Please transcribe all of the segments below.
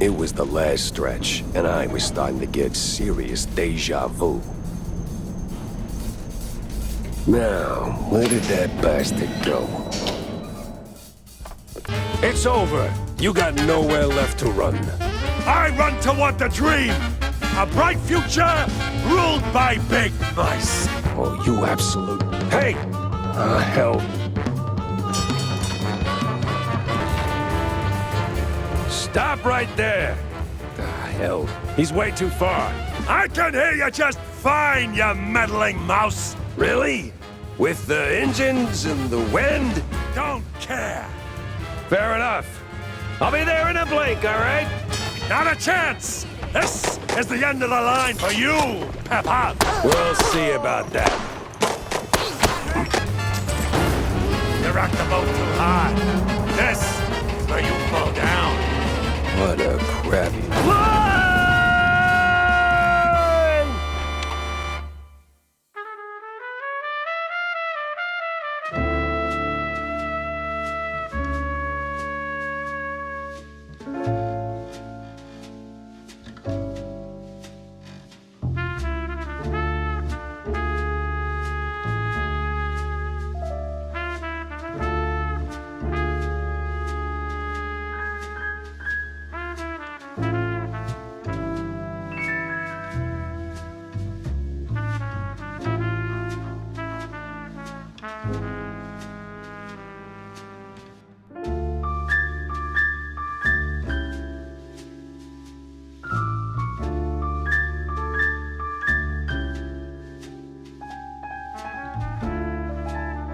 It was the last stretch, and I was starting to get serious deja vu. Now, where did that bastard go? It's over. You got nowhere left to run. I run toward the dream! A bright future ruled by big mice! Oh, you absolute... Hey! Hell. Stop right there! Hell. He's way too far. I can hear you just fine, you meddling mouse! Really? With the engines and the wind? Don't care! Fair enough. I'll be there in a blink, all right? Not a chance! This is the end of the line for you, Peppa! We'll see about that. You rocked the boat too high. This is where you fall down. What a crappy... Line!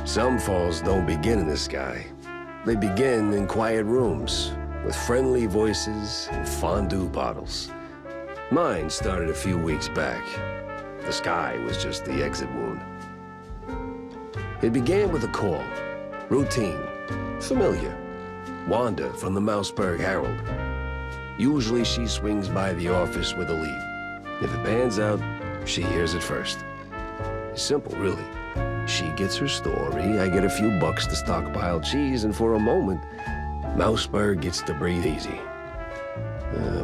Some falls don't begin in the sky. They begin in quiet rooms, with friendly voices and fondue bottles. Mine started a few weeks back. The sky was just the exit wound. It began with a call. Routine. Familiar. Wanda from the Mouseburg Herald. Usually she swings by the office with a lead. If it pans out, she hears it first. It's simple, really. She gets her story, I get a few bucks to stockpile cheese, and for a moment, Mouseburg gets to breathe easy.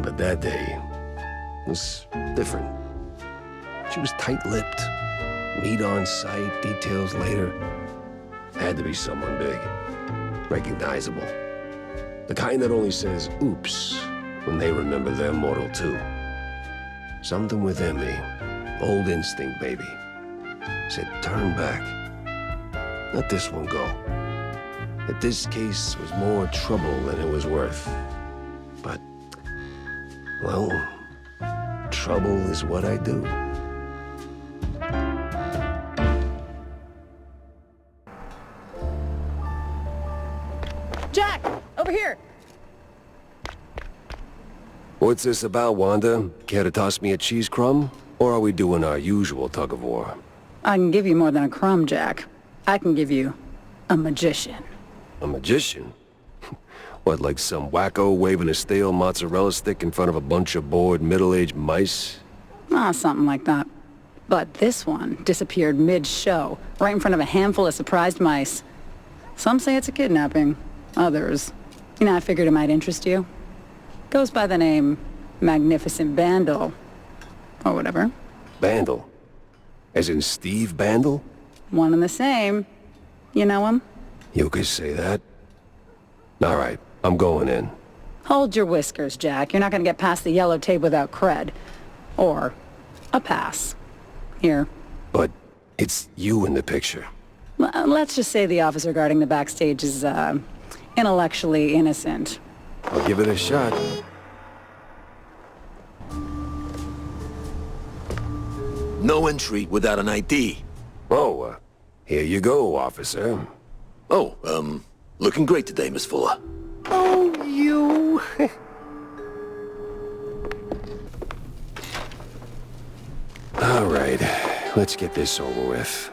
But that day was different. She was tight-lipped. Meat on sight, details later. Had to be someone big. Recognizable. The kind that only says, oops, when they remember they're mortal too. Something within me. Old instinct, baby. Said, turn back. Let this one go. That this case was more trouble than it was worth. But, well, trouble is what I do. Jack! Over here! What's this about, Wanda? Care to toss me a cheese crumb? Or are we doing our usual tug-of-war? I can give you more than a crumb, Jack. I can give you a magician. A magician? What, like some wacko waving a stale mozzarella stick in front of a bunch of bored middle-aged mice? Something like that. But this one disappeared mid-show, right in front of a handful of surprised mice. Some say it's a kidnapping. Others, I figured it might interest you. Goes by the name Magnificent Bandle. Or whatever. Bandle? As in Steve Bandle? One and the same. You know him? You could say that. All right, I'm going in. Hold your whiskers, Jack. You're not gonna get past the yellow tape without cred. Or a pass. Here. But it's you in the picture. Let's just say the officer guarding the backstage is, intellectually innocent. I'll give it a shot. No entry without an ID. Oh, here you go, officer. Oh, looking great today, Miss Fuller. Oh, you... All right, let's get this over with.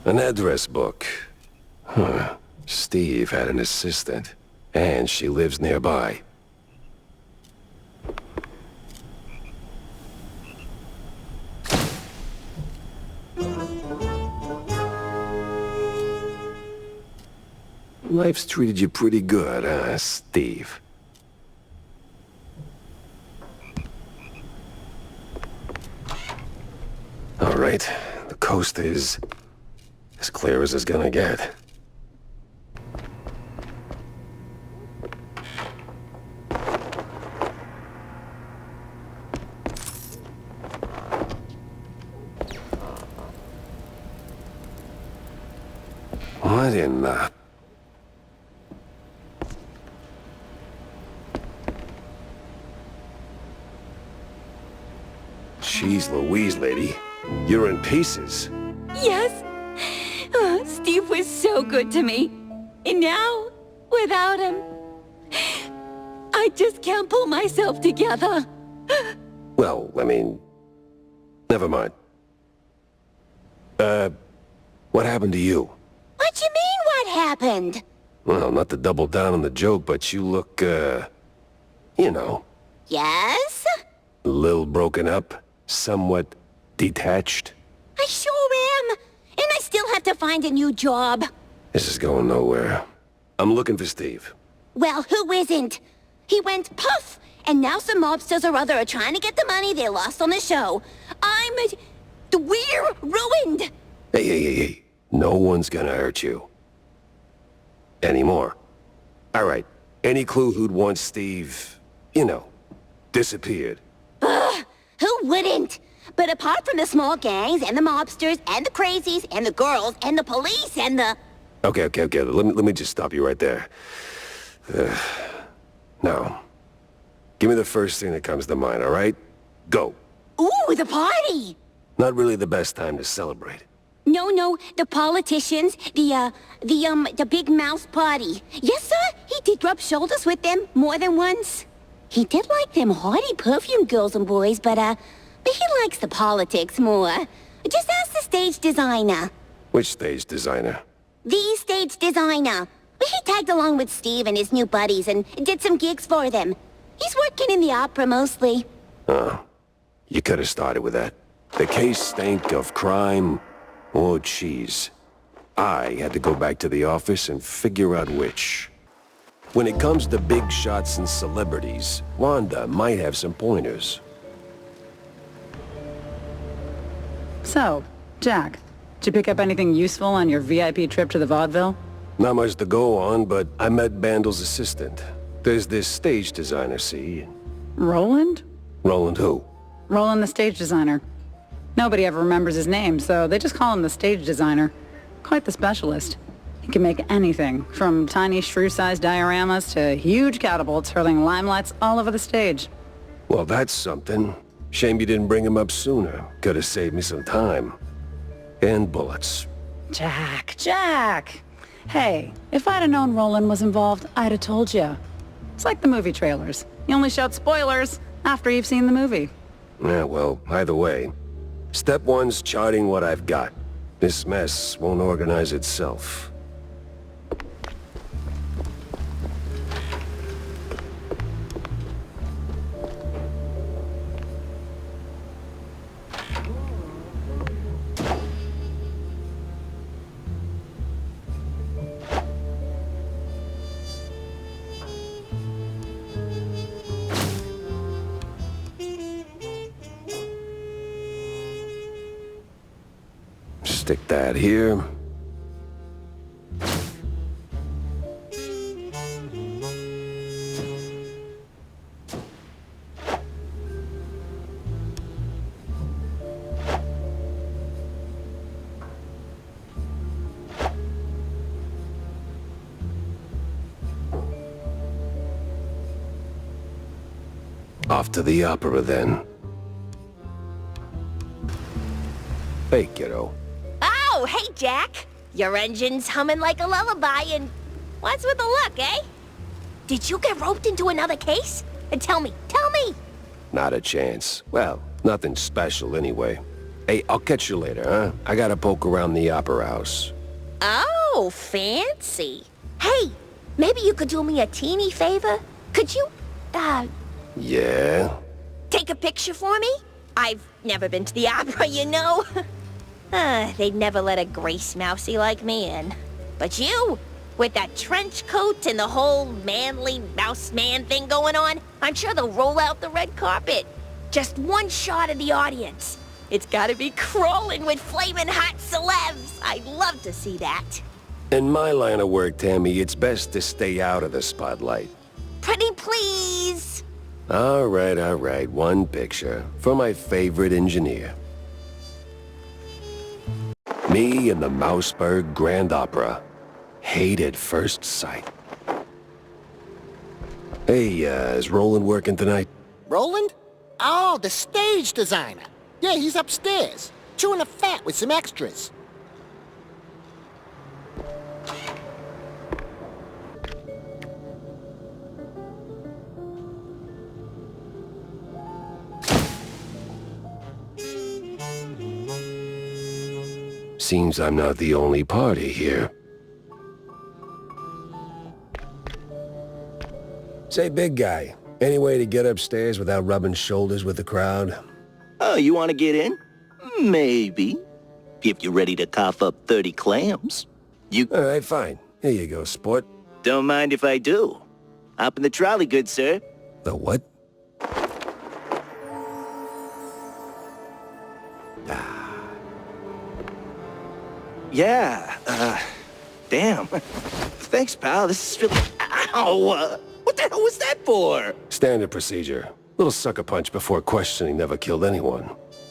An address book. Huh. Steve had an assistant, and she lives nearby. Life's treated you pretty good, huh, Steve? All right, the coast is as clear as it's gonna get. What in the... Jeez Louise, lady. You're in pieces. Yes. Steve was so good to me. And now, without him, I just can't pull myself together. Well, I mean... Never mind. What happened to you? What you mean, what happened? Well, not to double down on the joke, but you look, you know, Yes? a little broken up, somewhat detached. I sure am. And I still have to find a new job. This is going nowhere. I'm looking for Steve. Well, who isn't? He went puff, and now some mobsters or other are trying to get the money they lost on the show. We're ruined. Hey. No one's gonna hurt you. Anymore. All right. Any clue who'd want Steve, you know, disappeared? Who wouldn't? But apart from the small gangs, and the mobsters, and the crazies, and the girls, and the police, and the... Okay. Let me just stop you right there. Now, give me the first thing that comes to mind, all right? Go. Ooh, the party! Not really the best time to celebrate. No, the politicians, the big mouse party. Yes, sir, he did rub shoulders with them more than once. He did like them haughty perfume girls and boys, but he likes the politics more. Just ask the stage designer. Which stage designer? The stage designer. He tagged along with Steve and his new buddies and did some gigs for them. He's working in the opera mostly. Oh, you could have started with that. The case stank of crime or cheese. I had to go back to the office and figure out which. When it comes to big shots and celebrities, Wanda might have some pointers. So, Jack, did you pick up anything useful on your VIP trip to the vaudeville? Not much to go on, but I met Bandel's assistant. There's this stage designer, see? Roland? Roland who? Roland, the stage designer. Nobody ever remembers his name, so they just call him the stage designer. Quite the specialist. He can make anything, from tiny shrew-sized dioramas to huge catapults hurling limelights all over the stage. Well, that's something. Shame you didn't bring him up sooner. Could have saved me some time. And bullets. Jack! Hey, if I'd have known Roland was involved, I'd have told you. It's like the movie trailers. You only shout spoilers after you've seen the movie. Yeah, well, either way. Step one's charting what I've got. This mess won't organize itself. Stick that here. Off to the opera, then. Hey, kiddo. Oh, hey, Jack. Your engine's humming like a lullaby, and what's with the luck, eh? Did you get roped into another case? And tell me! Not a chance. Well, nothing special anyway. Hey, I'll catch you later, huh? I gotta poke around the opera house. Oh, fancy. Hey, maybe you could do me a teeny favor? Could you, Yeah? take a picture for me? I've never been to the opera, you know. They'd never let a grace mousey like me in. But you, with that trench coat and the whole manly mouse man thing going on, I'm sure they'll roll out the red carpet. Just one shot of the audience. It's gotta be crawling with flaming hot celebs. I'd love to see that. In my line of work, Tammy, it's best to stay out of the spotlight. Pretty please. All right. One picture for my favorite engineer. Me and the Mouseburg Grand Opera. Hate at first sight. Hey, is Roland working tonight? Roland? Oh, the stage designer. Yeah, he's upstairs, chewing the fat with some extras. Seems I'm not the only party here. Say, big guy, any way to get upstairs without rubbing shoulders with the crowd? Oh, you want to get in? Maybe. If you're ready to cough up 30 clams. You All right, fine. Here you go, sport. don't mind if I do. Hop in the trolley, good sir. The what? Yeah, damn. Thanks, pal. This is really... Ow! What the hell was that for? Standard procedure. Little sucker punch before questioning never killed anyone.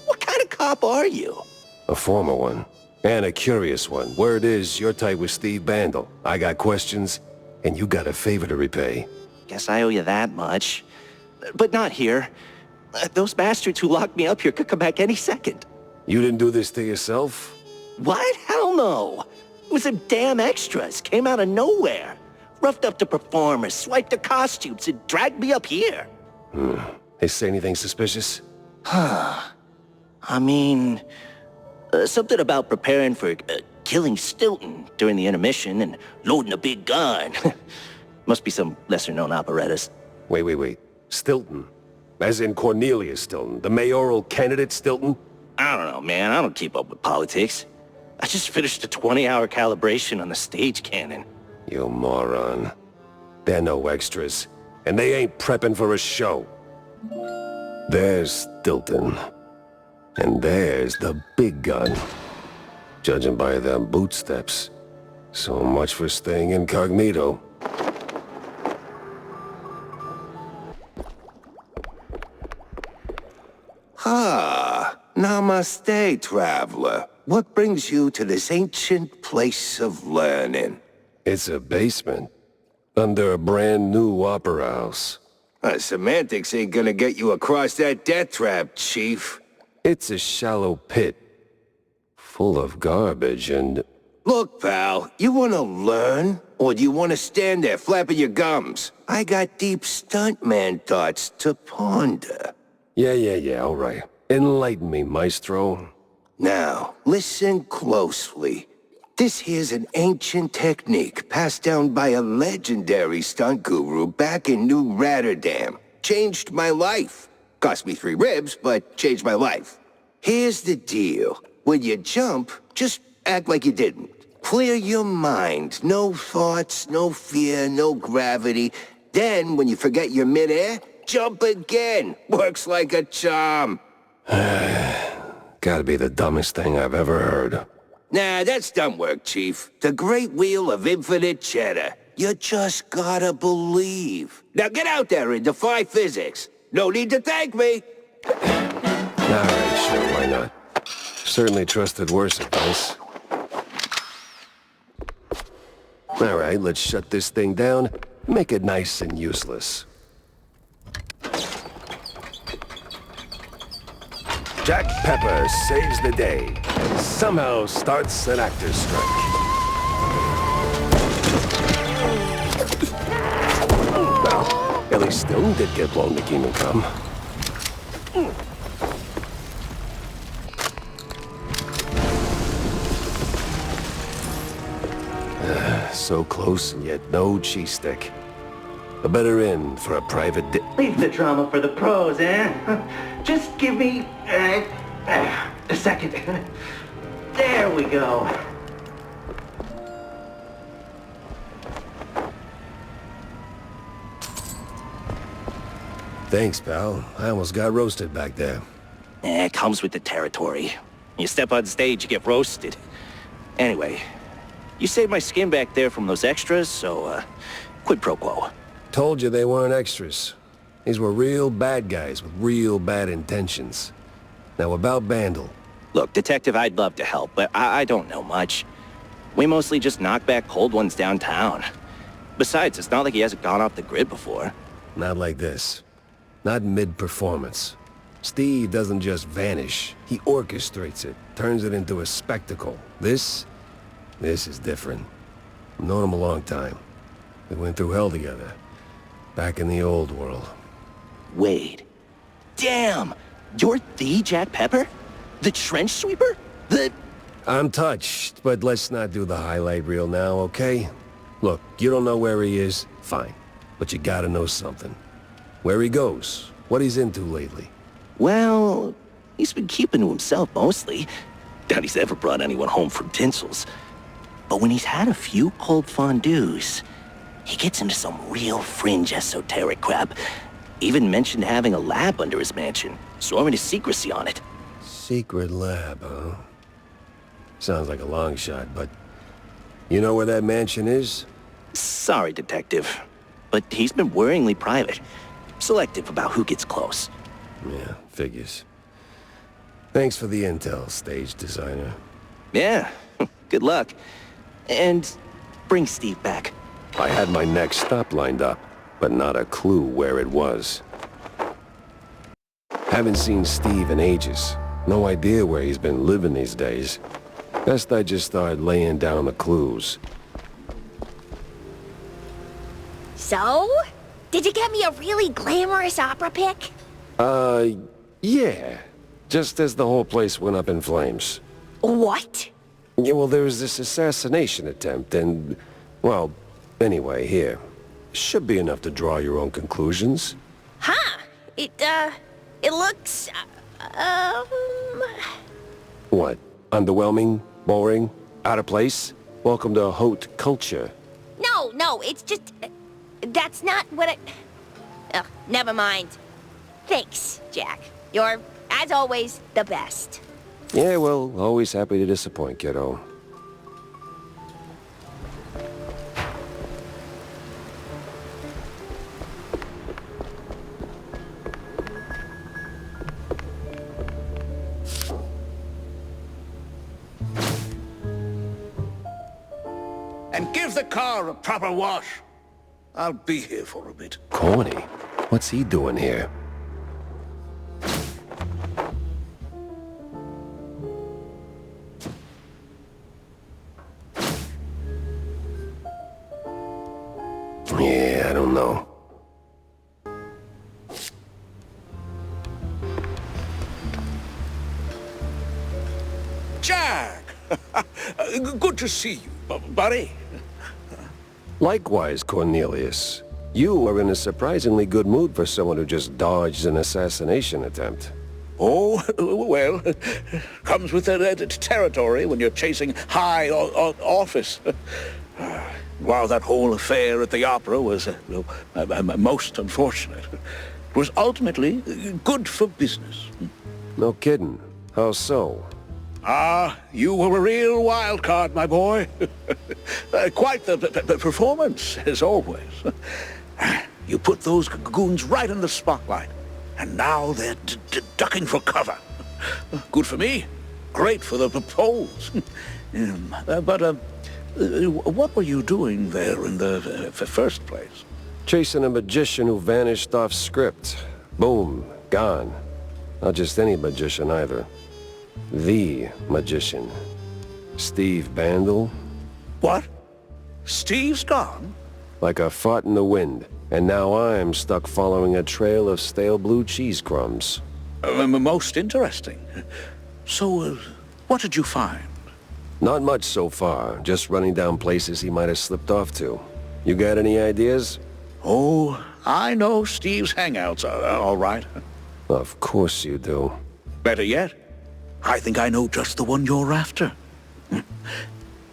What kind of cop are you? A former one. And a curious one. Word is, you're tight with Steve Bandel. I got questions, and you got a favor to repay. Guess I owe you that much. But not here. Those bastards who locked me up here could come back any second. You didn't do this to yourself? What? Hell no. It was some damn extras. Came out of nowhere. Roughed up the performers, swiped their costumes, and dragged me up here. They say anything suspicious? I mean, something about preparing for killing Stilton during the intermission and loading a big gun. Must be some lesser-known operettas. Wait. Stilton? As in Cornelius Stilton, the mayoral candidate Stilton? I don't know, man. I don't keep up with politics. I just finished a 20-hour calibration on the stage cannon. You moron. They're no extras, and they ain't prepping for a show. There's Stilton. And there's the big gun. Judging by them bootsteps. So much for staying incognito. Namaste, traveler. What brings you to this ancient place of learning? It's a basement. Under a brand new opera house. Semantics ain't gonna get you across that death trap, Chief. It's a shallow pit. Full of garbage and... Look, pal, you wanna learn? Or do you wanna stand there flapping your gums? I got deep stuntman thoughts to ponder. Yeah, all right. Enlighten me, maestro. Now, listen closely. This here's an ancient technique passed down by a legendary stunt guru back in New Rotterdam. Changed my life. Cost me 3 ribs, but changed my life. Here's the deal. When you jump, just act like you didn't. Clear your mind. No thoughts, no fear, no gravity. Then, when you forget you're midair, jump again. Works like a charm. Gotta be the dumbest thing I've ever heard. Nah, that's dumb work, Chief. The Great Wheel of Infinite Cheddar. You just gotta believe. Now get out there and defy physics. No need to thank me. Alright, sure, why not? Certainly trusted worse advice. Alright, let's shut this thing down. Make it nice and useless. Jack Pepper saves the day and somehow starts an actor's strike. Well, at least Stone did get blown to Kingdom Come. So close and yet no cheese stick. A better inn for a private Leave the drama for the pros, eh? Just give me a second. There we go. Thanks, pal. I almost got roasted back there. It comes with the territory. You step on stage, you get roasted. Anyway, you saved my skin back there from those extras, so, quid pro quo. Told you they weren't extras. These were real bad guys with real bad intentions. Now about Bandle. Look, Detective, I'd love to help, but I don't know much. We mostly just knock back cold ones downtown. Besides, it's not like he hasn't gone off the grid before. Not like this. Not mid-performance. Steve doesn't just vanish. He orchestrates it, turns it into a spectacle. This is different. I've known him a long time. We went through hell together. Back in the old world. Wait. Damn! You're the Jack Pepper? The trench sweeper? I'm touched, but let's not do the highlight reel now, okay? Look, you don't know where he is? Fine. But you gotta know something. Where he goes, what he's into lately. Well, he's been keeping to himself mostly. Doubt he's ever brought anyone home from Tinsel's. But when he's had a few cold fondues, he gets into some real fringe esoteric crap. Even mentioned having a lab under his mansion, sworn to secrecy on it. Secret lab, huh? Sounds like a long shot, but... You know where that mansion is? Sorry, Detective, but he's been worryingly private. Selective about who gets close. Yeah, figures. Thanks for the intel, stage designer. Yeah, good luck. And bring Steve back. I had my next stop lined up, but not a clue where it was. Haven't seen Steve in ages. No idea where he's been living these days. Best I just start laying down the clues. So? Did you get me a really glamorous opera pic? Yeah. Just as the whole place went up in flames. What? Yeah, well, there was this assassination attempt, and... Well, anyway, here. Should be enough to draw your own conclusions. Huh. It looks, What? Underwhelming? Boring? Out of place? Welcome to haute culture. No, it's just... That's not what I... Ugh, never mind. Thanks, Jack. You're, as always, the best. Yeah, well, always happy to disappoint, kiddo. And give the car a proper wash. I'll be here for a bit. Corny? What's he doing here? Yeah, I don't know. Jack! Good to see you, buddy. Likewise, Cornelius. You are in a surprisingly good mood for someone who just dodged an assassination attempt. Oh, well, comes with the territory when you're chasing high office. While that whole affair at the opera was most unfortunate, it was ultimately good for business. No kidding. How so? You were a real wild card, my boy. Quite the performance, as always. You put those goons right in the spotlight, and now they're ducking for cover. Good for me, great for the polls. But what were you doing there in the first place? Chasing a magician who vanished off script. Boom, gone. Not just any magician either. The magician. Steve Bandle. What? Steve's gone? Like a fart in the wind. And now I'm stuck following a trail of stale blue cheese crumbs. Most interesting. So, what did you find? Not much so far, just running down places he might have slipped off to. You got any ideas? Oh, I know Steve's hangouts are all right. Of course you do. Better yet, I think I know just the one you're after.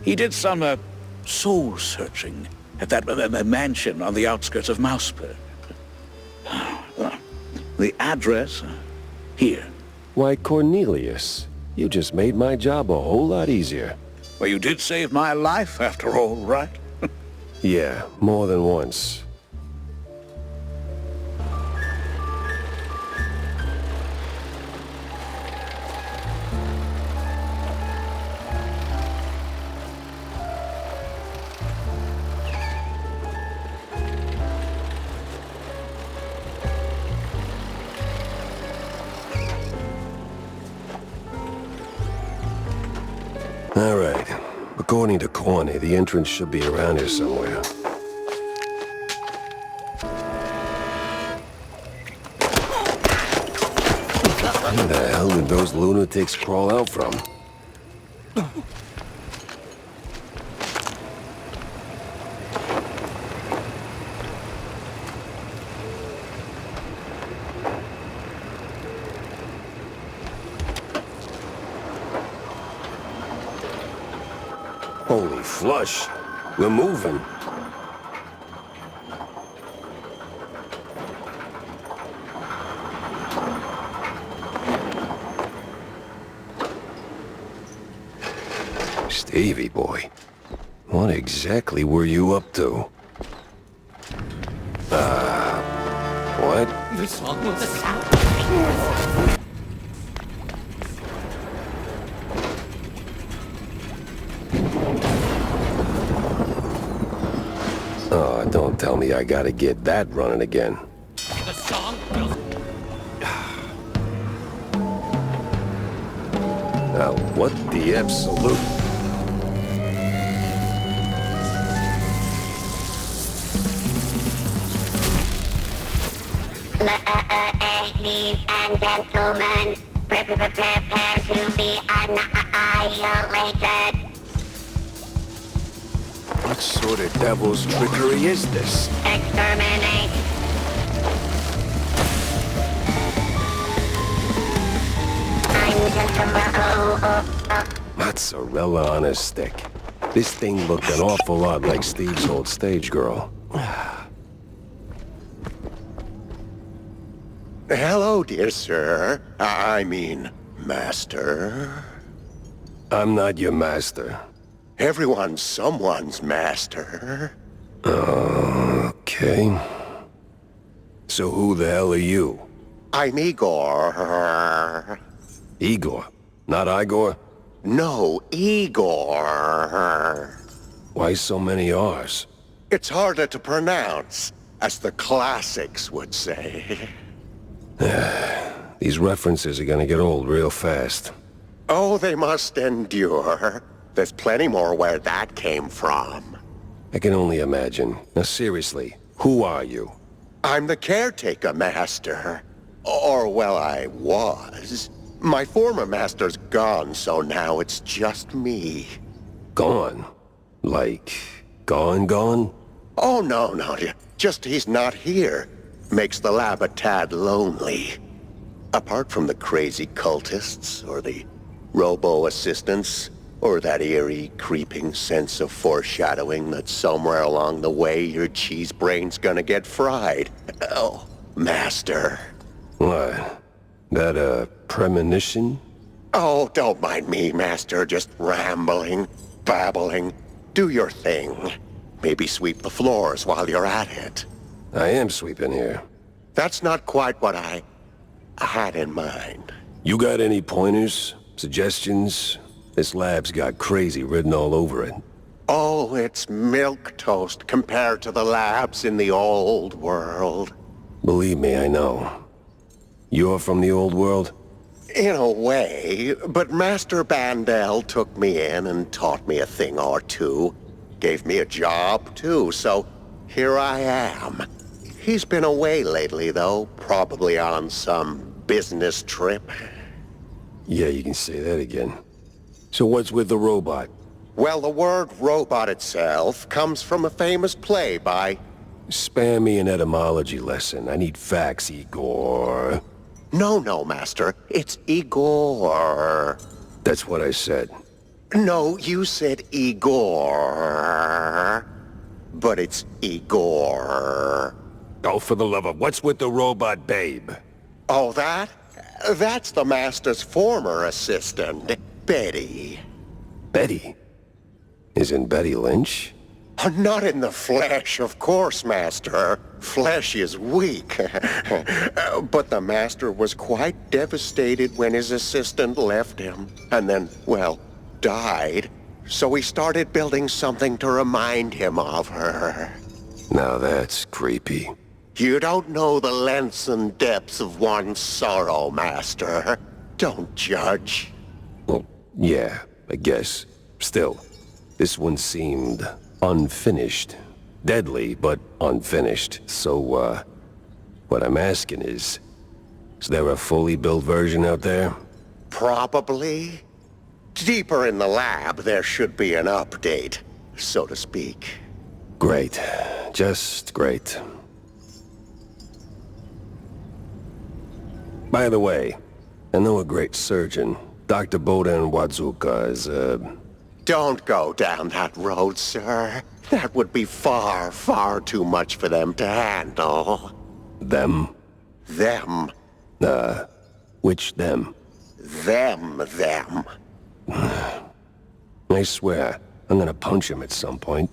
He did some soul-searching at that mansion on the outskirts of Mouseburg. The address, here. Why, Cornelius, you just made my job a whole lot easier. Well, you did save my life, after all, right? Yeah, more than once. All right. According to Corny, the entrance should be around here somewhere. Where the hell did those lunatics crawl out from? Holy flush. We're moving. Stevie boy, what exactly were you up to? What? What's wrong with the sound? Oh, don't tell me I gotta get that running again. The song Now, what the absolute... Ladies and gentlemen, prepare to be annihilated. What sort of devil's trickery is this? Exterminate. Mozzarella on a stick. This thing looked an awful lot like Steve's old stage girl. Hello, dear sir. I mean, master. I'm not your master. Everyone's someone's master. Okay. So who the hell are you? I'm Igor. Igor, not Igor? No, Igor. Why so many R's? It's harder to pronounce, as the classics would say. These references are gonna get old real fast. Oh, they must endure. There's plenty more where that came from. I can only imagine. Now seriously, who are you? I'm the caretaker master. Or, well, I was. My former master's gone, so now it's just me. Gone? Like, gone? Oh, no, just he's not here. Makes the lab a tad lonely. Apart from the crazy cultists, or the robo-assistants, or that eerie, creeping sense of foreshadowing that somewhere along the way your cheese brain's gonna get fried. Oh, master. What? That a premonition? Oh, don't mind me, master, just rambling, babbling. Do your thing. Maybe sweep the floors while you're at it. I am sweeping here. That's not quite what I had in mind. You got any pointers? Suggestions? This lab's got crazy written all over it. Oh, it's milquetoast compared to the labs in the old world. Believe me, I know. You're from the old world? In a way, but Master Bandel took me in and taught me a thing or two. Gave me a job, too, so here I am. He's been away lately, though, probably on some business trip. Yeah, you can say that again. So what's with the robot? Well, the word robot itself comes from a famous play by... Spare me an etymology lesson. I need facts, Igor. No, Master. It's Igor. That's what I said. No, you said Igor. But it's Igor. Oh, for the love of... What's with the robot babe? Oh, that? That's the Master's former assistant, Betty. Betty? Isn't Betty Lynch? Not in the flesh, of course, Master. Flesh is weak. But the Master was quite devastated when his assistant left him. And then, well, died. So he started building something to remind him of her. Now that's creepy. You don't know the lengths and depths of one's sorrow, Master. Don't judge. Well, yeah, I guess. Still, this one seemed unfinished. Deadly, but unfinished. So, what I'm asking is there a fully built version out there? Probably. Deeper in the lab, there should be an update, so to speak. Great. Just great. By the way, I know a great surgeon. Dr. Bodan Wadzuka is, Don't go down that road, sir. That would be far, far too much for them to handle. Them? Them. Which them? Them. I swear, I'm gonna punch him at some point.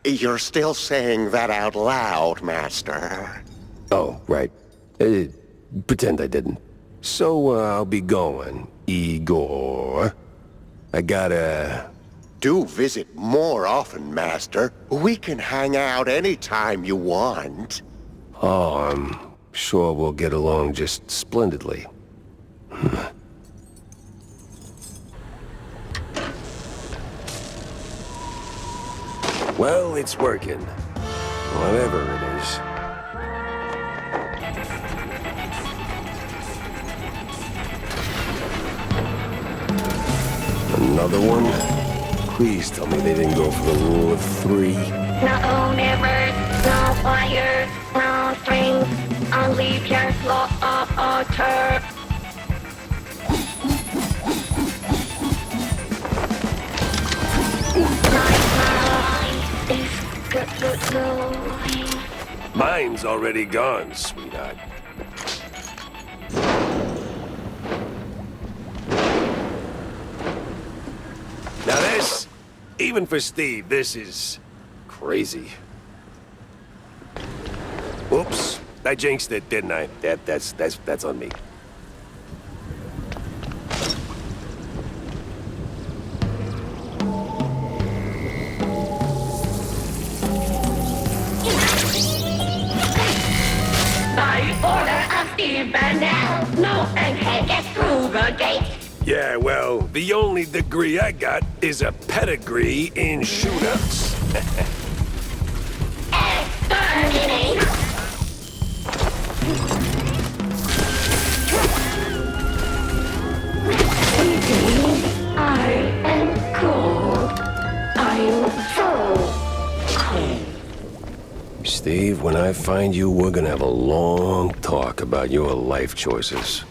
You're still saying that out loud, Master. Oh, right. Pretend I didn't. So, I'll be going, Igor. I gotta... Do visit more often, Master. We can hang out anytime you want. Oh, I'm sure we'll get along just splendidly. Well, it's working. Whatever it is. Another one? Please tell me they didn't go for the rule of 3. No mirrors, no wires, no strings, only pure law of order. Mine's already gone, sweetheart. Now this, even for Steve, this is crazy. Oops, I jinxed it, didn't I? That's on me. Now, no one can get through the gate. Yeah, well, the only degree I got is a pedigree in shootouts. Exterminate. I am cold. I'm so cold. Steve, when I find you, we're gonna have a long talk about your life choices.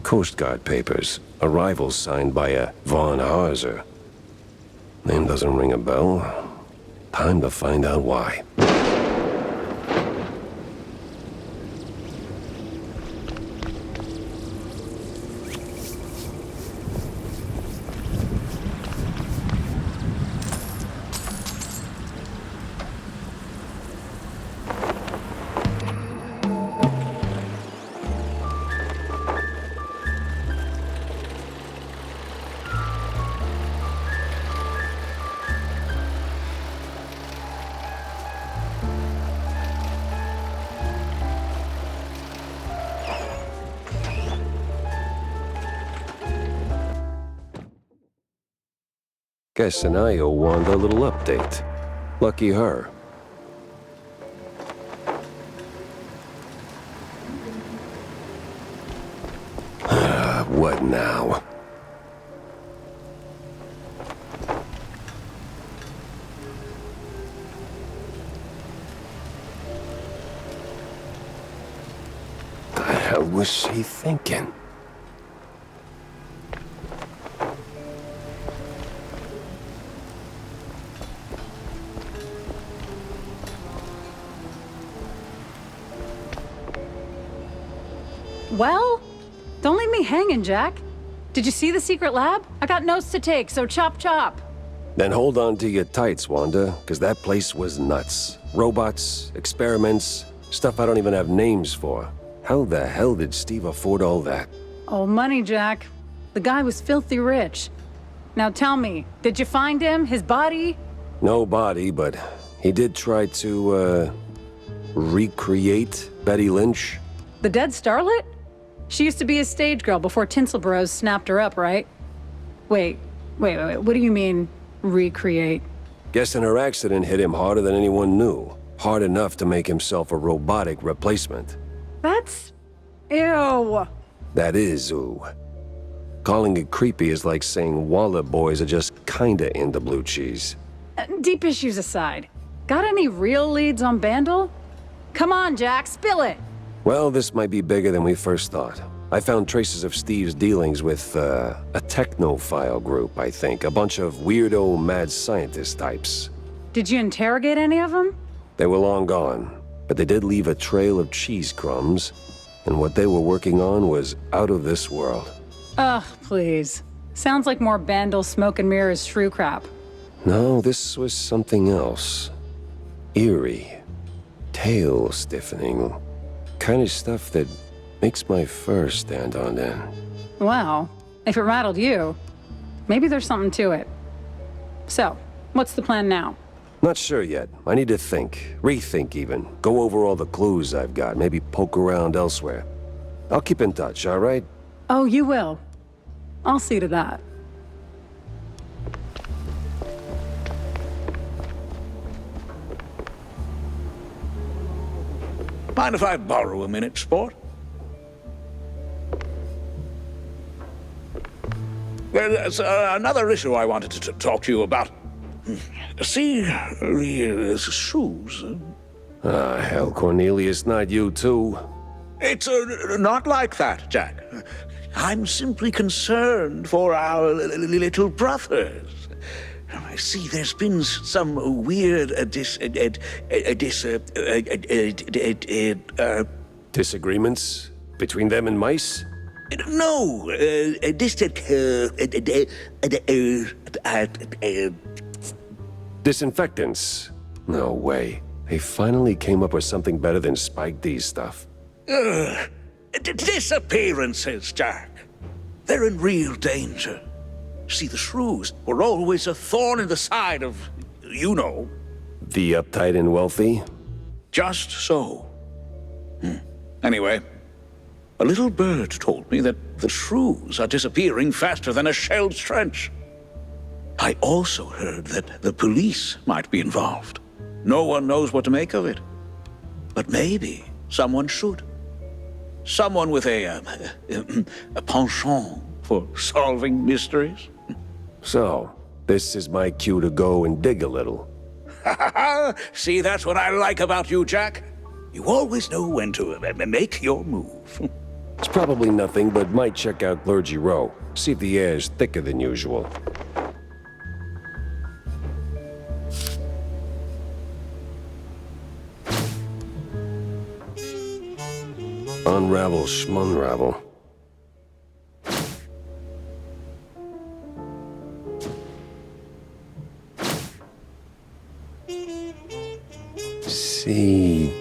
Coast Guard papers. Arrival signed by a Von Harzer. Name doesn't ring a bell. Time to find out why. Guessing I owe Wanda a little update. Lucky her. What now? The hell was she thinking? Well, don't leave me hanging, Jack. Did you see the secret lab? I got notes to take, so chop chop. Then hold on to your tights, Wanda, because that place was nuts. Robots, experiments, stuff I don't even have names for. How the hell did Steve afford all that? Oh, money, Jack. The guy was filthy rich. Now tell me, did you find him? His body? No body, but he did try to, recreate Betty Lynch. The dead starlet? She used to be a stage girl before Tinsel Bros snapped her up, right? Wait. What do you mean, recreate? Guessing her accident hit him harder than anyone knew. Hard enough to make himself a robotic replacement. That's... ew. That is ooh. Calling it creepy is like saying Waller boys are just kinda into blue cheese. Deep issues aside, got any real leads on Bandle? Come on, Jack, spill it! Well, this might be bigger than we first thought. I found traces of Steve's dealings with, a technophile group, I think. A bunch of weirdo mad scientist types. Did you interrogate any of them? They were long gone, but they did leave a trail of cheese crumbs, and what they were working on was out of this world. Ugh, please. Sounds like more Bandle smoke and mirrors shrew crap. No, this was something else. Eerie. Tail stiffening. Kind of stuff that makes my fur stand on end. Well, if it rattled you, maybe there's something to it. So, what's the plan now? Not sure yet. I need to think. Rethink even. Go over all the clues I've got. Maybe poke around elsewhere. I'll keep in touch, all right? Oh, you will. I'll see to that. Mind if I borrow a minute, sport? There's another issue I wanted to talk to you about. See, the shrews. Hell, Cornelius, not you too. It's not like that, Jack. I'm simply concerned for our little brothers. I see there's been some weird disagreements between them and mice? No, disinfectants. No way. They finally came up with something better than Spike D's stuff. Disappearances, Jack. They're in real danger. See, the shrews were always a thorn in the side of, you know. The uptight and wealthy? Just so. Anyway, a little bird told me that the shrews are disappearing faster than a shelled trench. I also heard that the police might be involved. No one knows what to make of it. But maybe someone should. Someone with a penchant for solving mysteries. So, this is my cue to go and dig a little. See, that's what I like about you, Jack. You always know when to make your move. It's probably nothing, but might check out Clergy Row. See if the air is thicker than usual. Unravel schmunravel. See...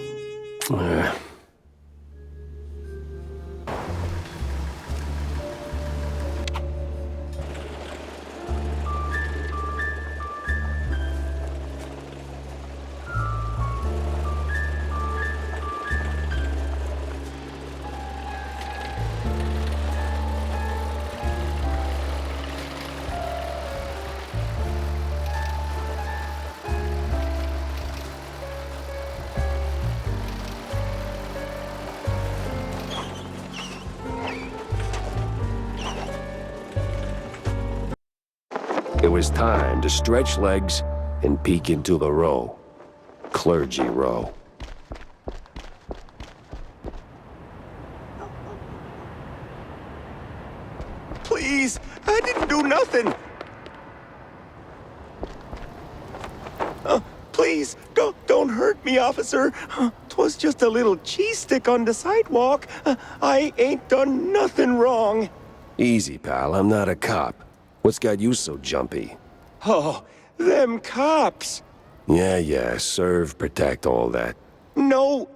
was time to stretch legs and peek into the row. Clergy row. Please, I didn't do nothing. Please, don't hurt me, officer. 'Twas just a little cheese stick on the sidewalk. I ain't done nothing wrong. Easy, pal. I'm not a cop. What's got you so jumpy? Oh, them cops. Yeah, serve, protect, all that. No,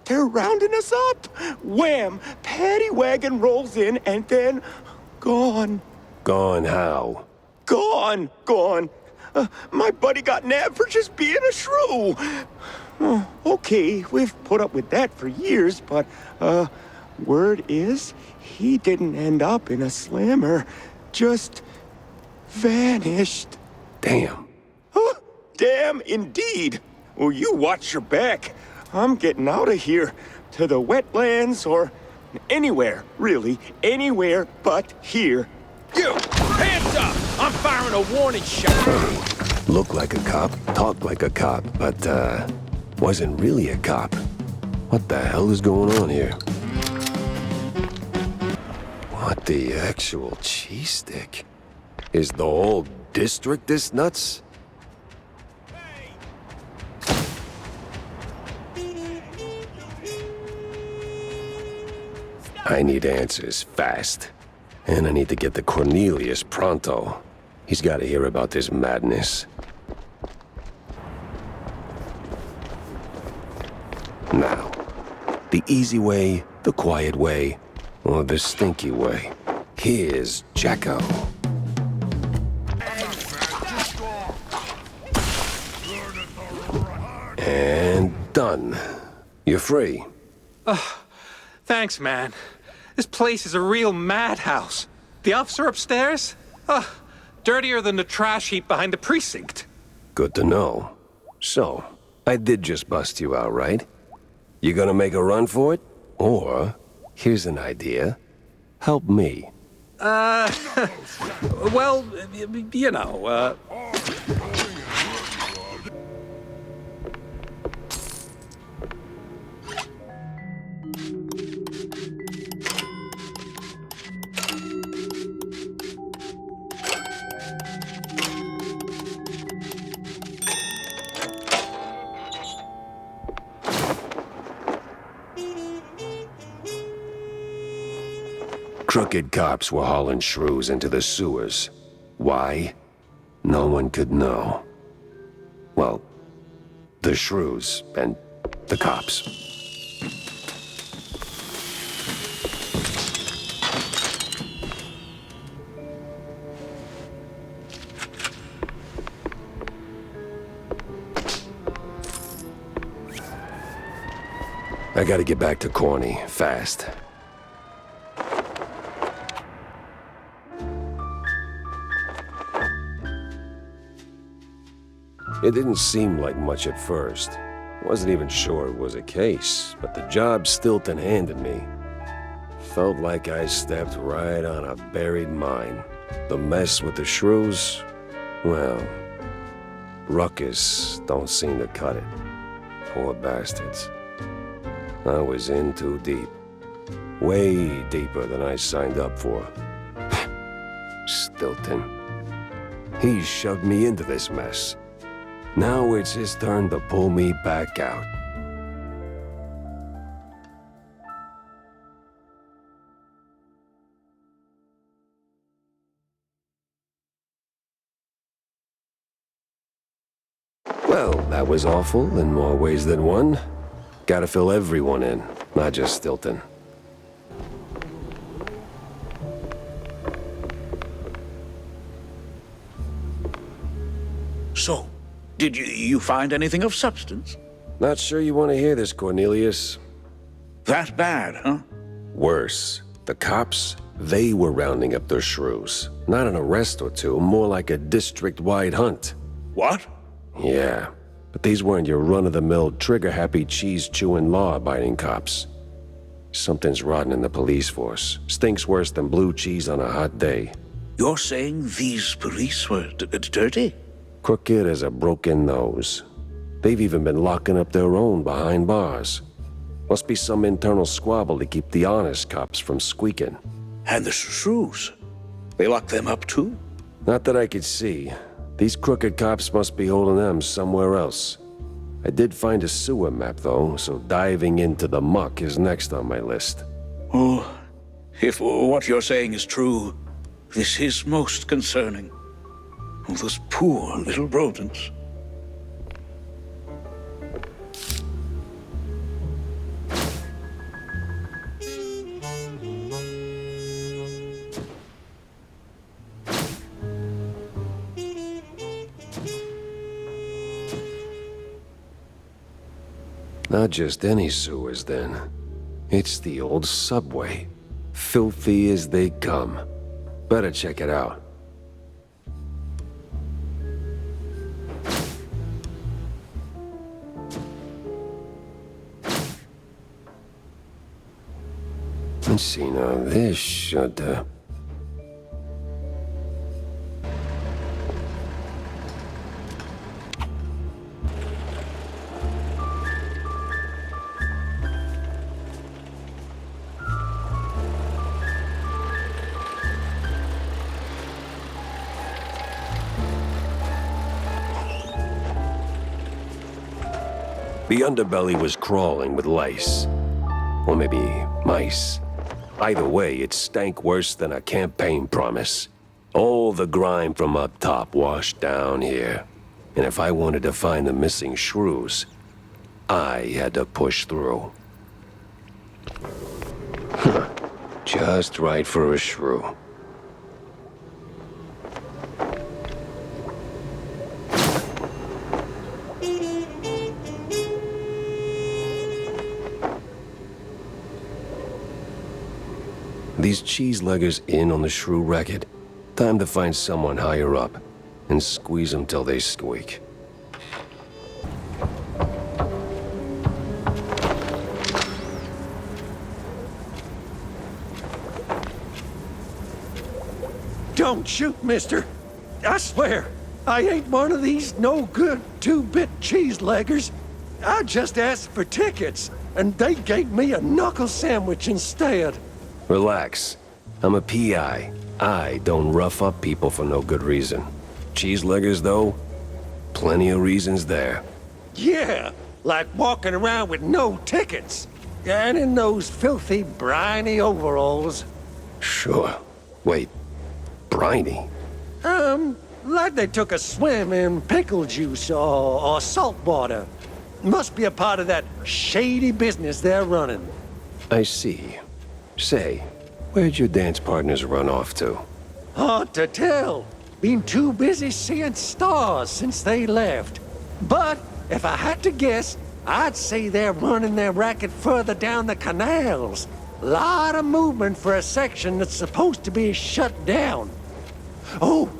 they're rounding us up. Wham, paddy wagon rolls in and then gone. Gone how? Gone. My buddy got nabbed for just being a shrew. Okay, we've put up with that for years, but, word is, he didn't end up in a slammer. Just vanished. Damn. Damn indeed. Well, you watch your back. I'm getting out of here. To the wetlands or anywhere, really. Anywhere but here. You! Hands up! I'm firing a warning shot! Look like a cop, talk like a cop, but, wasn't really a cop. What the hell is going on here? What the actual cheese stick? Is the whole district this nuts? I need answers fast. And I need to get to Cornelius pronto. He's got to hear about this madness. Now, the easy way, the quiet way, or the stinky way. Here's Jacko. And done. You're free. Thanks, man. This place is a real madhouse. The officer upstairs? Dirtier than the trash heap behind the precinct. Good to know. So, I did just bust you out, right? You gonna make a run for it? Or, here's an idea. Help me. Well, you know, Crooked cops were hauling shrews into the sewers. Why? No one could know. Well, the shrews and the cops. I gotta get back to Corny, fast. It didn't seem like much at first. Wasn't even sure it was a case, but the job Stilton handed me felt like I stepped right on a buried mine. The mess with the shrews, well, ruckus don't seem to cut it. Poor bastards. I was in too deep. Way deeper than I signed up for. Stilton. He shoved me into this mess. Now it's his turn to pull me back out. Well, that was awful in more ways than one. Gotta fill everyone in, not just Stilton. So, did you find anything of substance? Not sure you want to hear this, Cornelius. That bad, huh? Worse. The cops, they were rounding up their shrews. Not an arrest or two, more like a district-wide hunt. What? Yeah, but these weren't your run-of-the-mill, trigger-happy, cheese-chewing, law-abiding cops. Something's rotten in the police force. Stinks worse than blue cheese on a hot day. You're saying these police were dirty? Crooked as a broken nose. They've even been locking up their own behind bars. Must be some internal squabble to keep the honest cops from squeaking. And the shrews? They locked them up too? Not that I could see. These crooked cops must be holding them somewhere else. I did find a sewer map, though, so diving into the muck is next on my list. Oh, if what you're saying is true, this is most concerning. Oh, those poor little rodents. Not just any sewers, then. It's the old subway. Filthy as they come. Better check it out. Let's see now, this should, The underbelly was crawling with lice. Or maybe mice. Either way, it stank worse than a campaign promise. All the grime from up top washed down here. And if I wanted to find the missing shrews, I had to push through. Just right for a shrew. These cheeseleggers in on the shrew racket? Time to find someone higher up and squeeze them till they squeak. Don't shoot, mister. I swear, I ain't one of these no-good two-bit cheeseleggers. I just asked for tickets, and they gave me a knuckle sandwich instead. Relax. I'm a PI. I don't rough up people for no good reason. Cheeseleggers, though? Plenty of reasons there. Yeah, like walking around with no tickets. And in those filthy, briny overalls. Sure. Wait, briny? Like they took a swim in pickle juice or salt water. Must be a part of that shady business they're running. I see. Say, where'd your dance partners run off to? Hard to tell. Been too busy seeing stars since they left. But if I had to guess, I'd say they're running their racket further down the canals. Lot of movement for a section that's supposed to be shut down. Oh,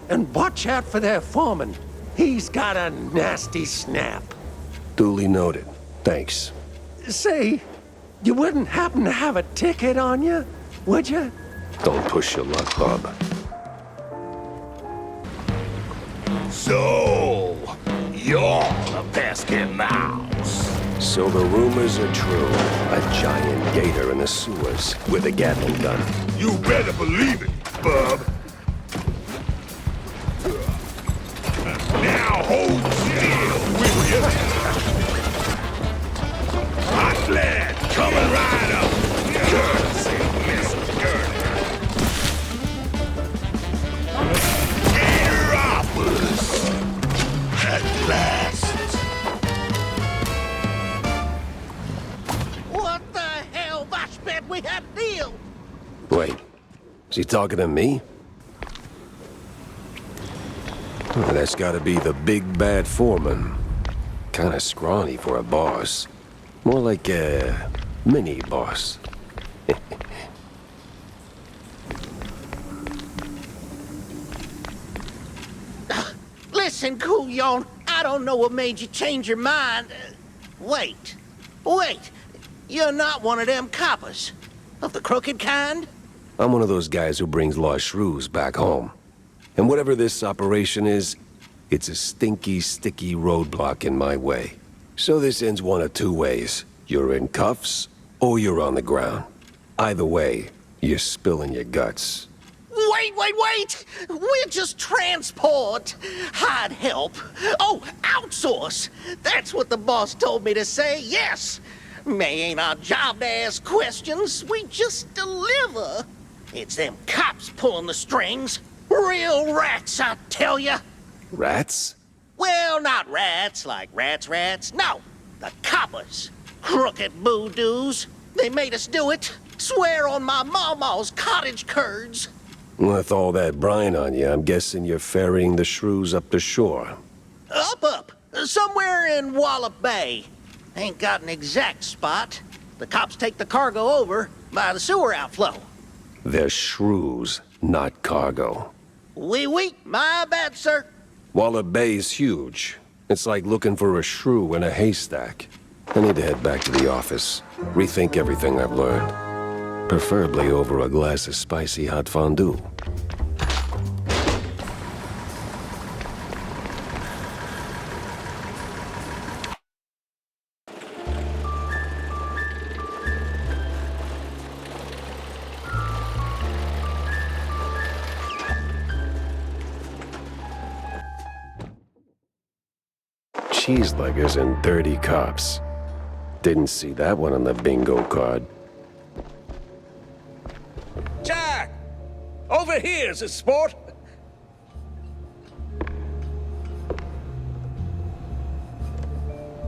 and watch out for their foreman. He's got a nasty snap. Duly noted. Thanks. Say, you wouldn't happen to have a ticket on you, would you? Don't push your luck, Bob. So, you're the pesky mouse. So the rumors are true. A giant gator in the sewers with a Gatling gun. You better believe it, bub. Now hold still, will you? Hot lad coming right up. Courtesy, Miss Gurney. Gatoropoulos. At last. What the hell? I bet we had a deal. Wait, is he talking to me? Oh, that's gotta be the big bad foreman. Kinda scrawny for a boss. More like a mini boss. Listen, Couillon, I don't know what made you change your mind. Wait. You're not one of them coppers. Of the crooked kind? I'm one of those guys who brings lost shrews back home. And whatever this operation is, it's a stinky, sticky roadblock in my way. So this ends one of two ways. You're in cuffs, or you're on the ground. Either way, you're spilling your guts. Wait! We're just transport. Hard help. Oh, outsource. That's what the boss told me to say, yes. May ain't our job to ask questions. We just deliver. It's them cops pulling the strings. Real rats, I tell ya. Rats? Well, not rats like rats. No, the coppers. Crooked boodoos. They made us do it. Swear on my mama's cottage curds. With all that brine on you, I'm guessing you're ferrying the shrews up the shore. Up. Somewhere in Wallop Bay. Ain't got an exact spot. The cops take the cargo over by the sewer outflow. They're shrews, not cargo. Oui, my bad, sir. Wallop Bay's huge. It's like looking for a shrew in a haystack. I need to head back to the office, rethink everything I've learned. Preferably over a glass of spicy hot fondue. Cheeseleggers and dirty cops. Didn't see that one on the bingo card. Jack! Over here, sport!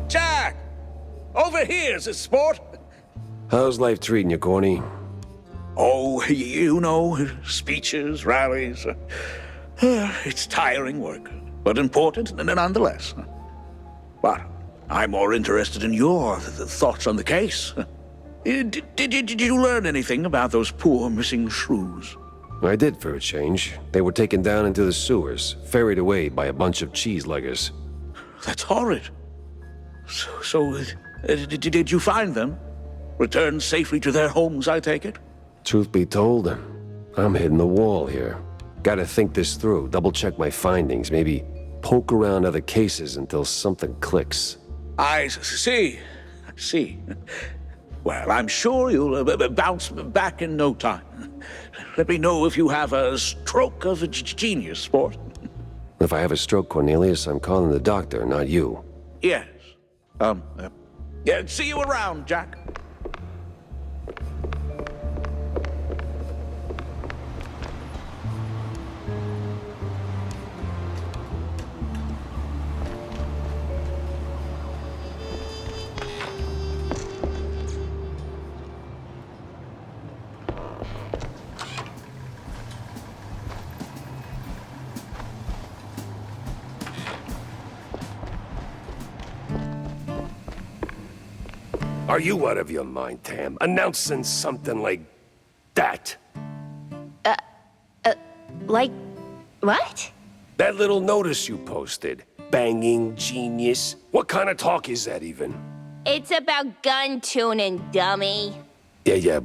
Jack! Over here, sport! How's life treating you, Corny? Oh, you know, speeches, rallies. It's tiring work, but important nonetheless. But I'm more interested in your thoughts on the case. Did you learn anything about those poor missing shrews? I did for a change. They were taken down into the sewers, ferried away by a bunch of cheeseleggers. That's horrid. So, did you find them? Returned safely to their homes, I take it? Truth be told, I'm hitting the wall here. Gotta think this through, double-check my findings, maybe poke around other cases until something clicks. I see. Well, I'm sure you'll bounce back in no time. Let me know if you have a stroke of genius, sport. If I have a stroke, Cornelius, I'm calling the doctor, not you. Yes. Yeah, see you around, Jack. Are you out of your mind, Tam? Announcing something like that? Like what? That little notice you posted. Banging genius. What kind of talk is that even? It's about gun tuning, dummy. Yeah.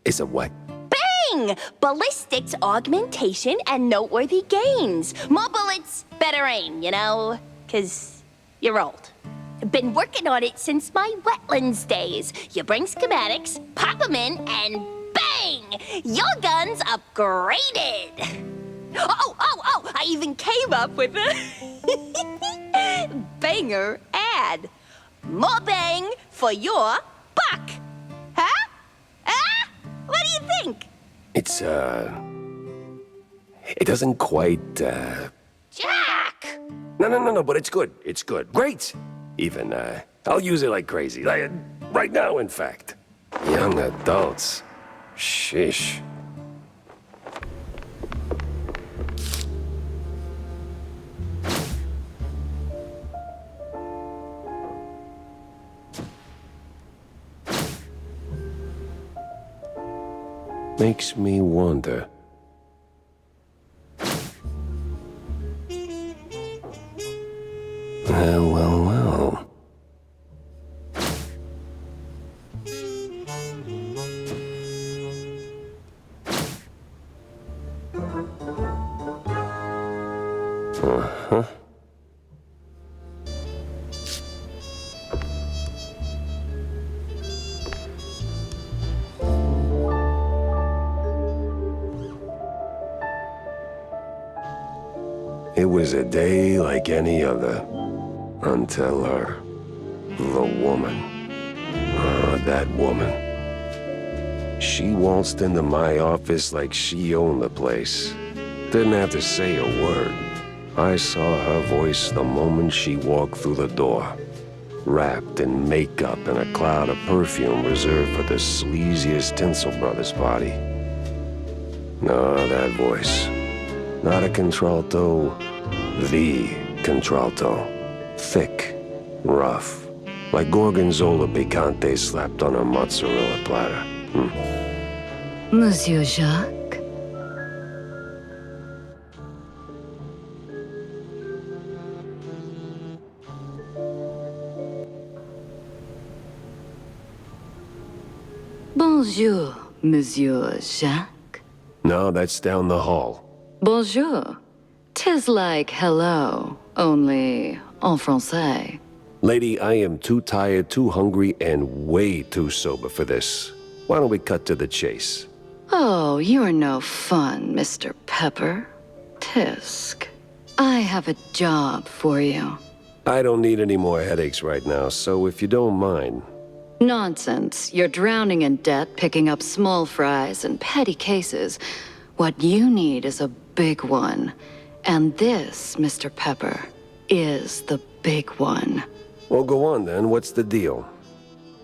Is it what? Bang! Ballistics, augmentation, and noteworthy gains. More bullets, better aim, you know? 'Cause you're old. Been working on it since my wetlands days. You bring schematics, pop them in, and bang! Your gun's upgraded! Oh! I even came up with a banger ad. More bang for your buck! Huh? What do you think? It's, it doesn't quite, Jack! No, but it's good. It's good. Great! Even, I'll use it like crazy. Like, right now, in fact. Young adults. Sheesh. Makes me wonder. Well. Uh-huh. It was a day like any other, until her. The woman. That woman. She waltzed into my office like she owned the place. Didn't have to say a word. I saw her voice the moment she walked through the door. Wrapped in makeup and a cloud of perfume reserved for the sleaziest Tinsel Brothers party. No, that voice. Not a contralto, the contralto. Thick, rough, like Gorgonzola picante slapped on a mozzarella platter. Monsieur Jacques? Bonjour, Monsieur Jacques. No, that's down the hall. Bonjour. 'Tis like hello, only en français. Lady, I am too tired, too hungry, and way too sober for this. Why don't we cut to the chase? Oh, you're no fun, Mr. Pepper. Tisk. I have a job for you. I don't need any more headaches right now, so if you don't mind. Nonsense. You're drowning in debt, picking up small fries and petty cases. What you need is a big one. And this, Mr. Pepper, is the big one. Well, go on then. What's the deal?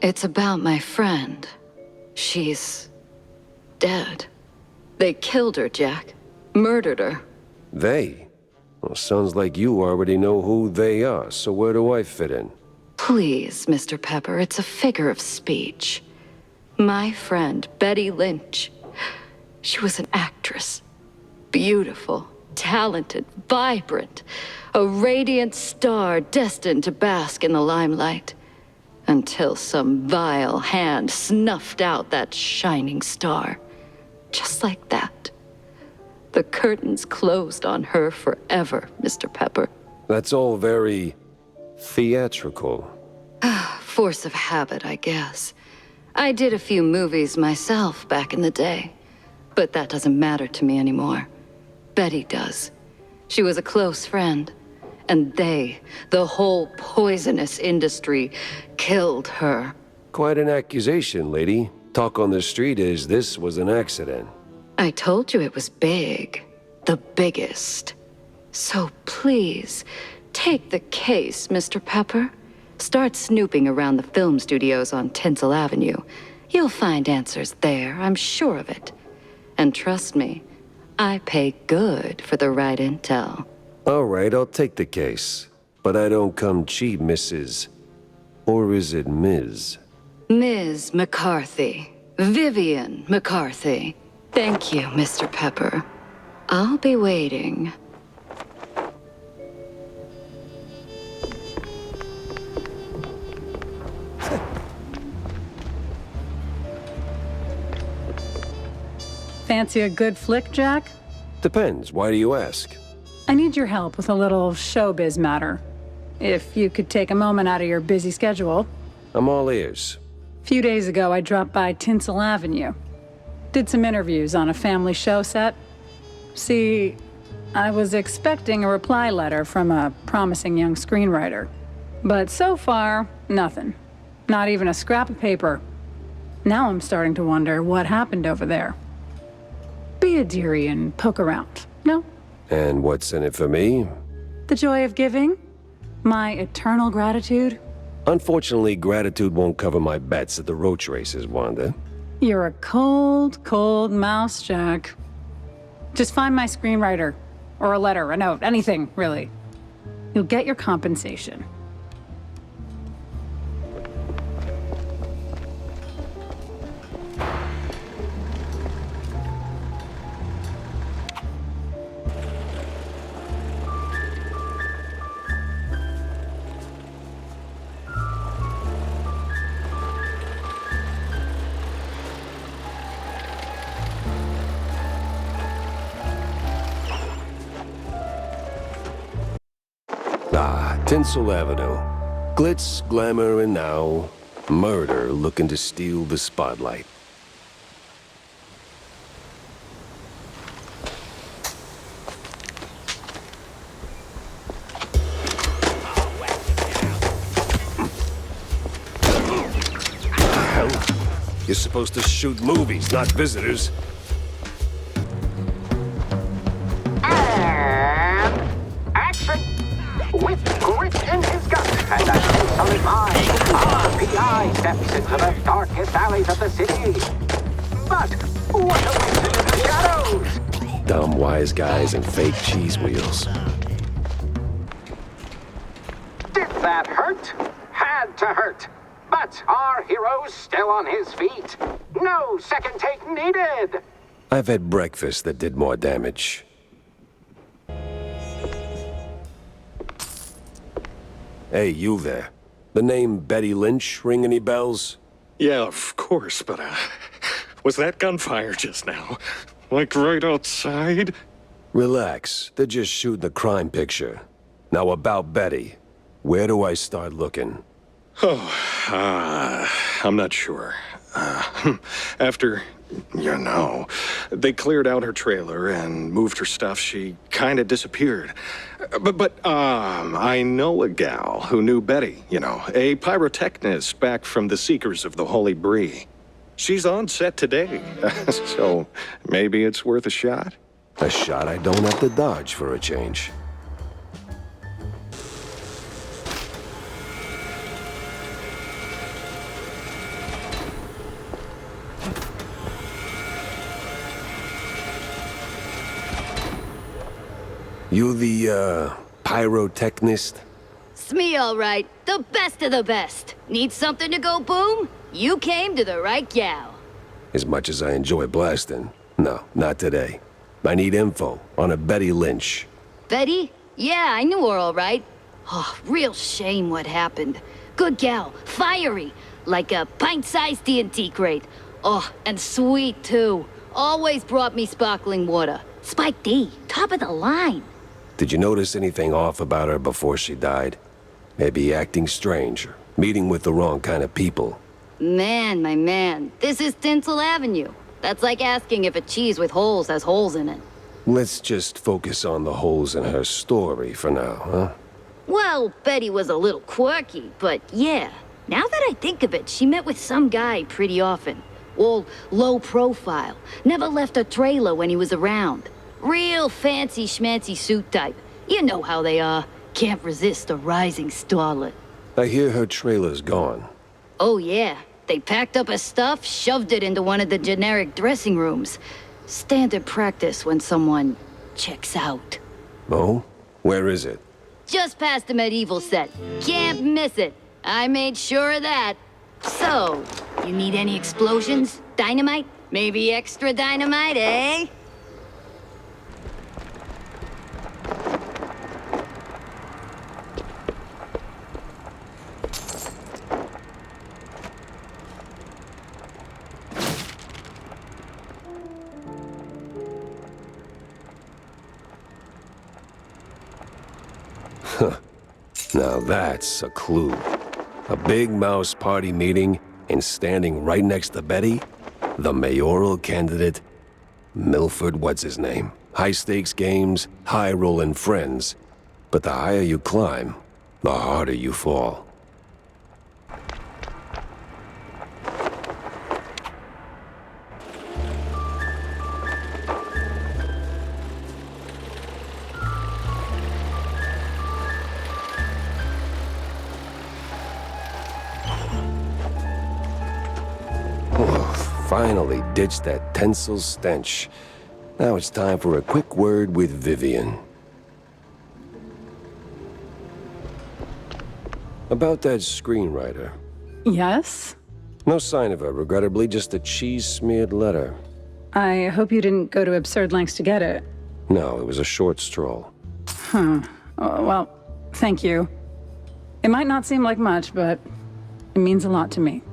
It's about my friend. She's dead. They killed her, Jack. Murdered her. They? Well, sounds like you already know who they are, so where do I fit in? Please, Mr. Pepper, it's a figure of speech. My friend, Betty Lynch. She was an actress. Beautiful, talented, vibrant. A radiant star destined to bask in the limelight. Until some vile hand snuffed out that shining star. Just like that. The curtains closed on her forever, Mr. Pepper. That's all very theatrical. Force of habit, I guess. I did a few movies myself back in the day. But that doesn't matter to me anymore. Betty does. She was a close friend. And they, the whole poisonous industry, killed her. Quite an accusation, lady. Talk on the street is this was an accident. I told you it was big. The biggest. So please, take the case, Mr. Pepper. Start snooping around the film studios on Tinsel Avenue. You'll find answers there, I'm sure of it. And trust me, I pay good for the right intel. All right, I'll take the case. But I don't come cheap, Mrs. Or is it Ms.? Ms. McCarthy. Vivian McCarthy. Thank you, Mr. Pepper. I'll be waiting. Fancy a good flick, Jack? Depends. Why do you ask? I need your help with a little showbiz matter. If you could take a moment out of your busy schedule. I'm all ears. A few days ago, I dropped by Tinsel Avenue. Did some interviews on a family show set. See, I was expecting a reply letter from a promising young screenwriter. But so far, nothing. Not even a scrap of paper. Now I'm starting to wonder what happened over there. Be a dearie and poke around, no? And what's in it for me? The joy of giving? My eternal gratitude? Unfortunately, gratitude won't cover my bets at the roach races, Wanda. You're a cold, cold mouse, Jack. Just find my screenwriter. Or a letter, a note, anything, really. You'll get your compensation. Ah, Tinsel Avenue. Glitz, glamour, and now murder looking to steal the spotlight. Hell, you're supposed to shoot movies, not visitors. Action! With grit in his gut and a tinsel in mind, RPI steps into the darkest alleys of the city. But what awaits him in the shadows? Dumb wise guys and fake cheese wheels. Did that hurt? Had to hurt. But our hero's still on his feet. No second take needed. I've had breakfast that did more damage. Hey, you there. The name Betty Lynch ring any bells? Yeah, of course, but, was that gunfire just now? Like right outside? Relax. They're just shooting a crime picture. Now about Betty. Where do I start looking? Oh, I'm not sure. After, they cleared out her trailer and moved her stuff, she kind of disappeared. But I know a gal who knew Betty, a pyrotechnist back from the Seekers of the Holy Bree. She's on set today, so maybe it's worth a shot? A shot I don't have to dodge for a change. You the, pyrotechnist? It's me, all right. The best of the best. Need something to go boom? You came to the right gal. As much as I enjoy blasting, no, not today. I need info on a Betty Lynch. Betty? Yeah, I knew her all right. Oh, real shame what happened. Good gal, fiery, like a pint-sized TNT crate. Oh, and sweet, too. Always brought me sparkling water. Spike D, top of the line. Did you notice anything off about her before she died? Maybe acting strange, or meeting with the wrong kind of people. Man, my man, this is Tinsel Avenue. That's like asking if a cheese with holes has holes in it. Let's just focus on the holes in her story for now, huh? Well, Betty was a little quirky, but yeah. Now that I think of it, she met with some guy pretty often. All low profile. Never left a trailer when he was around. Real fancy schmancy suit type. You know how they are. Can't resist a rising starlet. I hear her trailer's gone. Oh yeah. They packed up her stuff, shoved it into one of the generic dressing rooms. Standard practice when someone checks out. Oh? Where is it? Just past the medieval set. Can't miss it. I made sure of that. So, you need any explosions? Dynamite? Maybe extra dynamite, eh? Huh. Now that's a clue. A big mouse party meeting, and standing right next to Betty, the mayoral candidate, Milford what's-his-name. High-stakes games, high-rolling friends. But the higher you climb, the harder you fall. Finally ditched that tinsel stench. Now it's time for a quick word with Vivian. About that screenwriter. Yes? No sign of her, regrettably, just a cheese-smeared letter. I hope you didn't go to absurd lengths to get it. No, it was a short stroll. Huh. Well, thank you. It might not seem like much, but it means a lot to me.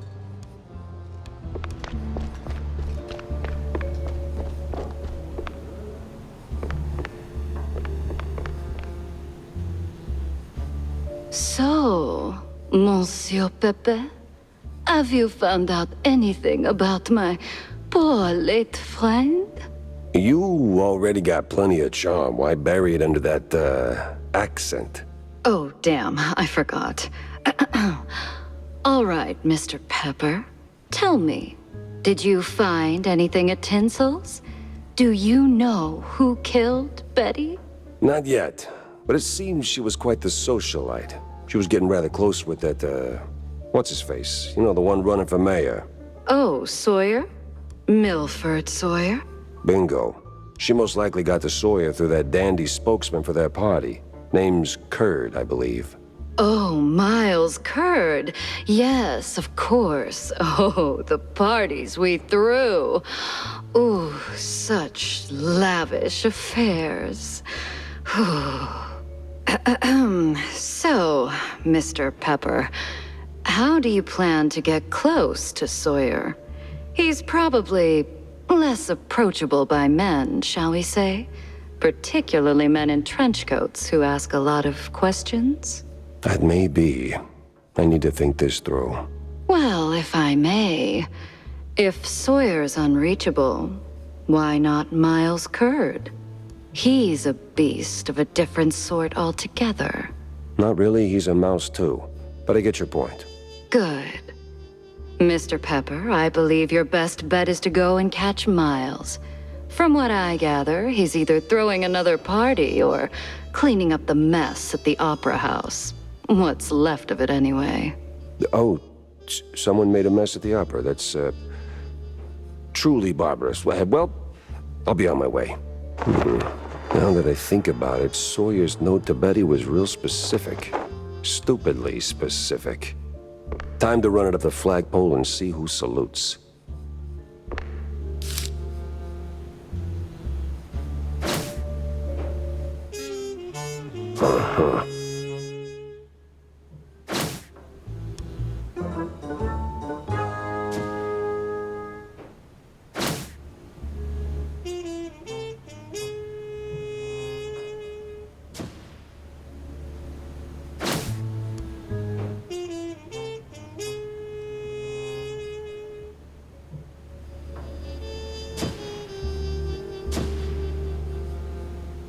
So, Monsieur Pepe, have you found out anything about my poor late friend? You already got plenty of charm. Why bury it under that, accent? Oh, damn, I forgot. All right, Mr. Pepper. Tell me, did you find anything at Tinsel's? Do you know who killed Betty? Not yet, but it seems she was quite the socialite. She was getting rather close with that, what's-his-face? You know, the one running for mayor. Oh, Sawyer? Milford Sawyer? Bingo. She most likely got to Sawyer through that dandy spokesman for their party. Name's Curd, I believe. Oh, Miles Curd. Yes, of course. Oh, the parties we threw. Ooh, such lavish affairs. So, Mr. Pepper, how do you plan to get close to Sawyer? He's probably less approachable by men, shall we say? Particularly men in trench coats who ask a lot of questions? That may be. I need to think this through. Well, if I may, if Sawyer's unreachable, why not Miles Curd? He's a beast of a different sort altogether. Not really, he's a mouse too. But I get your point. Good. Mr. Pepper, I believe your best bet is to go and catch Miles. From what I gather, he's either throwing another party or cleaning up the mess at the Opera House. What's left of it, anyway. Oh, someone made a mess at the opera. That's, truly barbarous. Well, I'll be on my way. Now that I think about it, Sawyer's note to Betty was real specific. Stupidly specific. Time to run it up the flagpole and see who salutes. Uh-huh.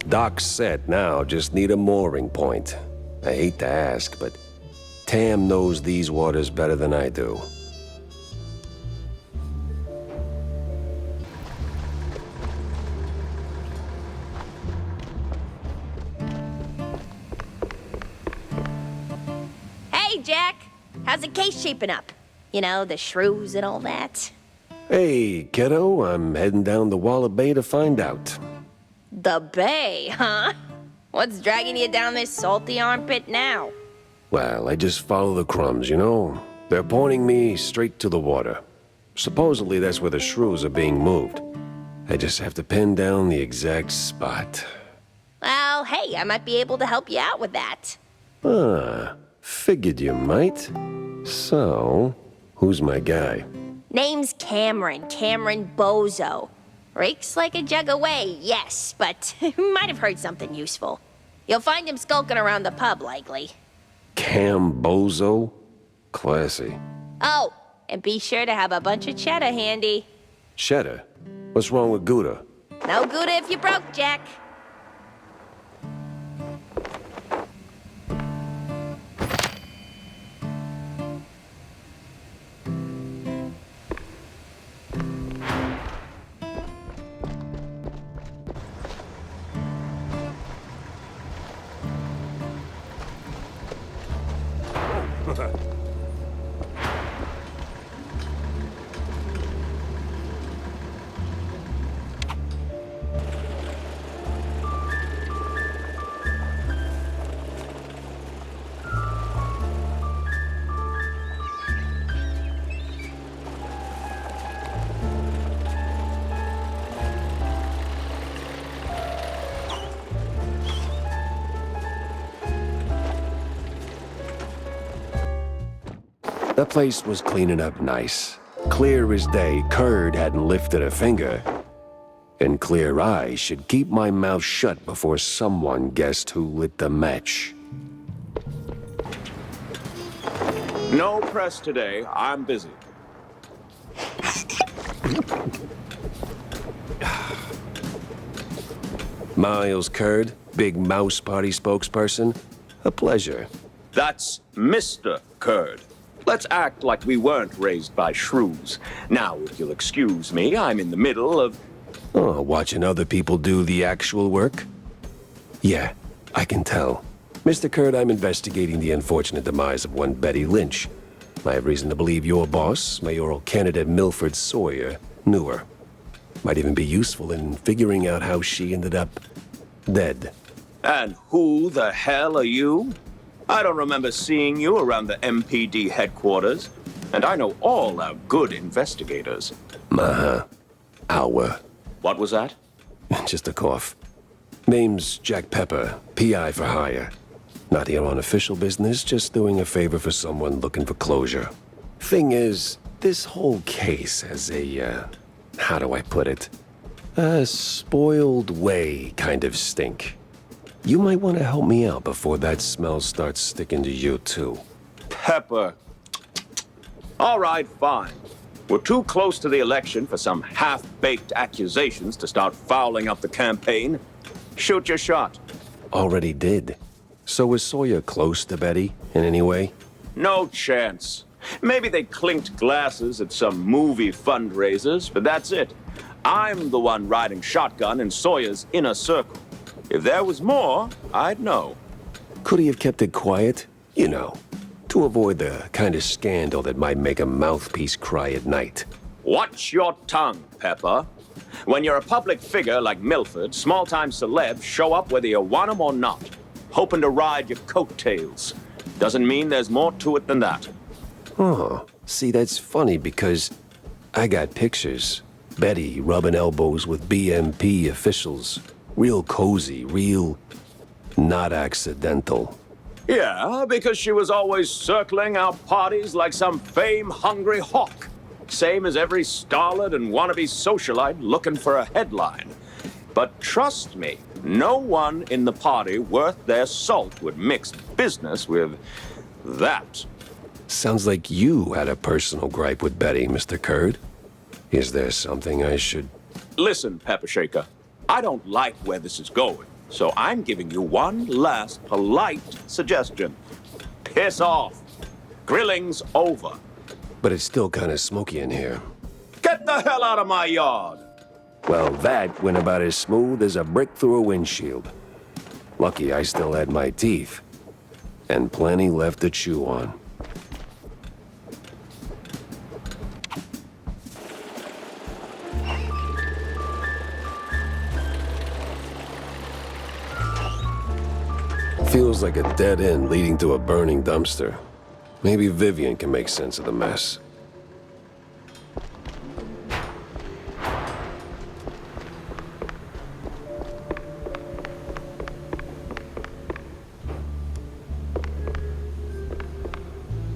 Dock's set now, just need a mooring point. I hate to ask, but Tam knows these waters better than I do. Hey, Jack! How's the case shaping up? You know, the shrews and all that. Hey, kiddo, I'm heading down the Walla Bay to find out. The bay, huh? What's dragging you down this salty armpit now? Well, I just follow the crumbs, you know? They're pointing me straight to the water. Supposedly that's where the shrews are being moved. I just have to pin down the exact spot. Well, hey, I might be able to help you out with that. Ah, figured you might. So, who's my guy? Name's Cameron Bozo. Rakes like a jug away, yes, but might have heard something useful. You'll find him skulking around the pub, likely. Bozo? Classy. Oh, and be sure to have a bunch of cheddar handy. Cheddar? What's wrong with Gouda? No Gouda if you broke, Jack. That place was cleaning up nice. Clear as day, Curd hadn't lifted a finger. And clear eyes should keep my mouth shut before someone guessed who lit the match. No press today. I'm busy. Miles Curd, big mouse party spokesperson. A pleasure. That's Mr. Curd. Let's act like we weren't raised by shrews. Now, if you'll excuse me, I'm in the middle of... Oh, watching other people do the actual work? Yeah, I can tell. Mr. Curd, I'm investigating the unfortunate demise of one Betty Lynch. I have reason to believe your boss, mayoral candidate Milford Sawyer, knew her. Might even be useful in figuring out how she ended up dead. And who the hell are you? I don't remember seeing you around the MPD headquarters. And I know all our good investigators. Our. What was that? Just a cough. Name's Jack Pepper, PI for hire. Not here on official business, just doing a favor for someone looking for closure. Thing is, this whole case has a, how do I put it? A spoiled way kind of stink. You might want to help me out before that smell starts sticking to you, too. Pepper. All right, fine. We're too close to the election for some half-baked accusations to start fouling up the campaign. Shoot your shot. Already did. So was Sawyer close to Betty in any way? No chance. Maybe they clinked glasses at some movie fundraisers, but that's it. I'm the one riding shotgun in Sawyer's inner circle. If there was more, I'd know. Could he have kept it quiet? You know, to avoid the kind of scandal that might make a mouthpiece cry at night. Watch your tongue, Pepper. When you're a public figure like Milford, small-time celebs show up whether you want them or not, hoping to ride your coattails. Doesn't mean there's more to it than that. Oh, see, that's funny because I got pictures. Betty rubbing elbows with BMP officials. Real cozy, real not accidental. Yeah, because she was always circling our parties like some fame-hungry hawk. Same as every starlet and wannabe socialite looking for a headline. But trust me, no one in the party worth their salt would mix business with that. Sounds like you had a personal gripe with Betty, Mr. Curd. Is there something I should... Listen, Pepper Shaker, I don't like where this is going, so I'm giving you one last polite suggestion. Piss off. Grilling's over. But it's still kind of smoky in here. Get the hell out of my yard! Well, that went about as smooth as a brick through a windshield. Lucky I still had my teeth. And plenty left to chew on. Feels like a dead end leading to a burning dumpster. Maybe Vivian can make sense of the mess.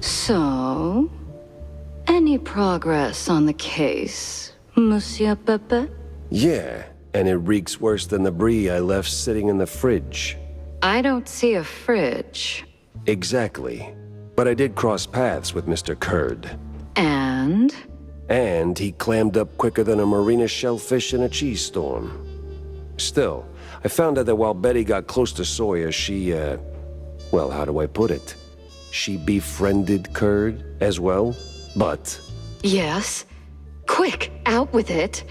So, any progress on the case, Monsieur Pepe? Yeah, and it reeks worse than the brie I left sitting in the fridge. I don't see a fridge. Exactly. But I did cross paths with Mr. Curd. And? And he clammed up quicker than a marina shellfish in a cheese storm. Still, I found out that while Betty got close to Sawyer, she, well, how do I put it? She befriended Curd as well, but... Yes. Quick, out with it.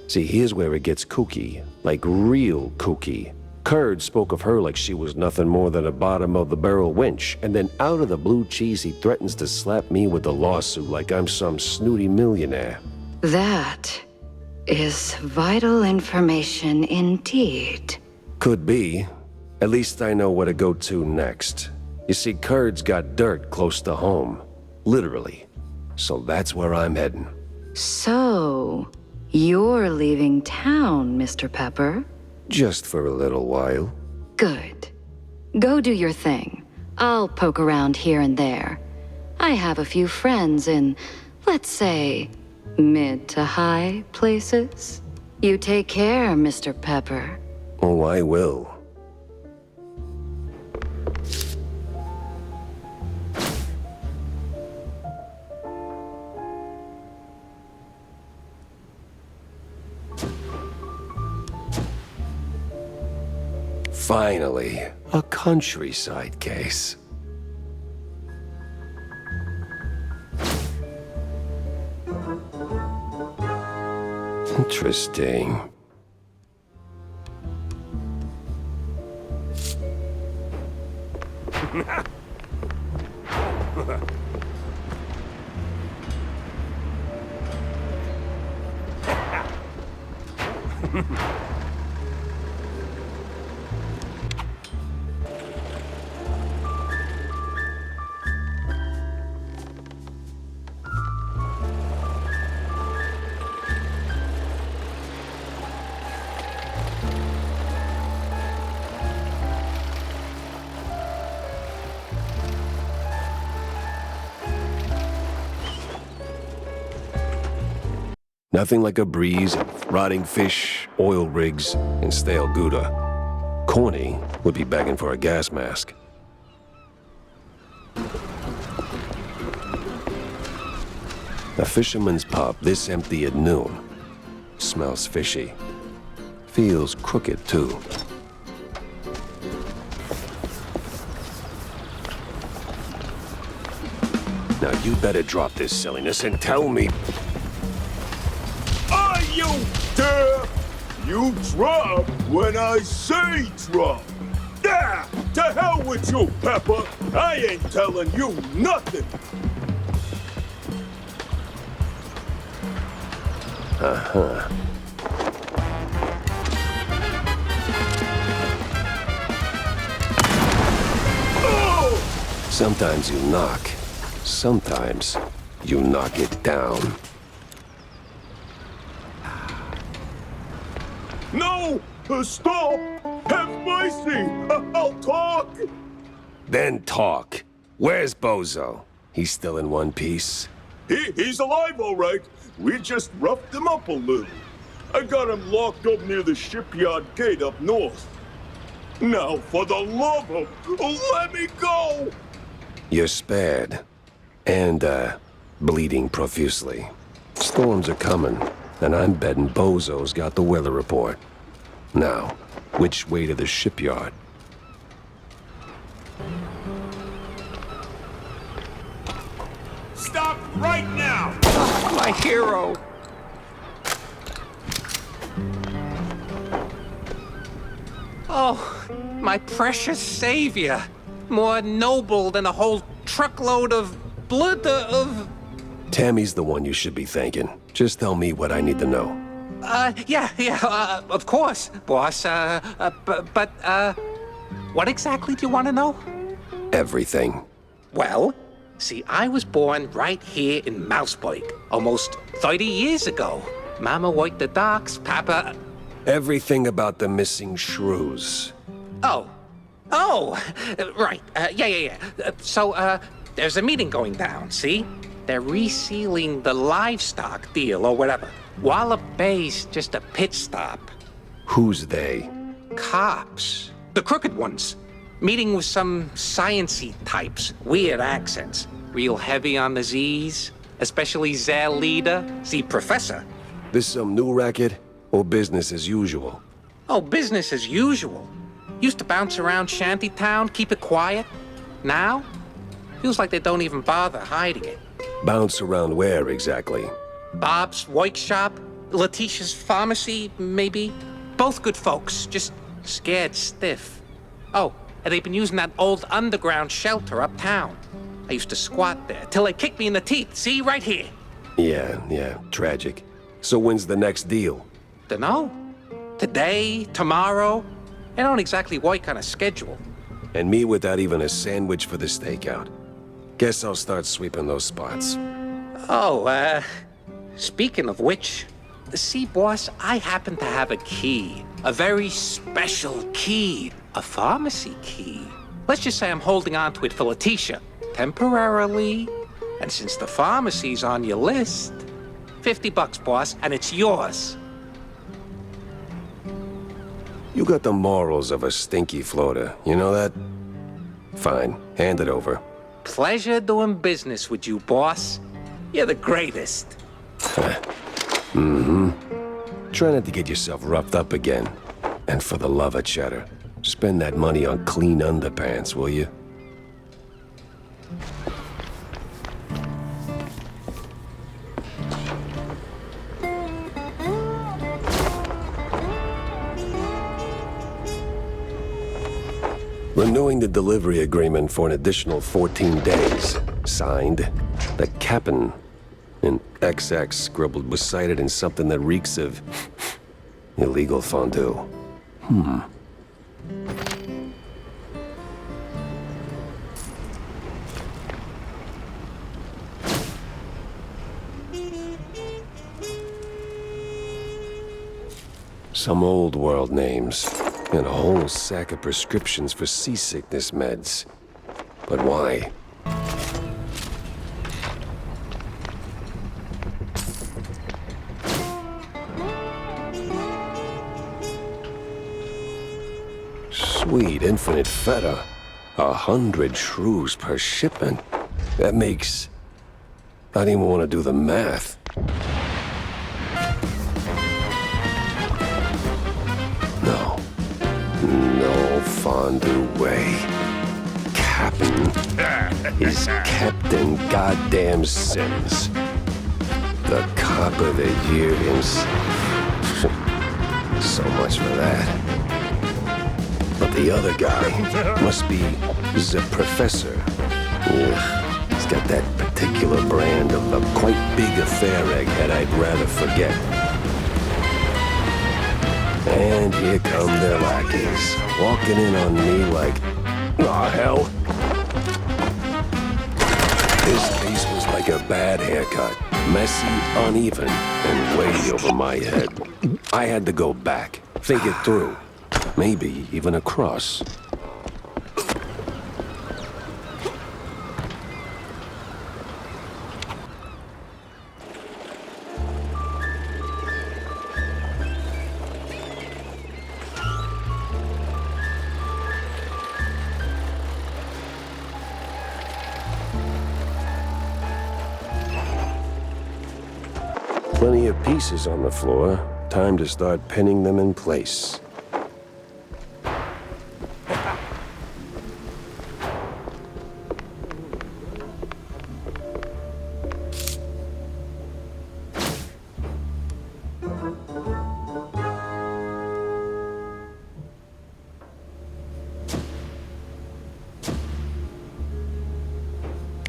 See, here's where it gets kooky. Like real kooky. Curd spoke of her like she was nothing more than a bottom-of-the-barrel wench, and then out of the blue cheese he threatens to slap me with a lawsuit like I'm some snooty millionaire. That is vital information indeed. Could be. At least I know where to go to next. You see, Curd's got dirt close to home. Literally. So that's where I'm heading. So, you're leaving town, Mr. Pepper? Just for a little while. Good. Go do your thing. I'll poke around here and there. I have a few friends in, let's say, mid to high places. You take care, Mr. Pepper. Oh, I will. Finally, a countryside case. Interesting. Nothing like a breeze of rotting fish, oil rigs, and stale Gouda. Corny would be begging for a gas mask. A fisherman's pub this empty at noon. Smells fishy. Feels crooked, too. Now you better drop this silliness and tell me... Are you deaf? You drop when I say drop. Yeah, to hell with you, Pepper. I ain't telling you nothing. Uh-huh. Sometimes you knock. Sometimes you knock it down. No! Stop! Have mercy! I'll talk! Then talk. Where's Bozo? He's still in one piece? He's alive, all right. We just roughed him up a little. I got him locked up near the shipyard gate up north. Now, for the love of... let me go! You're spared. And, bleeding profusely. Storms are coming, and I'm betting Bozo's got the weather report. Now, which way to the shipyard? Stop right now! My hero! Oh, my precious savior. More noble than a whole truckload of blood of... Tammy's the one you should be thanking. Just tell me what I need to know. Yeah, of course, boss. But, what exactly do you want to know? Everything. Well, see, I was born right here in Mouseburg, almost 30 years ago. Mama worked the docks, Papa... Everything about the missing shrews. Oh, right, yeah. So, there's a meeting going down, see? They're resealing the livestock deal or whatever. Wallop Bay's just a pit stop. Who's they? Cops. The crooked ones. Meeting with some science-y types. Weird accents. Real heavy on the Z's. Especially their leader, the professor. This some new racket or business as usual? Oh, business as usual. Used to bounce around shantytown, keep it quiet. Now, feels like they don't even bother hiding it. Bounce around where exactly? Bob's workshop, Letitia's pharmacy, maybe. Both good folks, just scared stiff. Oh, and they've been using that old underground shelter uptown. I used to squat there till they kicked me in the teeth. See, right here. Yeah, tragic. So when's the next deal? Dunno. Today, tomorrow. They don't exactly work on a schedule. And me without even a sandwich for the stakeout. Guess I'll start sweeping those spots. Oh, speaking of which, see, boss, I happen to have a key. A very special key. A pharmacy key. Let's just say I'm holding on to it for Letitia. Temporarily. And since the pharmacy's on your list, $50, boss, and it's yours. You got the morals of a stinky floater, you know that? Fine, hand it over. Pleasure doing business with you, boss. You're the greatest. Try not to get yourself roughed up again. And for the love of cheddar, Spend that money on clean underpants, will you? Renewing the delivery agreement for an additional 14 days. Signed, the captain. And XX scribbled beside it in something that reeks of illegal fondue. Some old world names, and a whole sack of prescriptions for seasickness meds. But why? Sweet infinite feta. 100 shrews per shipment. That makes... I don't even want to do the math. No fondue way. Captain is Captain Goddamn Sims. The cop of the year himself. So much for that. But the other guy must be the professor. Ugh, he's got that particular brand of a quite big affair egghead I'd rather forget. And here come their lackeys, walking in on me like, oh hell. This case was like a bad haircut. Messy, uneven, and way over my head. I had to go back, think it through. Maybe even across. Plenty of pieces on the floor. Time to start pinning them in place.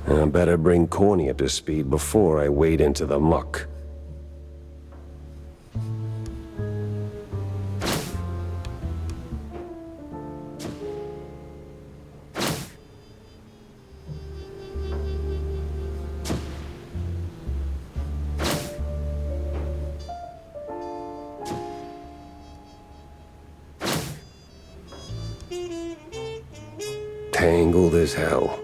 I better bring Corny up to speed before I wade into the muck. Tangled as hell.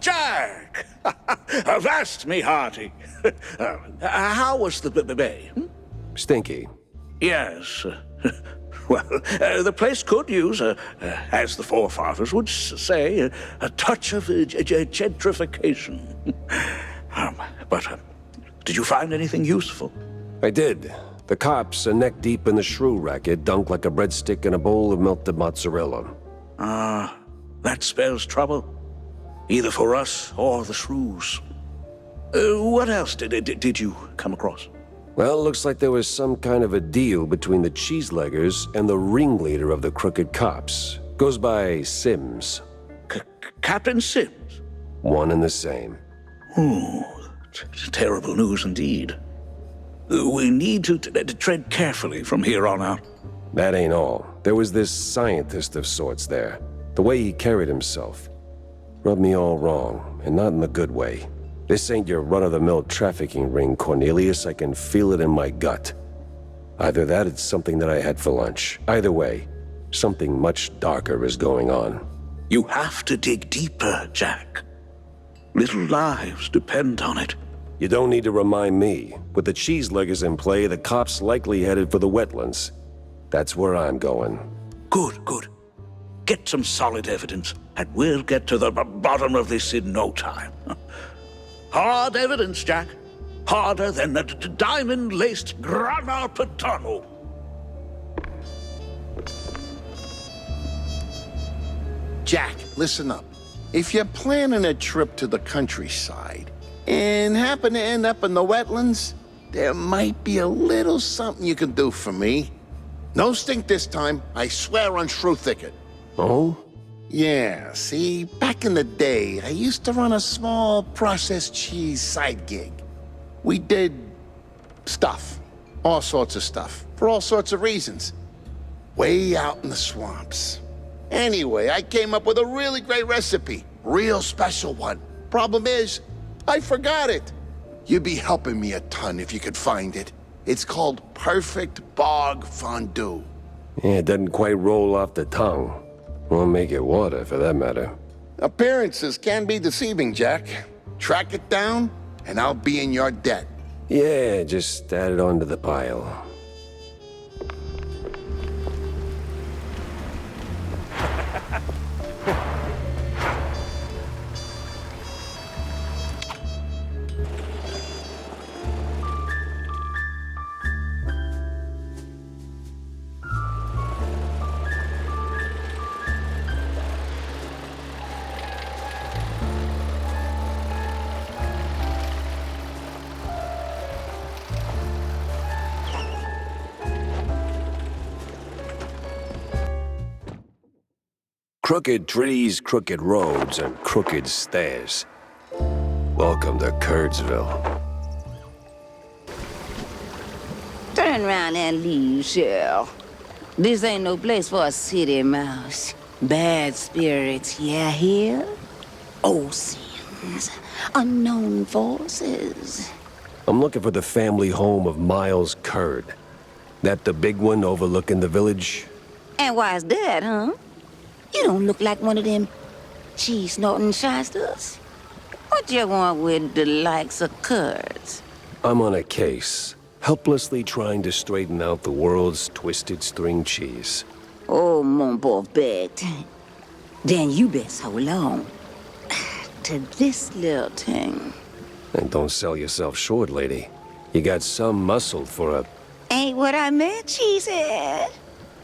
Jack! Avast me, hearty. How was the bay? Stinky. Yes. Well, the place could use, as the forefathers would say, a touch of gentrification. But did you find anything useful? I did. The cops are neck deep in the shrew racket, dunked like a breadstick in a bowl of melted mozzarella. That spells trouble. Either for us or the shrews. What else did you come across? Well, looks like there was some kind of a deal between the cheeseleggers and the ringleader of the crooked cops. Goes by Sims. Captain Sims? One and the same. Terrible news indeed. We need to tread carefully from here on out. That ain't all. There was this scientist of sorts there. The way he carried himself. Rubbed me all wrong, and not in the good way. This ain't your run-of-the-mill trafficking ring, Cornelius. I can feel it in my gut. Either that, it's something that I had for lunch. Either way, something much darker is going on. You have to dig deeper, Jack. Little lives depend on it. You don't need to remind me. With the cheeseleggers in play, the cops likely headed for the wetlands. That's where I'm going. Good, good. Get some solid evidence, and we'll get to the bottom of this in no time. Hard evidence, Jack. Harder than the diamond-laced grana padano. Jack, listen up. If you're planning a trip to the countryside and happen to end up in the wetlands, there might be a little something you can do for me. No stink this time, I swear on Shrew Thicket. Oh? Yeah, see, back in the day, I used to run a small processed cheese side gig. We did stuff. All sorts of stuff. For all sorts of reasons. Way out in the swamps. Anyway, I came up with a really great recipe. Real special one. Problem is, I forgot it. You'd be helping me a ton if you could find it. It's called Perfect Bog Fondue. Yeah, it doesn't quite roll off the tongue. Won't make it water, for that matter. Appearances can be deceiving, Jack. Track it down, and I'll be in your debt. Yeah, just add it onto the pile. Crooked trees, crooked roads, and crooked stairs. Welcome to Curdsville. Turn around and leave, Shell. This ain't no place for a city mouse. Bad spirits, yeah, here? Old sins, unknown forces. I'm looking for the family home of Miles Curd. That the big one overlooking the village? And why's that, huh? You don't look like one of them cheese-snorting shysters. What you want with the likes of Curds? I'm on a case, helplessly trying to straighten out the world's twisted string cheese. Oh, mon pauvre bête. Then you best hold on to this little thing. And don't sell yourself short, lady. You got some muscle for a... Ain't what I meant, cheesehead.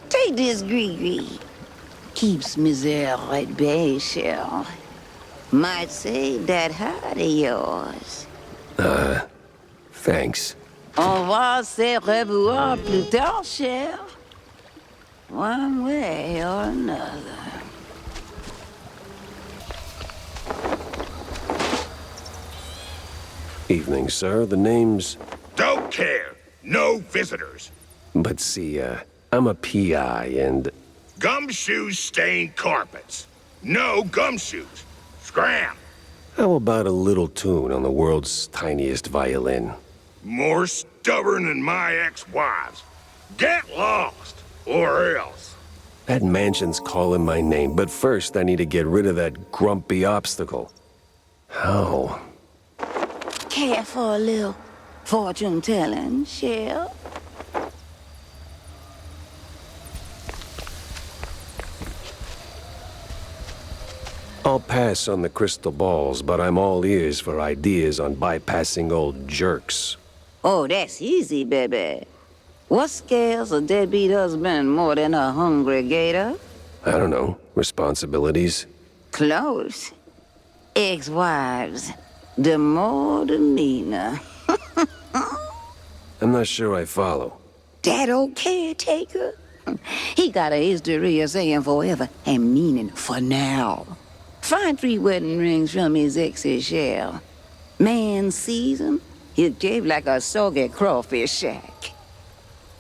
Take this gree-gree. Keeps misère at bay, Shell. Might save that heart of yours. Thanks. On va se revoir plus tard, Shell. One way or another. Evening, sir. The name's... Don't care. No visitors. But see, I'm a PI and... Gumshoes stain carpets. No gumshoes. Scram. How about a little tune on the world's tiniest violin? More stubborn than my ex-wives. Get lost, or else. That mansion's calling my name, but first I need to get rid of that grumpy obstacle. How? Care for a little fortune-telling, Shell? I'll pass on the crystal balls, but I'm all ears for ideas on bypassing old jerks. Oh, that's easy, baby. What scales a deadbeat husband more than a hungry gator? I don't know. Responsibilities? Close. Ex-wives. The more the meaner. I'm not sure I follow. That old caretaker? He got a history of saying forever and meaning for now. Find 3 wedding rings from his ex's shell. Man sees him, he'll cave like a soggy crawfish shack.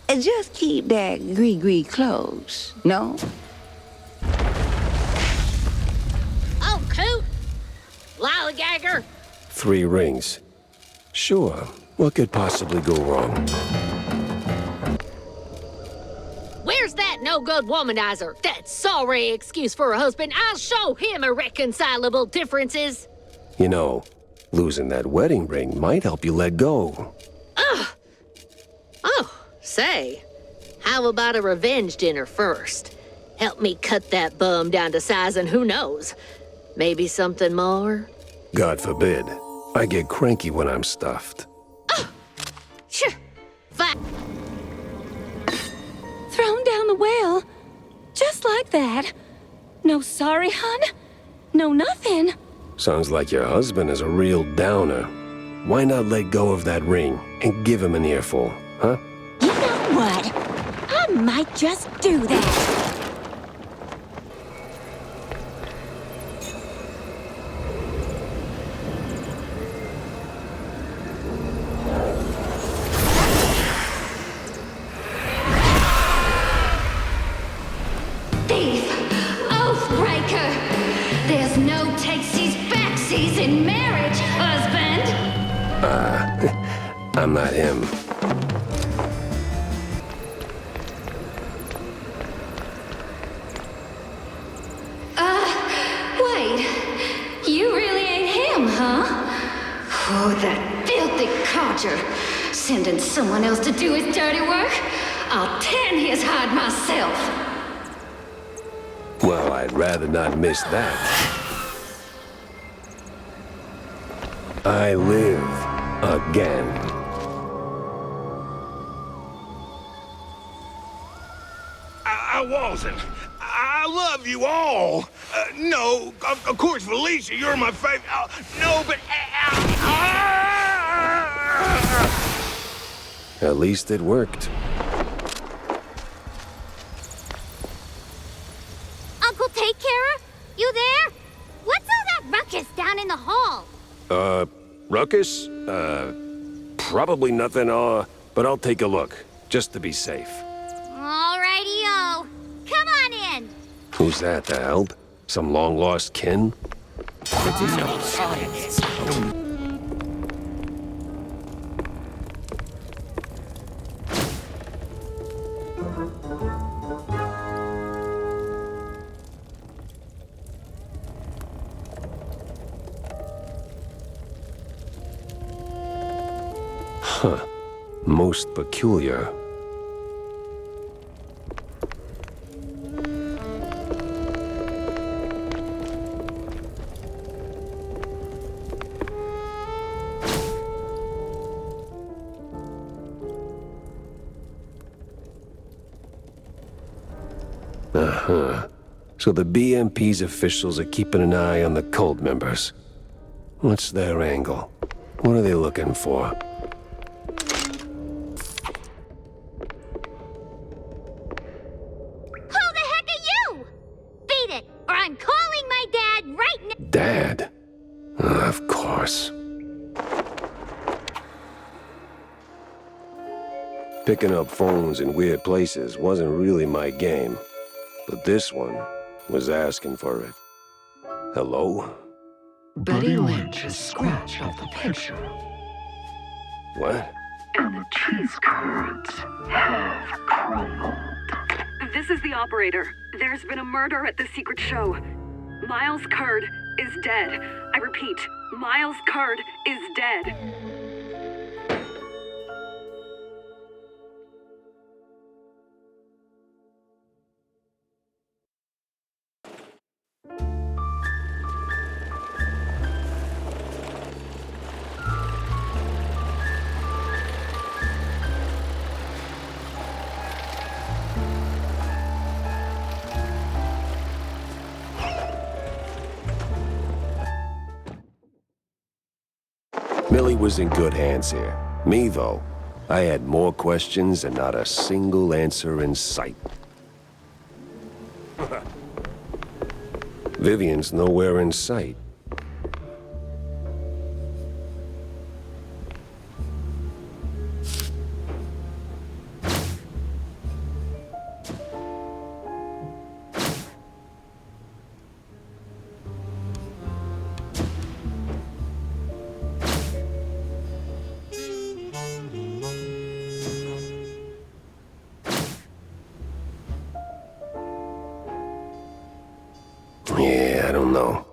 And just keep that gree-gree close, no? Oh, coot! Lollygagger! 3 rings. Sure. What could possibly go wrong? Where's that no-good womanizer? That sorry excuse for a husband. I'll show him irreconcilable differences. You know, losing that wedding ring might help you let go. Ugh! Oh, say, How about a revenge dinner first? Help me cut that bum down to size and who knows? Maybe something more? God forbid. I get cranky when I'm stuffed. Sure. Fine. Thrown down the well. Just like that. No sorry, hun? No nothing. Sounds like your husband is a real downer. Why not let go of that ring and give him an earful, huh? You know what? I might just do that. Thief! Oathbreaker! There's no takesies backsies in marriage, husband! I'm not him. Wait. You really ain't him, huh? Oh, that filthy codger. Sending someone else to do his dirty work? I'll tan his hide myself. Well, I'd rather not miss that. I live again. I wasn't. I love you all. No, of course, Felicia, you're my favorite. No, but... At least it worked. Uncle Take Carer? You there? What's all that ruckus down in the hall? Ruckus? Probably nothing, but I'll take a look, just to be safe. Alrighty-o. Come on in. Who's that, the help? Some long-lost kin? Huh. Most peculiar. Uh-huh. So the BMP's officials are keeping an eye on the cult members. What's their angle? What are they looking for? Who the heck are you? Beat it, or I'm calling my dad right now. Dad? Of course. Picking up phones in weird places wasn't really my game. But this one was asking for it. Hello? Betty Lynch is scratched off the picture. What? And the cheese curds have crumbled. This is the operator. There's been a murder at the secret show. Miles Curd is dead. I repeat, Miles Curd is dead. Millie was in good hands here. Me, though, I had more questions and not a single answer in sight. Vivian's nowhere in sight. Yeah, I don't know.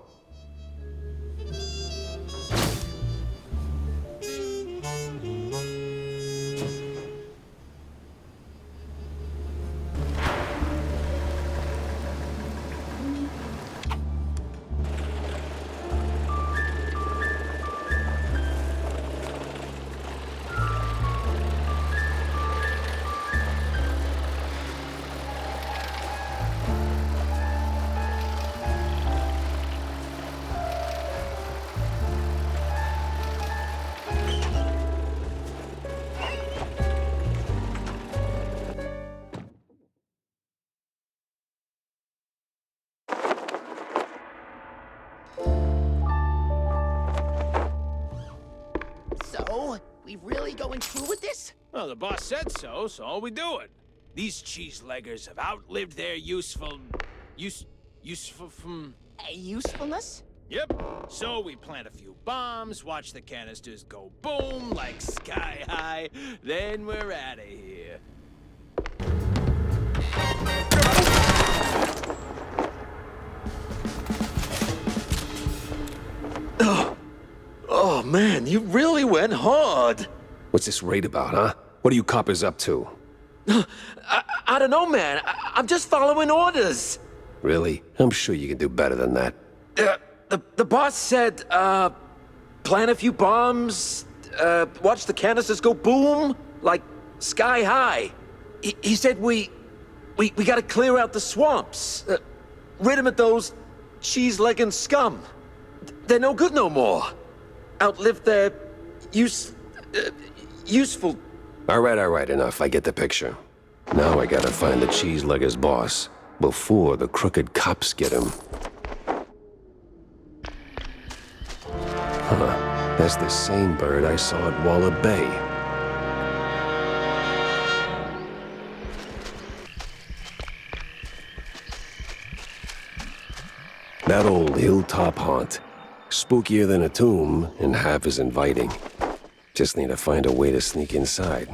So, we really going through with this? Well, the boss said so, so we do it. These cheese-leggers have outlived their usefulness? Yep. So we plant a few bombs, watch the canisters go boom like sky high, then we're out of here. Oh, man, you really went hard. What's this raid about, huh? What are you coppers up to? I don't know, man. I'm just following orders. Really? I'm sure you can do better than that. The boss said, plant a few bombs, watch the canisters go boom, like sky high. He said we gotta clear out the swamps, rid him of those cheese-legging scum. They're no good no more. Outlived their useful... All right, enough. I get the picture. Now I gotta find the cheese-legger's boss, before the crooked cops get him. Huh. That's the same bird I saw at Waller Bay. That old hilltop haunt. Spookier than a tomb, and half as inviting. Just need to find a way to sneak inside.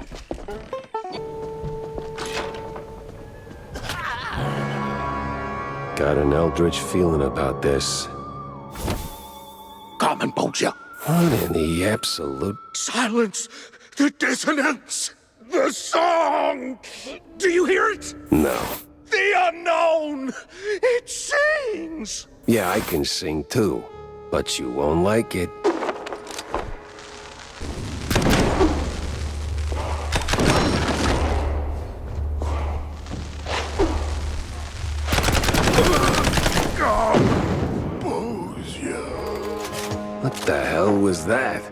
Got an eldritch feeling about this. Carmen Bolger. What in the absolute... Silence! The dissonance! The song! Do you hear it? No. The unknown! It sings! Yeah, I can sing too, but you won't like it. What the hell was that?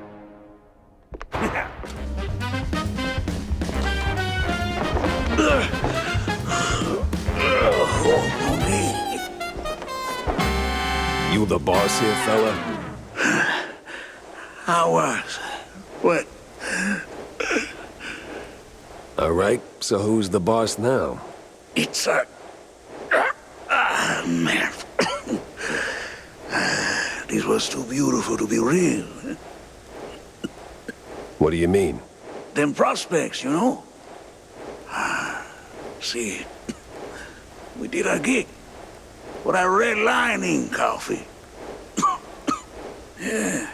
You the boss here, fella? I was. What? All right, so who's the boss now? It's a... man. This was too beautiful to be real. What do you mean? Them prospects, you know? See, we did our gig for that red lining coffee. Yeah.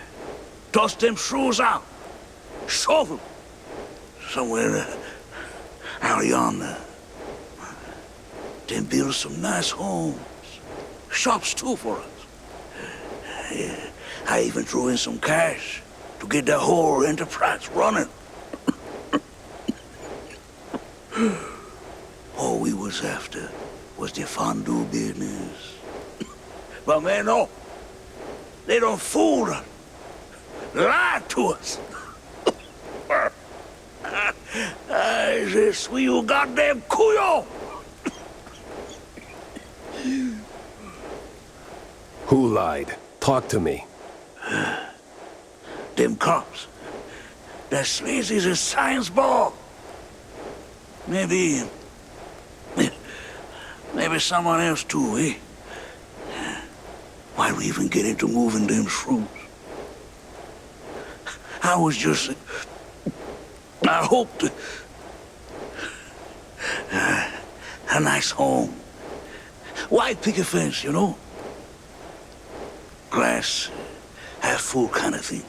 Tossed them shrews out. Shovel. Somewhere out yonder. Then build some nice homes. Shops too for us. Yeah. I even threw in some cash to get the whole enterprise running. All we was after was the fondue business. But man, no. They don't fool us. Lied to us. Je suis un goddamn couillon. Who lied? Talk to me. Them cops. They're sleazy as a science ball. Maybe someone else too, eh? Why'd we even get into moving them shrews? I was just... I hoped... a nice home. White picket fence, you know? Glass half full kind of thing.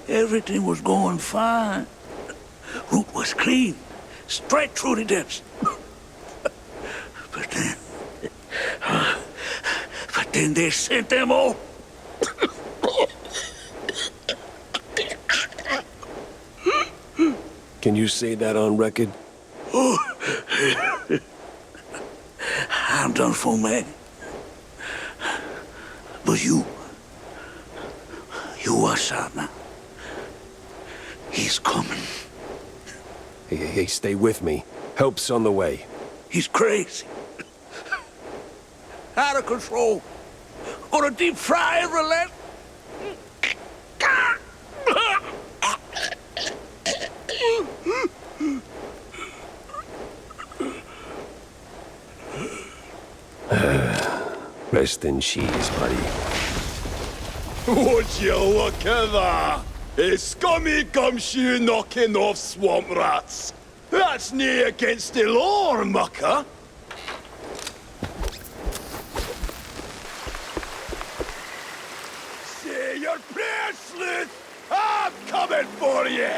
Everything was going fine. Route was clean. Straight through the depths. But then they sent them all. Can you say that on record? Oh. I'm done for, man. But you watch out now. He's coming. Hey, stay with me. Help's on the way. He's crazy. All out of control. Gonna deep fry and relent. Rest in cheese, buddy. Would you look at that? A scummy gumshoe knocking off swamp rats. That's nae against the law, mucker. Say your prayers, sleuth. I'm coming for you.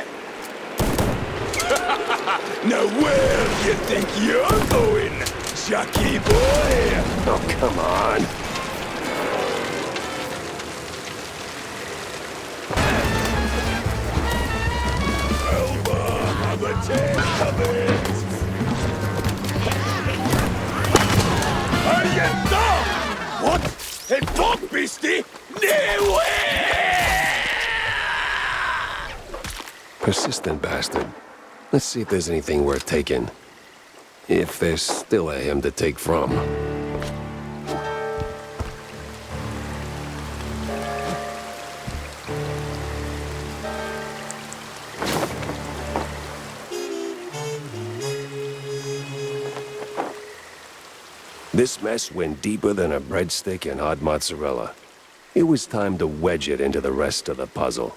Now where do you think you're going, Jackie boy? Oh, come on. Have a taste of it. Are you dog? What? A dog beastie? No way! Persistent bastard. Let's see if there's anything worth taking. If there's still a him to take from. This mess went deeper than a breadstick and hot mozzarella. It was time to wedge it into the rest of the puzzle.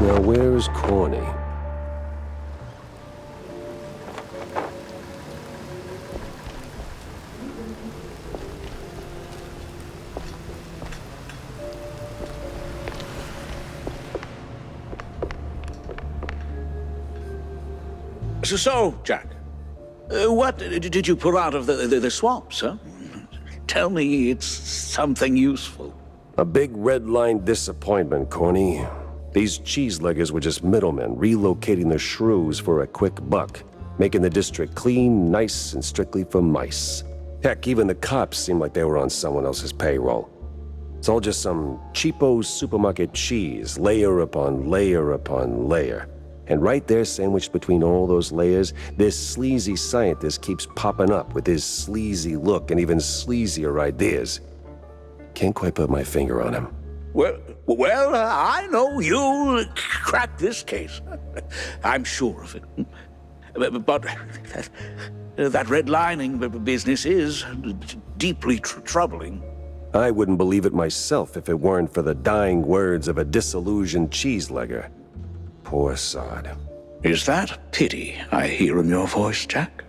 Now, where's Corny? So, Jack, what did you pull out of the swamps, huh? Tell me it's something useful. A big red-line disappointment, Corny. These cheeseleggers were just middlemen relocating the shrews for a quick buck, making the district clean, nice, and strictly for mice. Heck, even the cops seemed like they were on someone else's payroll. It's all just some cheapo supermarket cheese, layer upon layer upon layer. And right there, sandwiched between all those layers, this sleazy scientist keeps popping up with his sleazy look and even sleazier ideas. Can't quite put my finger on him. Well, I know you'll crack this case. I'm sure of it. But that redlining business is deeply troubling. I wouldn't believe it myself if it weren't for the dying words of a disillusioned cheeselegger. Poor sod. Is that pity I hear in your voice, Jack?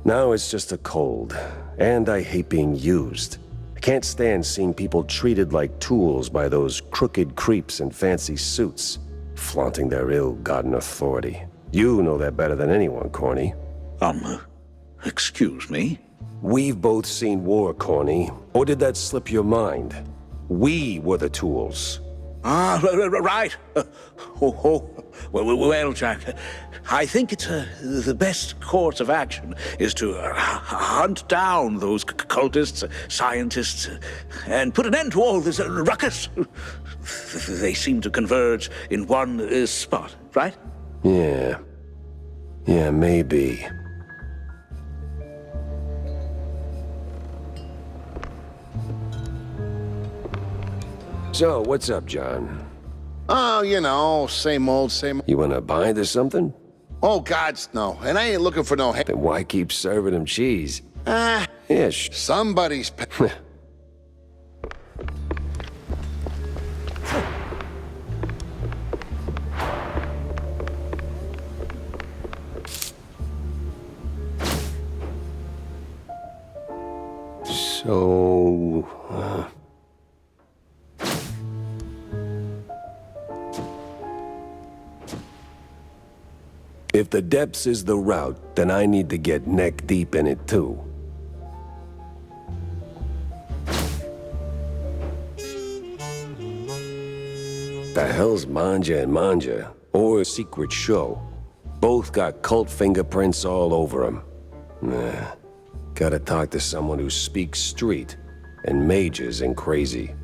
No, it's just a cold. And I hate being used. I can't stand seeing people treated like tools by those crooked creeps in fancy suits, flaunting their ill-gotten authority. You know that better than anyone, Corny. Excuse me? We've both seen war, Corny. Or did that slip your mind? We were the tools. Ah, right. Well, Jack, I think it's the best course of action is to hunt down those cultists, scientists, and put an end to all this ruckus. They seem to converge in one spot, right? Yeah, maybe. So, what's up, John? Oh, you know, same old, same old. You wanna bind or something? Oh, gods, no. And I ain't looking for no... Then why keep serving him cheese? Yeah, somebody's... So... If the depths is the route, then I need to get neck deep in it too. The hell's Manja and Manja, or Secret Show? Both got cult fingerprints all over them. Nah, gotta talk to someone who speaks street and majors in crazy.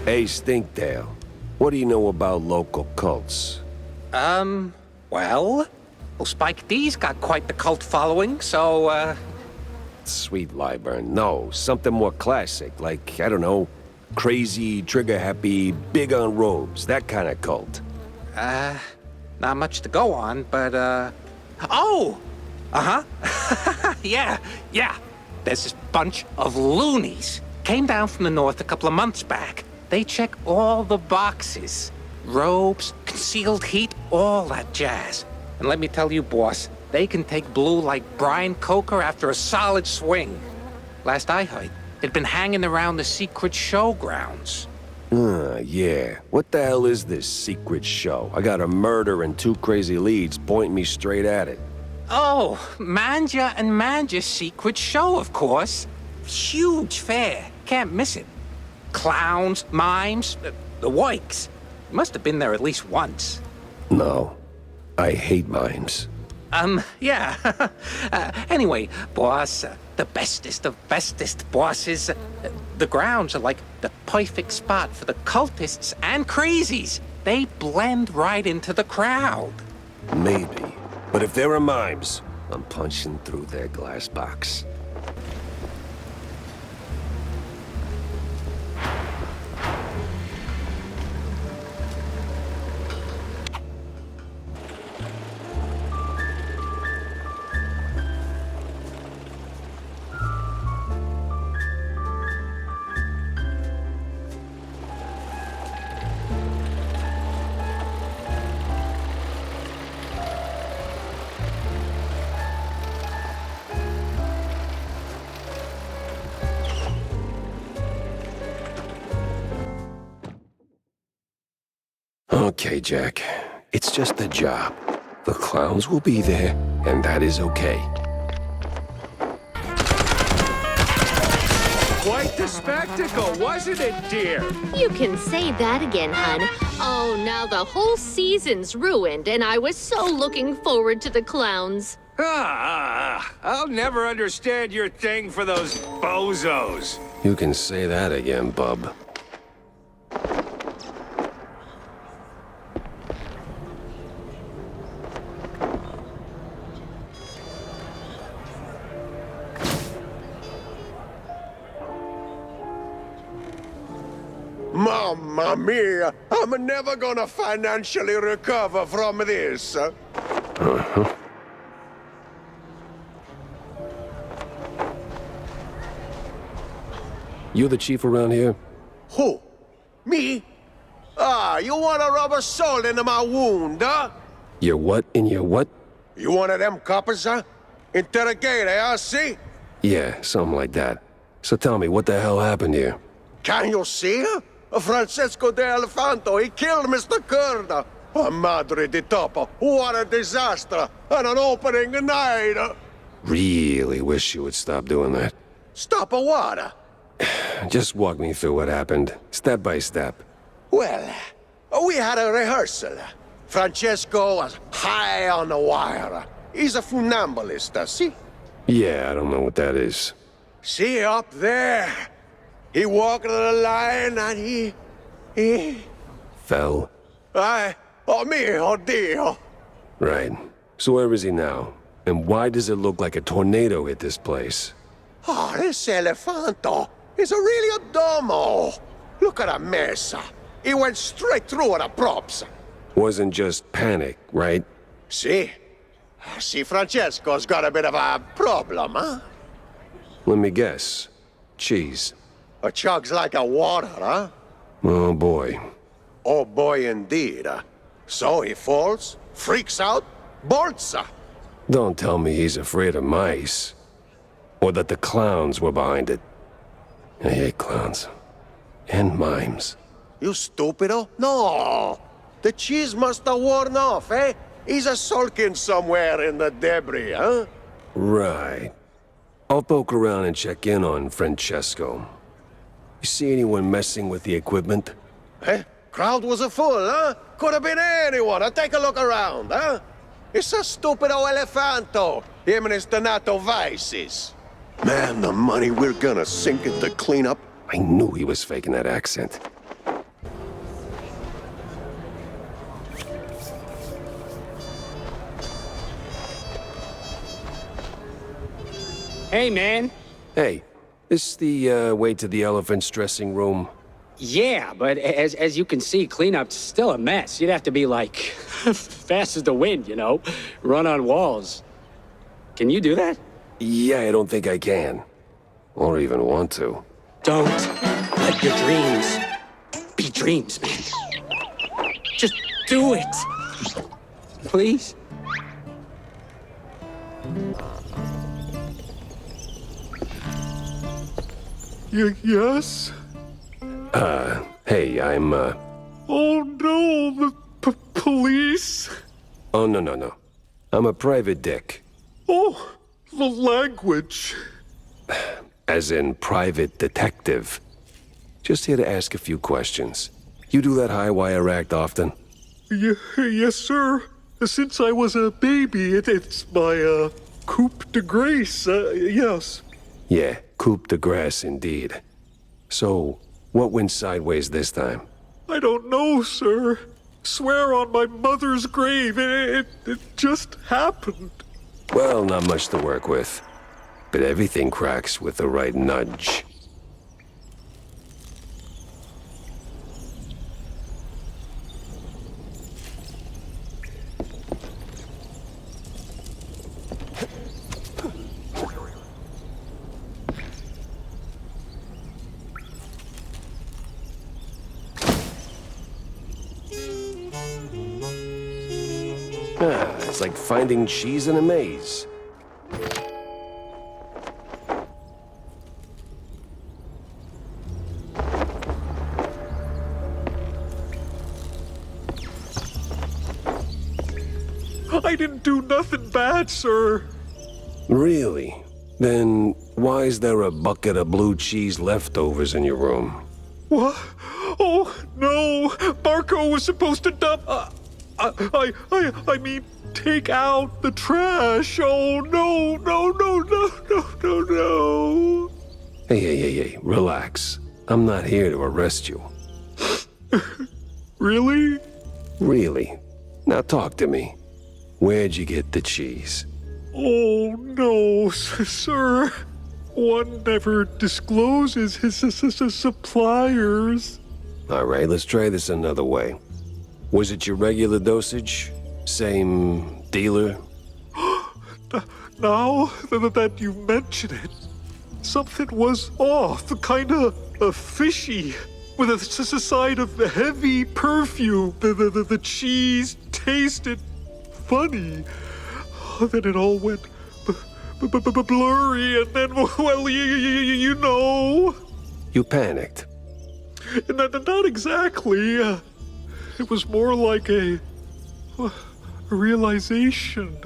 Hey, Stinktail, what do you know about local cults? Well, Spike D's got quite the cult following, so, Sweet Lyburn, no, something more classic, like, I don't know, crazy, trigger-happy, big on robes, that kind of cult. not much to go on, but, oh! Uh-huh. yeah. There's this bunch of loonies. Came down from the north a couple of months back. They check all the boxes. Robes, concealed heat, all that jazz. And let me tell you, boss, they can take blue like Brian Coker after a solid swing. Last I heard, it'd been hanging around the secret showgrounds. Yeah. What the hell is this secret show? I got a murder and 2 crazy leads pointing me straight at it. Oh, Manja and Manja's secret show, of course. Huge fair. Can't miss it. Clowns, mimes, the works. Must have been there at least once. No. I hate mimes. Yeah. Anyway, boss, the bestest of bestest bosses. The grounds are like the perfect spot for the cultists and crazies. They blend right into the crowd. Maybe. But if there are mimes, I'm punching through their glass box. Okay, Jack. It's just a job. The clowns will be there, and that is okay. Quite the spectacle, wasn't it, dear? You can say that again, hun. Oh, now the whole season's ruined, and I was so looking forward to the clowns. I'll never understand your thing for those bozos. You can say that again, bub. Mamma mia! I'm never gonna financially recover from this. Uh-huh. You the chief around here? Who? Me? You wanna rub a salt into my wound, huh? Your what in your what? You one of them coppers, huh? Interrogator, huh, see? Yeah, something like that. So tell me, what the hell happened here? Can you see? Francesco de Elefanto, he killed Mr. Curda. Oh, madre di topo, what a disaster! And an opening night! Really wish you would stop doing that. Stop a what? Just walk me through what happened, step by step. Well, we had a rehearsal. Francesco was high on the wire. He's a funambulist, see? Yeah, I don't know what that is. See, up there. He walked the line and he... Fell? Oh mio Dio. Right. So where is he now? And why does it look like a tornado hit this place? Oh, this Elefanto is really a domo. Look at that mess. He went straight through the props. Wasn't just panic, right? See? See, Francesco's got a bit of a problem, huh? Let me guess. Cheese. A chugs like a water, huh? Oh boy. Oh boy indeed. So he falls, freaks out, bolts. Don't tell me he's afraid of mice. Or that the clowns were behind it. I hate clowns. And mimes. You stupido? No! The cheese must have worn off, eh? He's a sulking somewhere in the debris, huh? Right. I'll poke around and check in on Francesco. You see anyone messing with the equipment? Eh? Crowd was a full, huh? Could have been anyone. Take a look around, huh? It's a stupido elefanto. Him and his Donato vices. Man, the money we're gonna sink into cleanup. I knew he was faking that accent. Hey, man. Hey, this the way to the elephant's dressing room? Yeah, but as you can see, cleanup's still a mess. You'd have to be like fast as the wind, you know? Run on walls. Can you do that? Yeah, I don't think I can. Or even want to. Don't let your dreams be dreams, man. Just do it. Please? Yes? Hey, I'm, Oh no, the police? Oh, no. I'm a private dick. Oh, the language. As in private detective. Just here to ask a few questions. You do that high wire act often? Yes, sir. Since I was a baby, it's my, coup de grace, yes. Yeah, coup de grace indeed. So, what went sideways this time? I don't know, sir. Swear on my mother's grave, it just happened. Well, not much to work with. But everything cracks with the right nudge. It's like finding cheese in a maze. I didn't do nothing bad, sir. Really? Then why is there a bucket of blue cheese leftovers in your room? What? Oh, no. Marco was supposed to dump... I mean, take out the trash. Oh, no. Hey, relax. I'm not here to arrest you. Really? Really? Now talk to me. Where'd you get the cheese? Oh, no, sir. One never discloses his suppliers. All right, let's try this another way. Was it your regular dosage? Same dealer? Now that you mention it, something was off, kinda fishy, with a side of heavy perfume. The cheese tasted funny. Then it all went blurry, and then, well, you know. You panicked. Not exactly. It was more like a realization.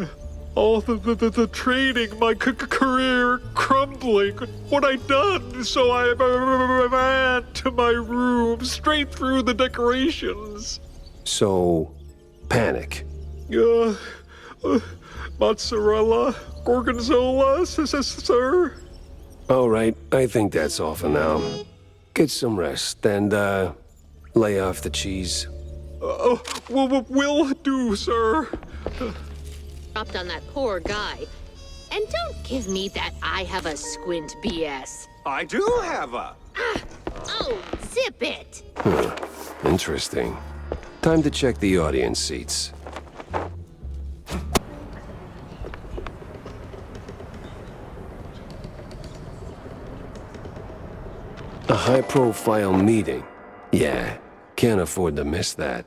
All the training, my career crumbling. What I'd done, so I ran to my room, straight through the decorations. So, panic. Mozzarella, gorgonzola, sir. All right, I think that's all for now. Get some rest and, lay off the cheese. Will do, sir. Dropped on that poor guy. And don't give me that I have a squint BS. I do have a... Oh, zip it. Interesting. Time to check the audience seats. A high-profile meeting. Yeah, can't afford to miss that.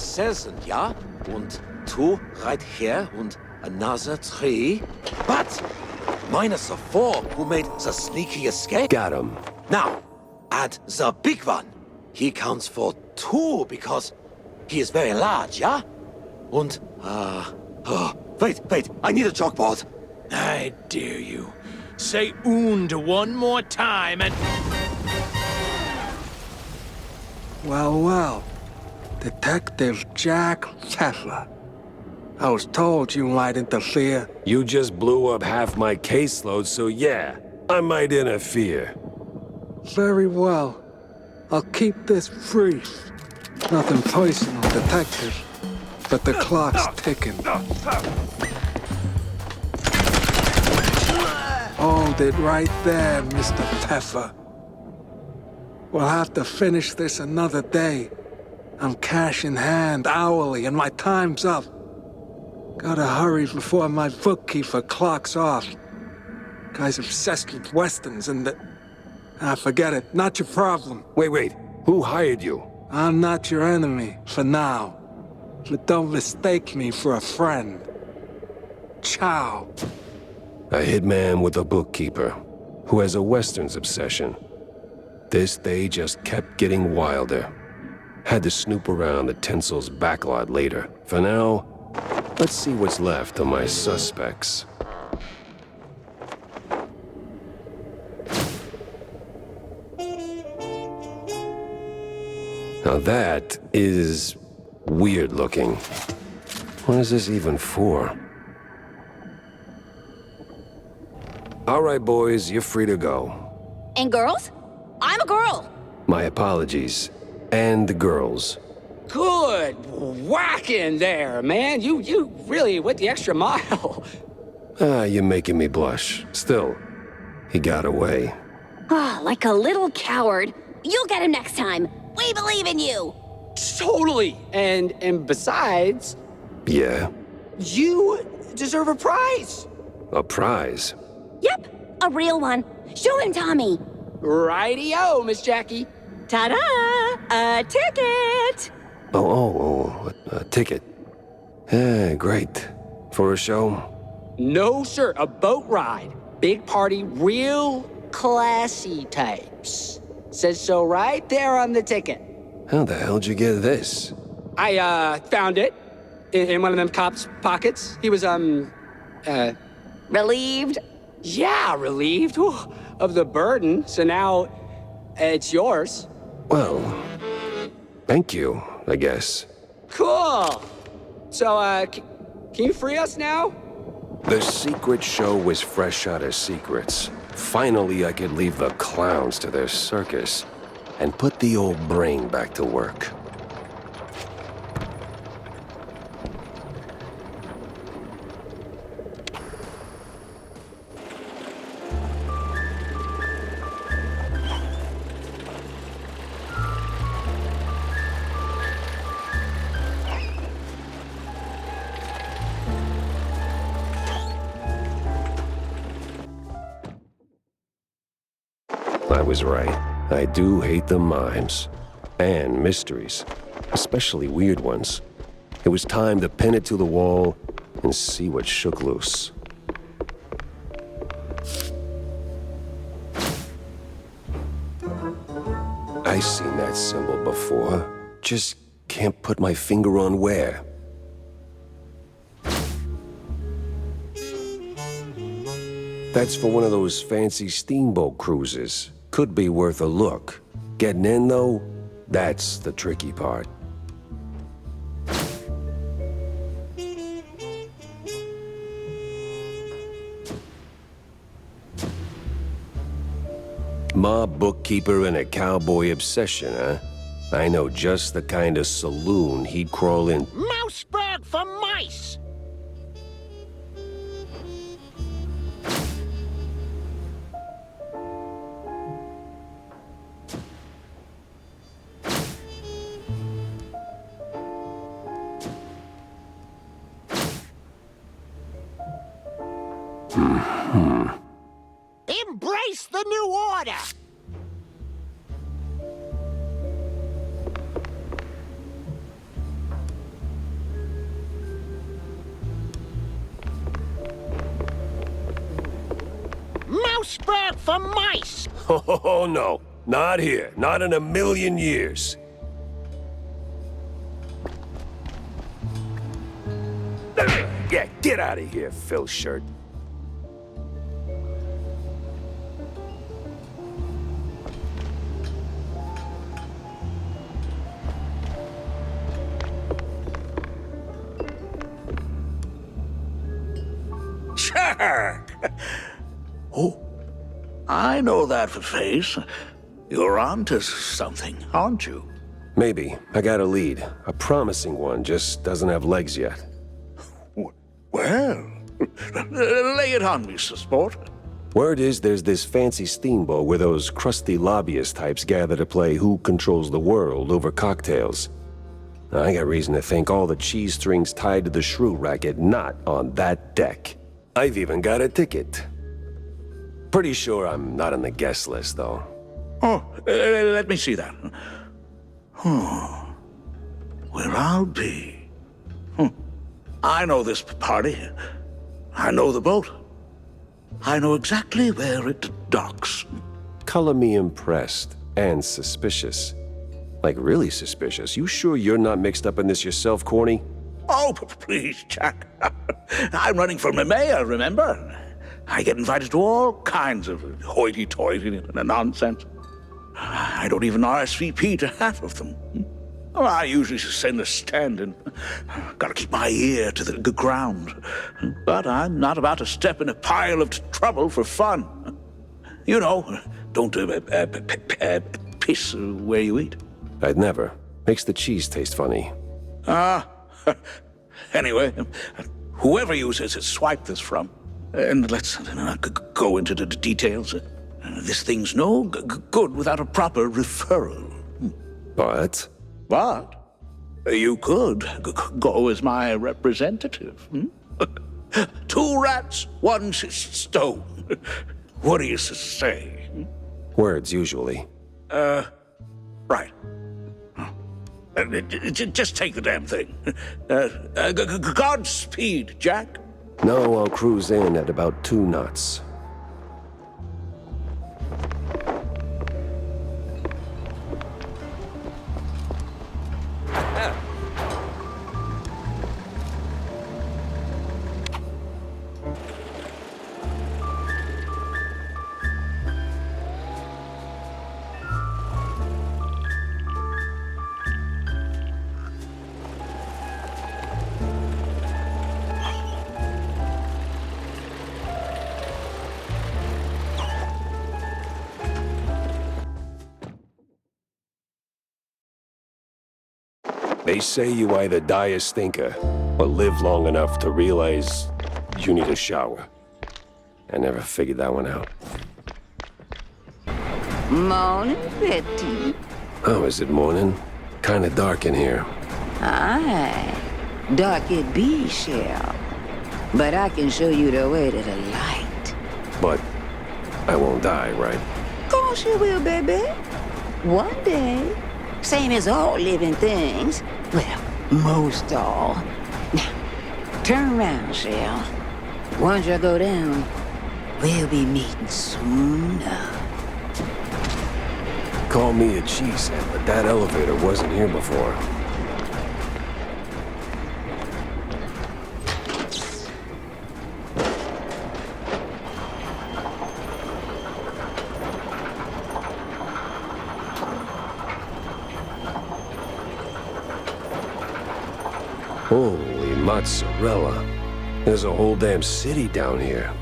season, ja? Und two right here and another three. But minus the four who made the sneaky escape. Got him. Now, add the big one. He counts for two because he is very large, yeah? And, wait, I need a chalkboard. I dare you. Say und one more time and... Well, well. Detective Jack Pfeffer. I was told you might interfere. You just blew up half my caseload, so yeah, I might interfere. Very well. I'll keep this brief. Nothing personal, detective. But the clock's ticking. Hold it right there, Mr. Pfeffer. We'll have to finish this another day. I'm cash in hand hourly, and my time's up. Gotta hurry before my bookkeeper clocks off. Guy's obsessed with westerns and the... forget it. Not your problem. Wait. Who hired you? I'm not your enemy, for now. But don't mistake me for a friend. Ciao. A hitman with a bookkeeper, who has a westerns obsession. This day just kept getting wilder. Had to snoop around the Tinsel's backlot later. For now, let's see what's left of my suspects. Now that is weird looking. What is this even for? All right, boys, you're free to go. And girls? I'm a girl. My apologies. And the girls. Good whacking there, man. You really went the extra mile. You're making me blush. Still, he got away. Ah, like a little coward. You'll get him next time. We believe in you. Totally. And besides... Yeah? You deserve a prize. A prize? Yep, a real one. Show him, Tommy. Righty-o, Miss Jackie. Ta-da! A ticket! A ticket. Yeah, great. For a show? No, sir. A boat ride. Big party, real classy types. Says so right there on the ticket. How the hell'd you get this? I, found it in one of them cops' pockets. He was, Relieved? Yeah, relieved of the burden. So now it's yours. Well, thank you, I guess. Cool. So, can you free us now? The secret show was fresh out of secrets. Finally, I could leave the clowns to their circus and put the old brain back to work. I was right. I do hate the mimes. And mysteries. Especially weird ones. It was time to pin it to the wall and see what shook loose. I've seen that symbol before. Just can't put my finger on where. That's for one of those fancy steamboat cruises. Could be worth a look. Getting in, though, that's the tricky part. Mob bookkeeper and a cowboy obsession, huh? I know just the kind of saloon he'd crawl in. Mouseburg for mice! Embrace the new order! Mouseburg for mice. Oh, no. Not here. Not in a million years. Yeah, get out of here, Phil Shirt. Sure. Oh, I know that face. You're onto something, aren't you? Maybe. I got a lead. A promising one, just doesn't have legs yet. Well, lay it on me, sport. Word is there's this fancy steamboat where those crusty lobbyist types gather to play Who Controls the World over cocktails. I got reason to think all the cheese strings tied to the shrew racket not on that deck. I've even got a ticket. Pretty sure I'm not on the guest list, though. Oh, let me see that. Where I'll be. I know this party. I know the boat. I know exactly where it docks. Color me impressed and suspicious. Like really suspicious. You sure you're not mixed up in this yourself, Corny? Oh, please, Jack. I'm running for mayor, remember? I get invited to all kinds of hoity-toity nonsense. I don't even RSVP to half of them. Well, I usually send a stand-in. Gotta keep my ear to the ground. But I'm not about to step in a pile of trouble for fun. You know, don't piss where you eat. I'd never. Makes the cheese taste funny. Anyway, whoever you swipe this from, and let's go into the details. This thing's no good without a proper referral. But? But you could go as my representative. 2 rats, 1 stone. What do you say? Words, usually. Right. Just take the damn thing. Godspeed, Jack. No, I'll cruise in at about 2 knots. They say you either die a stinker or live long enough to realize you need a shower. I never figured that one out. Morning, Betty. Oh, is it morning? Kinda dark in here. Aye, dark it be, Shell. But I can show you the way to the light. But I won't die, right? Course you will, baby. One day. Same as all living things. Well, most all. Now, turn around, Shell. Once you go down, we'll be meeting soon enough. Call me a cheesehead, but that elevator wasn't here before. Holy mozzarella. There's a whole damn city down here.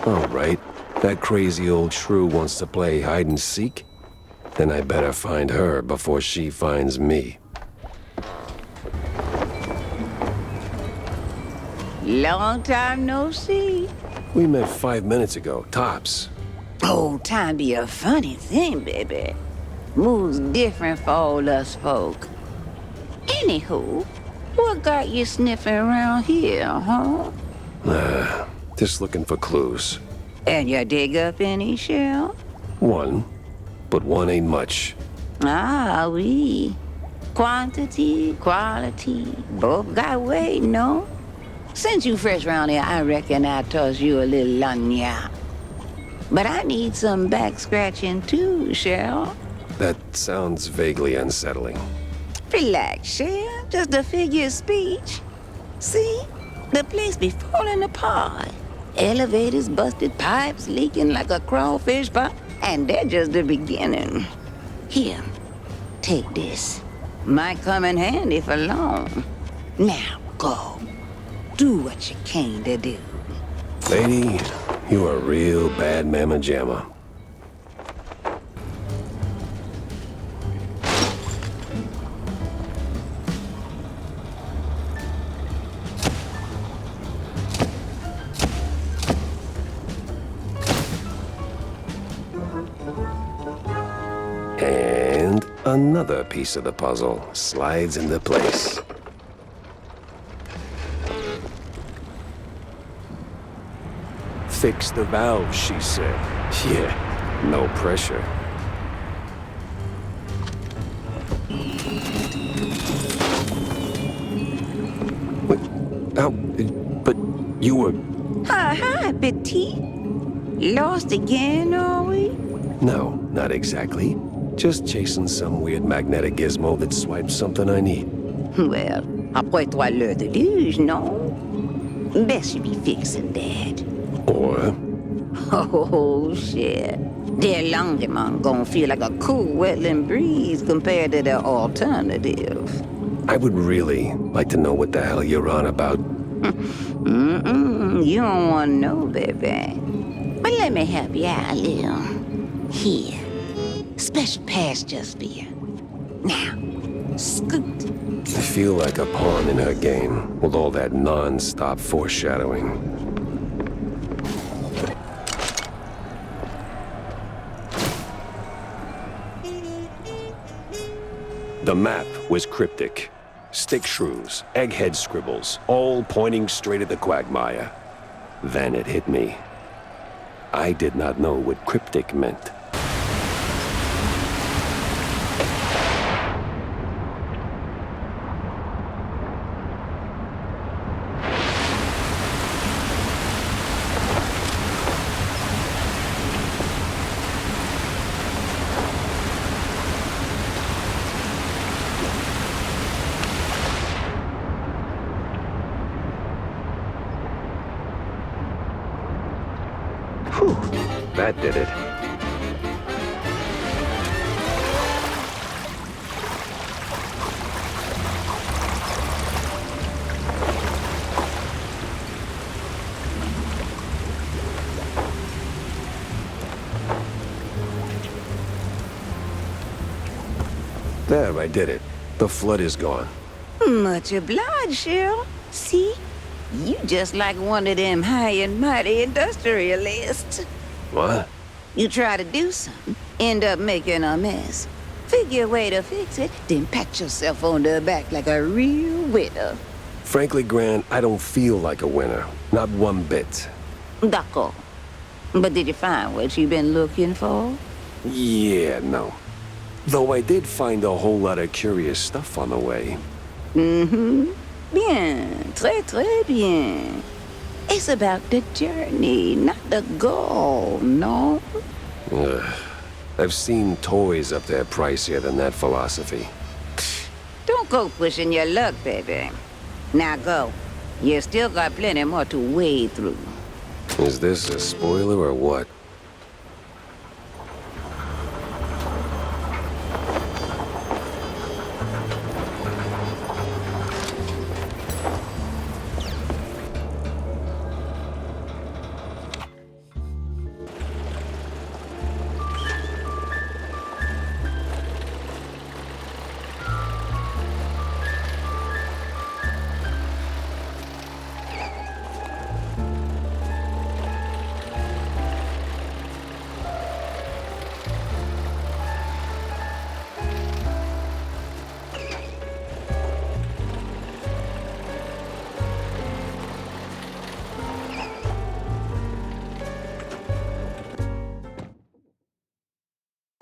All right. That crazy old shrew wants to play hide and seek? Then I better find her before she finds me. Long time no see. We met 5 minutes ago, tops. Oh, time be a funny thing, baby. Moves different for all us folk. Anywho, what got you sniffing around here, huh? Just looking for clues. And you dig up any, Shell? One, but one ain't much. Ah, oui. Quantity, quality, both got weight, no? Since you fresh round here, I reckon I toss you a little lagna. But I need some back scratching too, Cheryl. That sounds vaguely unsettling. Relax, Cheryl. Just a figure of speech. See? The place be falling apart. Elevators busted, pipes leaking like a crawfish pot, and they're just the beginning. Here, take this. Might come in handy for long. Now, go. Do what you came to do. Lady, you are a real bad mamma jamma. And another piece of the puzzle slides into place. Fix the valve, she said. Yeah, no pressure. Wait, how? But you were... Hi, Petit. Lost again, are we? No, not exactly. Just chasing some weird magnetic gizmo that swipes something I need. Well, après trois l'heure de luge, non? Best you be fixing that. Or... Oh, shit. Their Longemont gonna feel like a cool wetland breeze compared to the alternative. I would really like to know what the hell you're on about. You don't want to know, baby. But let me help you out a little. Here. Special pass just for you. Now, scoot. I feel like a pawn in her game, with all that non-stop foreshadowing. The map was cryptic. Stick shrews, egghead scribbles, all pointing straight at the quagmire. Then it hit me. I did not know what cryptic meant. Whew, that did it. There, I did it. The flood is gone. Much obliged, Cheryl. See? You just like one of them high and mighty industrialists. What? You try to do something, end up making a mess. Figure a way to fix it, then pat yourself on the back like a real winner. Frankly, Gran, I don't feel like a winner. Not one bit. D'accord. But did you find what you've been looking for? Yeah, no. Though I did find a whole lot of curious stuff on the way. Mm-hmm. Bien. Très, très bien. It's about the journey, not the goal, no? Ugh. I've seen toys up there pricier than that philosophy. Don't go pushing your luck, baby. Now go. You still got plenty more to wade through. Is this a spoiler or what?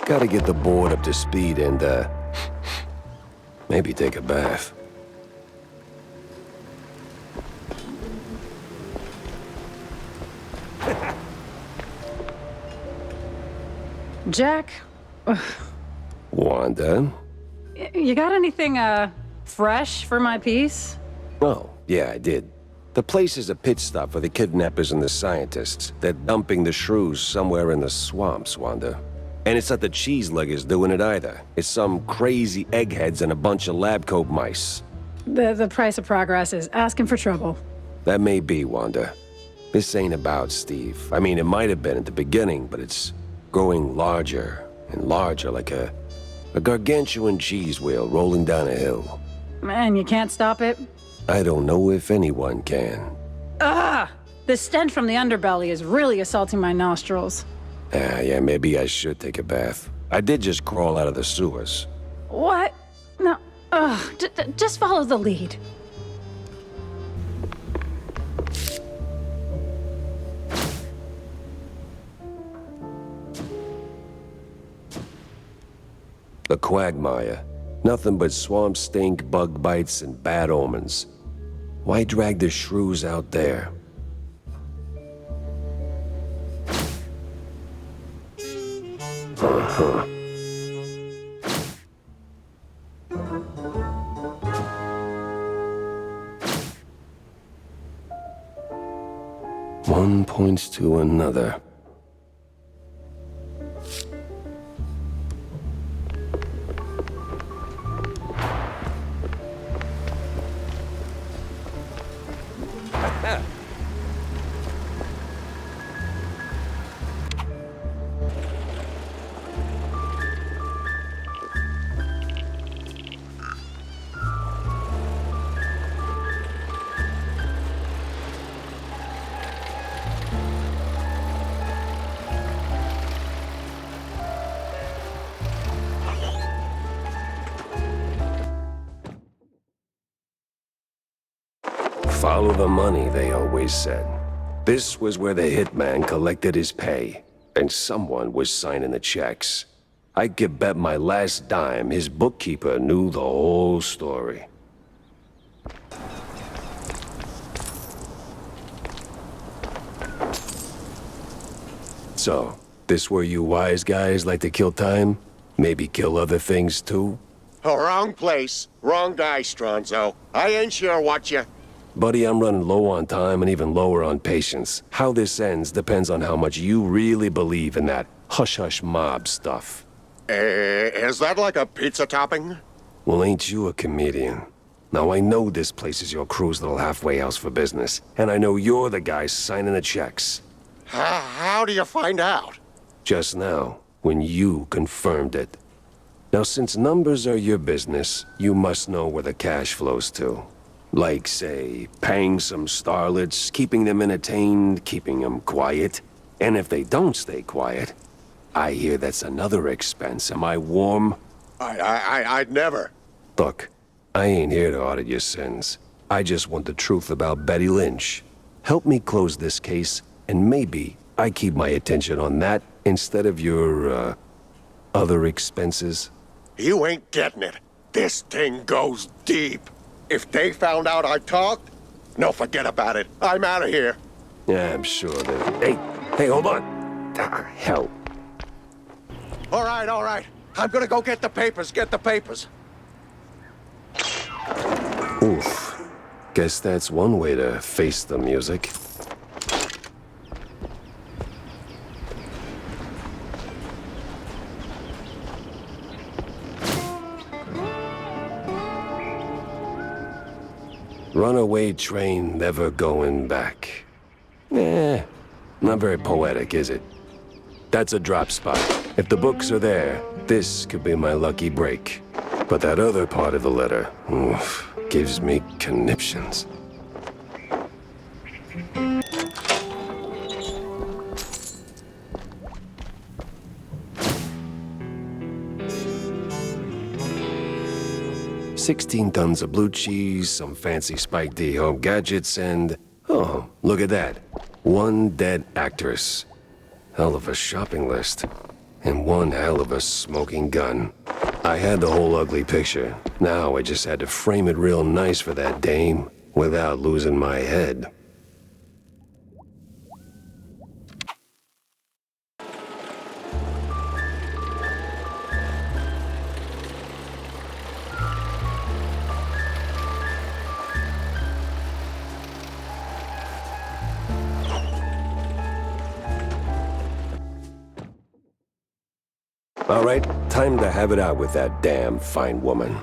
Gotta get the board up to speed and, maybe take a bath. Jack? Wanda? You got anything, fresh for my piece? Oh, yeah, I did. The place is a pit stop for the kidnappers and the scientists. They're dumping the shrews somewhere in the swamps, Wanda. And it's not the cheese leggers doing it either. It's some crazy eggheads and a bunch of lab coat mice. The price of progress is asking for trouble. That may be, Wanda. This ain't about Steve. I mean, it might have been at the beginning, but it's growing larger and larger like a gargantuan cheese wheel rolling down a hill. Man, you can't stop it? I don't know if anyone can. Ah! The stench from the underbelly is really assaulting my nostrils. Yeah, maybe I should take a bath. I did just crawl out of the sewers. What? No. Just follow the lead. The quagmire. Nothing but swamp stink, bug bites, and bad omens. Why drag the shrews out there? Uh-huh. One points to another. Follow the money, they always said. This was where the hitman collected his pay, and someone was signing the checks. I could bet my last dime his bookkeeper knew the whole story. So, this where you wise guys like to kill time? Maybe kill other things too? Oh, wrong place. Wrong guy, Stronzo. I ain't sure what you... Buddy, I'm running low on time and even lower on patience. How this ends depends on how much you really believe in that hush-hush mob stuff. Is that like a pizza topping? Well, ain't you a comedian? Now, I know this place is your crew's little halfway house for business, and I know you're the guy signing the checks. How do you find out? Just now, when you confirmed it. Now, since numbers are your business, you must know where the cash flows to. Like, say, paying some starlets, keeping them entertained, keeping them quiet. And if they don't stay quiet, I hear that's another expense. Am I warm? I'd never. Look, I ain't here to audit your sins. I just want the truth about Betty Lynch. Help me close this case, and maybe I keep my attention on that instead of your, other expenses. You ain't getting it. This thing goes deep. If they found out I talked, no, forget about it. I'm out of here. Yeah, I'm sure that... Hey, hold on. Ah, hell. All right. I'm gonna go get the papers, Oof. Guess that's one way to face the music. Runaway train never going back. Not very poetic, is it? That's a drop spot. If the books are there, this could be my lucky break. But that other part of the letter, oof, gives me conniptions. $16 tons of blue cheese, some fancy Spike D home gadgets, and... Oh, look at that. One dead actress. Hell of a shopping list. And one hell of a smoking gun. I had the whole ugly picture. Now I just had to frame it real nice for that dame, without losing my head. All right, time to have it out with that damn fine woman.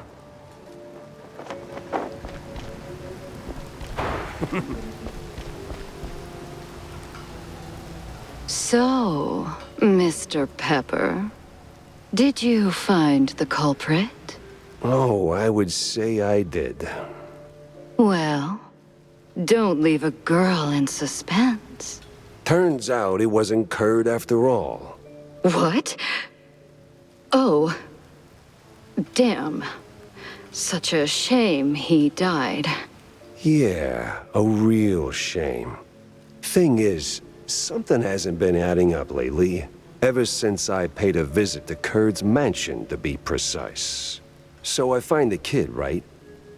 So, Mr. Pepper, did you find the culprit? Oh, I would say I did. Well, don't leave a girl in suspense. Turns out it wasn't Curd after all. What? Oh. Damn. Such a shame he died. Yeah, a real shame. Thing is, something hasn't been adding up lately. Ever since I paid a visit to Curd's mansion, to be precise. So I find the kid, right?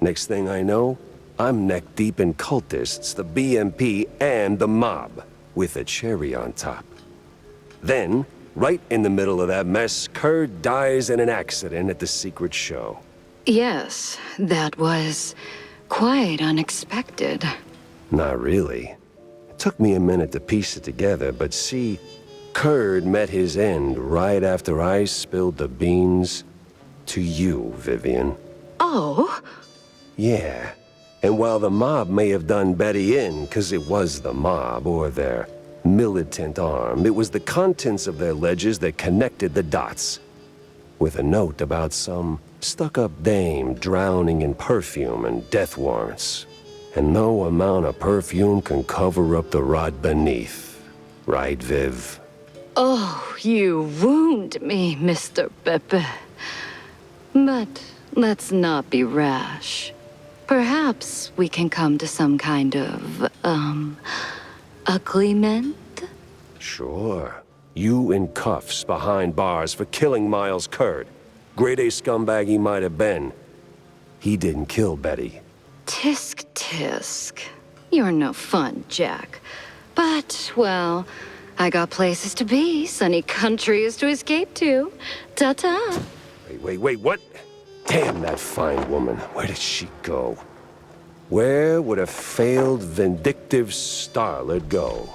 Next thing I know, I'm neck-deep in cultists, the BMP, and the mob, with a cherry on top. Then, right in the middle of that mess, Curd dies in an accident at the secret show. Yes, that was quite unexpected. Not really. It took me a minute to piece it together, but see, Curd met his end right after I spilled the beans to you, Vivian. Oh? Yeah. And while the mob may have done Betty in, 'cause it was the mob, or their militant arm, it was the contents of their ledgers that connected the dots. With a note about some stuck-up dame drowning in perfume and death warrants. And no amount of perfume can cover up the rot beneath. Right, Viv? Oh, you wound me, Mr. Pepe. But let's not be rash. Perhaps we can come to some kind of, agreement? Sure. You in cuffs behind bars for killing Miles Curd. Grade A scumbag he might have been. He didn't kill Betty. Tisk tisk. You're no fun, Jack. But, well, I got places to be, sunny countries to escape to. Ta-ta. Wait, what? Damn that fine woman. Where did she go? Where would a failed, vindictive starlet go?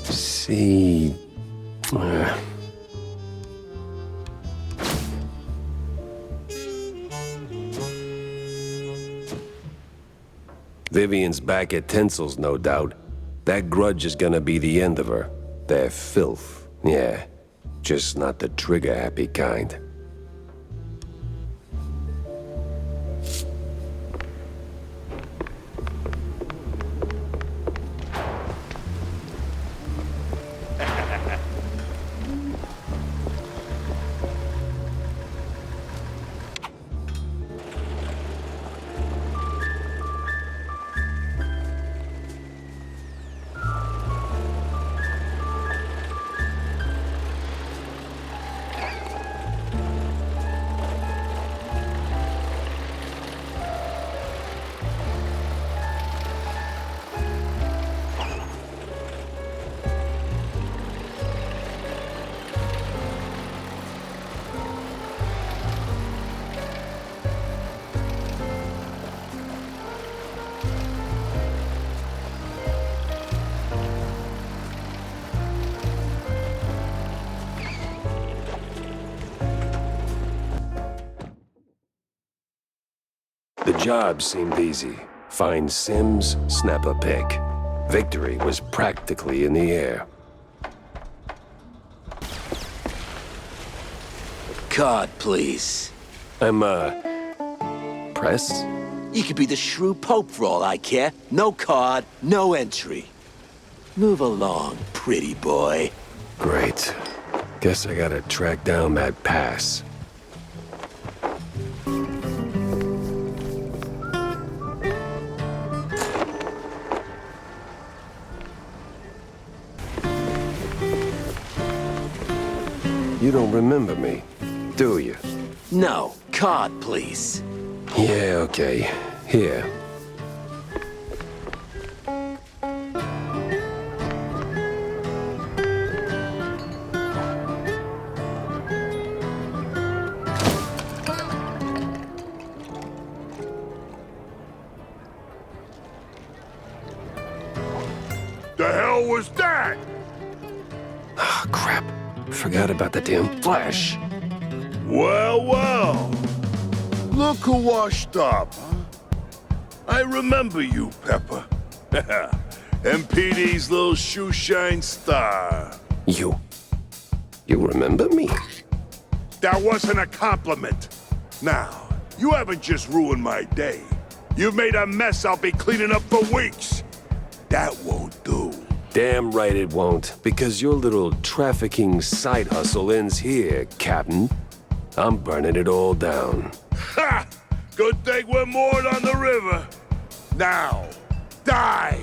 See... Vivian's back at Tinsel's, no doubt. That grudge is gonna be the end of her. Their filth, yeah. Just not the trigger-happy kind. The job seemed easy. Find Sims, snap a pic. Victory was practically in the air. Card, please. I'm, press? You could be the shrew pope for all I care. No card, no entry. Move along, pretty boy. Great. Guess I gotta track down that pass. You don't remember me, do you? No. Card, please. Yeah, okay. Here. The hell was that? Oh, crap. Forgot about the damn flash. Well, well. Look who washed up, huh? I remember you, Pepper. MPD's little shoeshine star. You remember me? That wasn't a compliment. Now, you haven't just ruined my day. You've made a mess I'll be cleaning up for weeks. That won't do. Damn right it won't, because your little trafficking side hustle ends here, Captain. I'm burning it all down. Ha! Good thing we're moored on the river. Now, die!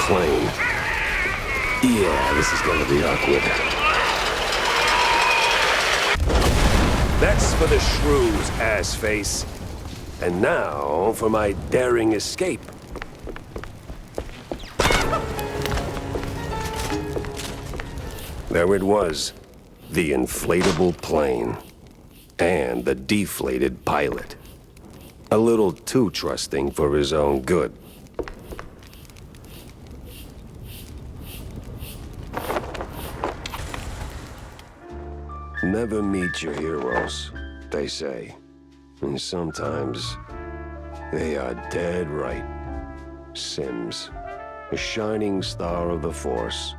Plane. Yeah, this is gonna be awkward. That's for the shrews, ass-face. And now for my daring escape. There it was. The inflatable plane. And the deflated pilot. A little too trusting for his own good. Never meet your heroes, they say. And sometimes, they are dead right. Sims, a shining star of the Force,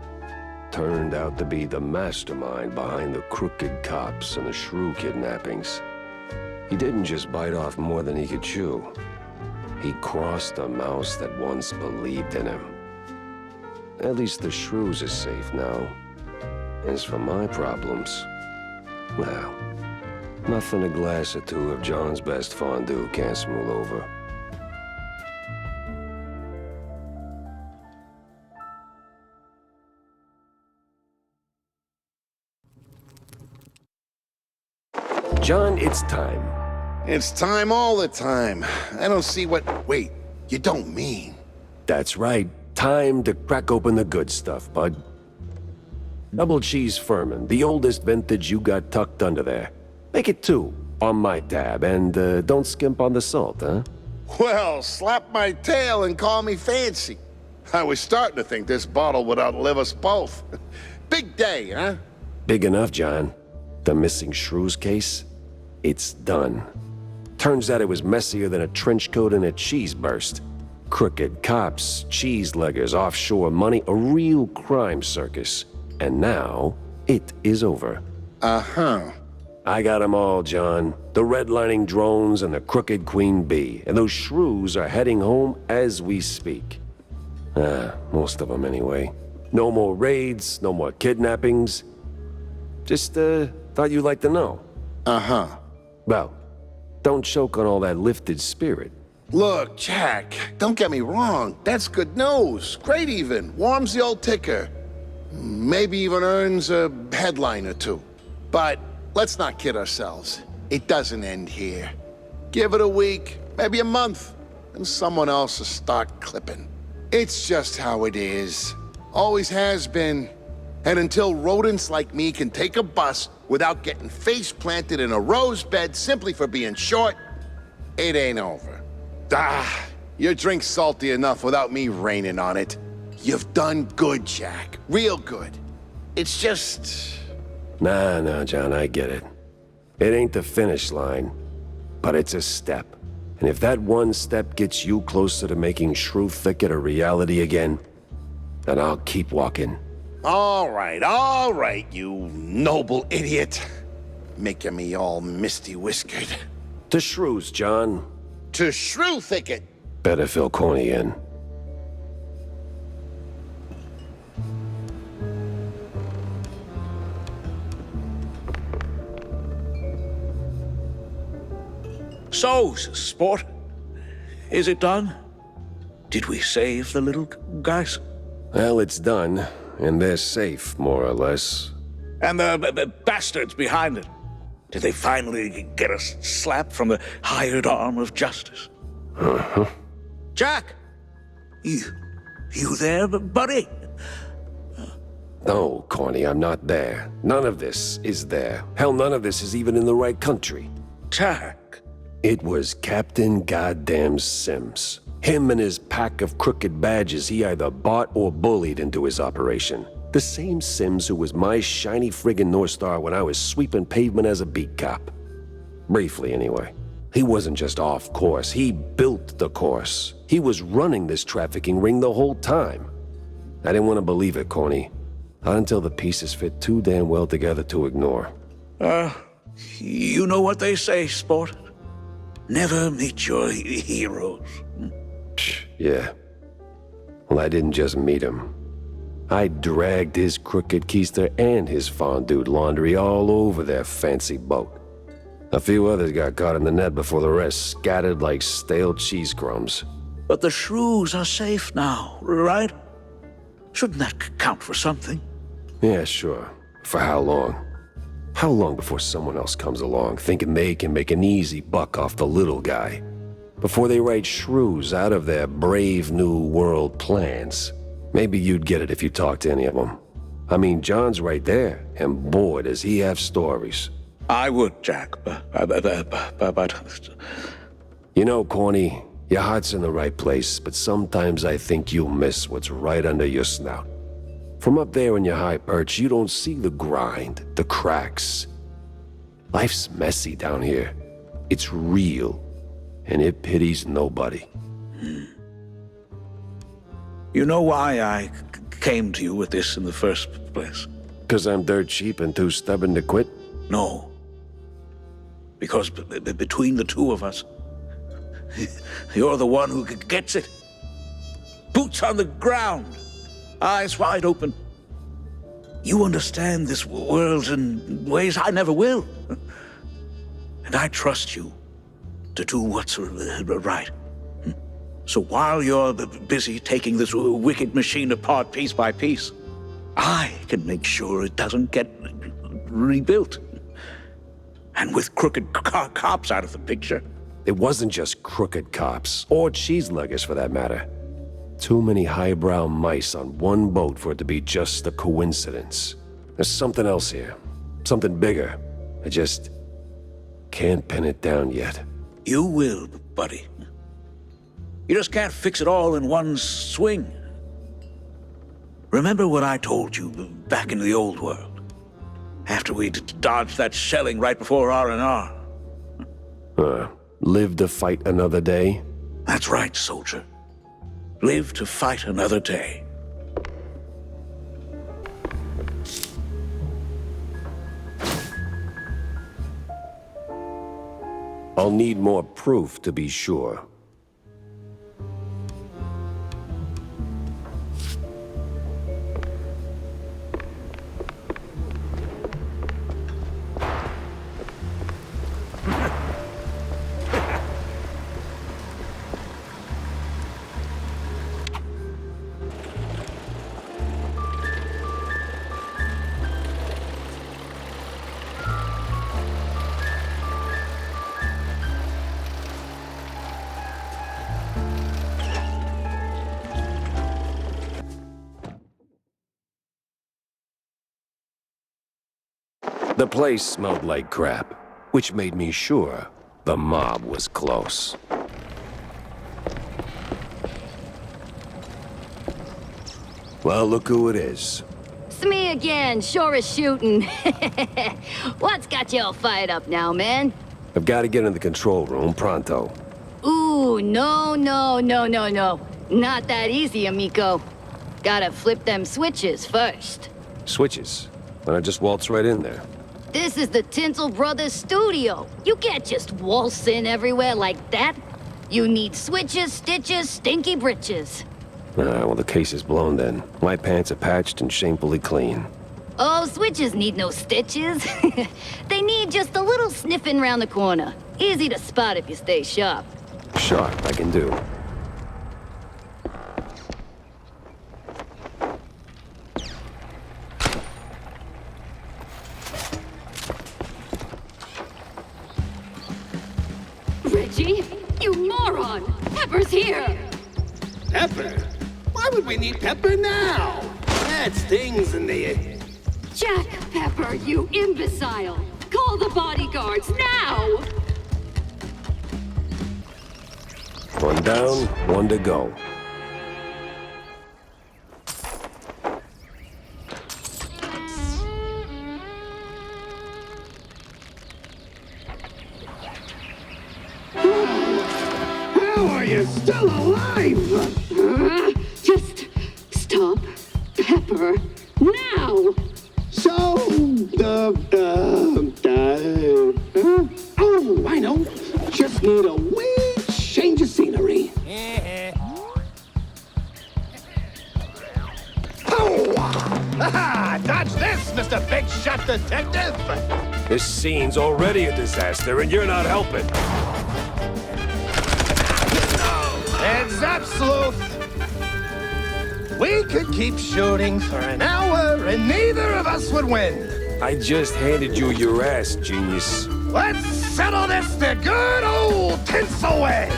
turned out to be the mastermind behind the crooked cops and the shrew kidnappings. He didn't just bite off more than he could chew. He crossed a mouse that once believed in him. At least the shrews are safe now. As for my problems, well, nothing a glass or two of John's best fondue can't smooth over. John, it's time. It's time all the time. I don't see what... Wait, you don't mean... That's right. Time to crack open the good stuff, bud. Double cheese Furman, the oldest vintage you got tucked under there. Make it 2, on my tab, and don't skimp on the salt, huh? Well, slap my tail and call me fancy. I was starting to think this bottle would outlive us both. Big day, huh? Big enough, John. The missing shrews case? It's done. Turns out it was messier than a trench coat and a cheese burst. Crooked cops, cheese leggers, offshore money, a real crime circus. And now, it is over. Uh-huh. I got 'em all, John. The redlining drones and the crooked queen bee. And those shrews are heading home as we speak. Most of them anyway. No more raids, no more kidnappings. Just, thought you'd like to know. Uh-huh. Well, don't choke on all that lifted spirit. Look, Jack, don't get me wrong. That's good news. Great even. Warms the old ticker. Maybe even earns a headline or 2. But let's not kid ourselves. It doesn't end here. Give it a week, maybe a month, and someone else will start clipping. It's just how it is. Always has been. And until rodents like me can take a bus without getting face planted in a rose bed simply for being short, it ain't over. Your drink's salty enough without me raining on it. You've done good, Jack. Real good. It's just... Nah, John, I get it. It ain't the finish line. but it's a step. And if that one step gets you closer to making Shrew Thicket a reality again, then I'll keep walking. All right, you noble idiot. Making me all misty-whiskered. To Shrews, John. To Shrew Thicket. Better fill Corny in. So, sport, is it done? Did we save the little guys? Well, it's done, and they're safe, more or less. And the bastards behind it? Did they finally get a slap from the hired arm of justice? Uh-huh. Jack! You there, buddy? No, Corny, I'm not there. None of this is there. Hell, none of this is even in the right country. Jack! It was Captain Goddamn Sims. Him and his pack of crooked badges he either bought or bullied into his operation. The same Sims who was my shiny friggin' North Star when I was sweeping pavement as a beat cop. Briefly, anyway. He wasn't just off course, he built the course. He was running this trafficking ring the whole time. I didn't want to believe it, Corny. Not until the pieces fit too damn well together to ignore. You know what they say, sport. Never meet your heroes. Yeah. Well, I didn't just meet him. I dragged his crooked keister and his fondued laundry all over their fancy boat. A few others got caught in the net before the rest scattered like stale cheese crumbs. But the shrews are safe now, right? Shouldn't that count for something? Yeah, sure. For how long? How long before someone else comes along, thinking they can make an easy buck off the little guy? Before they write shrews out of their brave new world plans? Maybe you'd get it if you talked to any of them. I mean, John's right there, and boy, does he have stories. I would, Jack, but... You know, Corny, your heart's in the right place, but sometimes I think you'll miss what's right under your snout. From up there in your high perch, you don't see the grind, the cracks. Life's messy down here. It's real, and it pities nobody. You know why I came to you with this in the first place? 'Cause I'm dirt cheap and too stubborn to quit? No. Because between the two of us, you're the one who gets it. Boots on the ground. Eyes wide open. You understand this world in ways I never will. And I trust you to do what's right. So while you're busy taking this wicked machine apart piece by piece, I can make sure it doesn't get rebuilt. And with crooked cops out of the picture. It wasn't just crooked cops, or cheeseluggers for that matter. Too many highbrow mice on one boat for it to be just a coincidence. There's something else here. Something bigger. I just can't pin it down yet. You will, buddy. You just can't fix it all in one swing. Remember what I told you back in the old world? After we dodged that shelling right before R&R. Live to fight another day? That's right, soldier. Live to fight another day. I'll need more proof to be sure. The place smelled like crap, which made me sure the mob was close. Well, look who it is. It's me again, sure as shooting. What's got you all fired up now, man? I've got to get in the control room pronto. Ooh, no. Not that easy, amigo. Gotta flip them switches first. Switches? Then I just waltz right in there. This is the Tinsel Brothers studio. You can't just waltz in everywhere like that. You need switches, stitches, stinky britches. Well, the case is blown then. My pants are patched and shamefully clean. Oh, switches need no stitches. They need just a little sniffing round the corner. Easy to spot if you stay sharp. Sharp, I can do. Reggie, you moron! Pepper's here! Pepper? Why would we need Pepper now? That's things in the... Jack Pepper, you imbecile! Call the bodyguards now! One down, one to go. How are you still alive? Just stop Pepper now! So, oh, I know. Just need a wee change of scenery. Ah, dodge this, Mr. Big Shot Detective! This scene's already a disaster, and you're not helping. Heads up, Sleuth! We could keep shooting for an hour, and neither of us would win. I just handed you your ass, genius. Let's settle this the good old Tinsel way!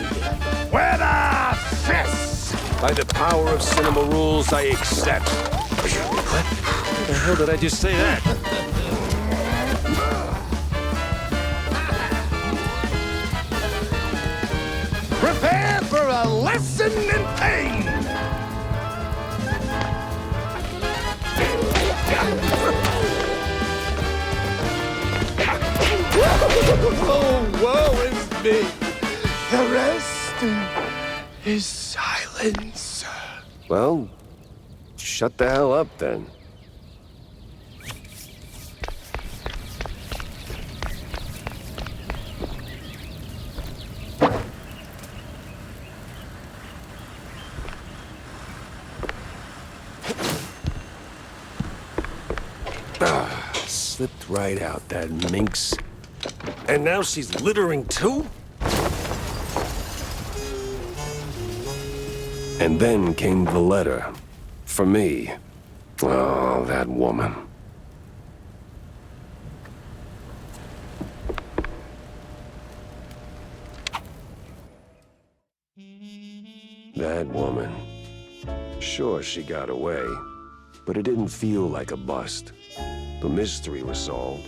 With a fist! By the power of cinema rules, I accept. What the hell did I just say that? Prepare for a lesson in pain! Oh, woe is me. The rest is silence. Well, shut the hell up then. Slipped right out, that minx. And now she's littering too? And then came the letter. For me. Oh, that woman. That woman. Sure, she got away. But it didn't feel like a bust. The mystery was solved.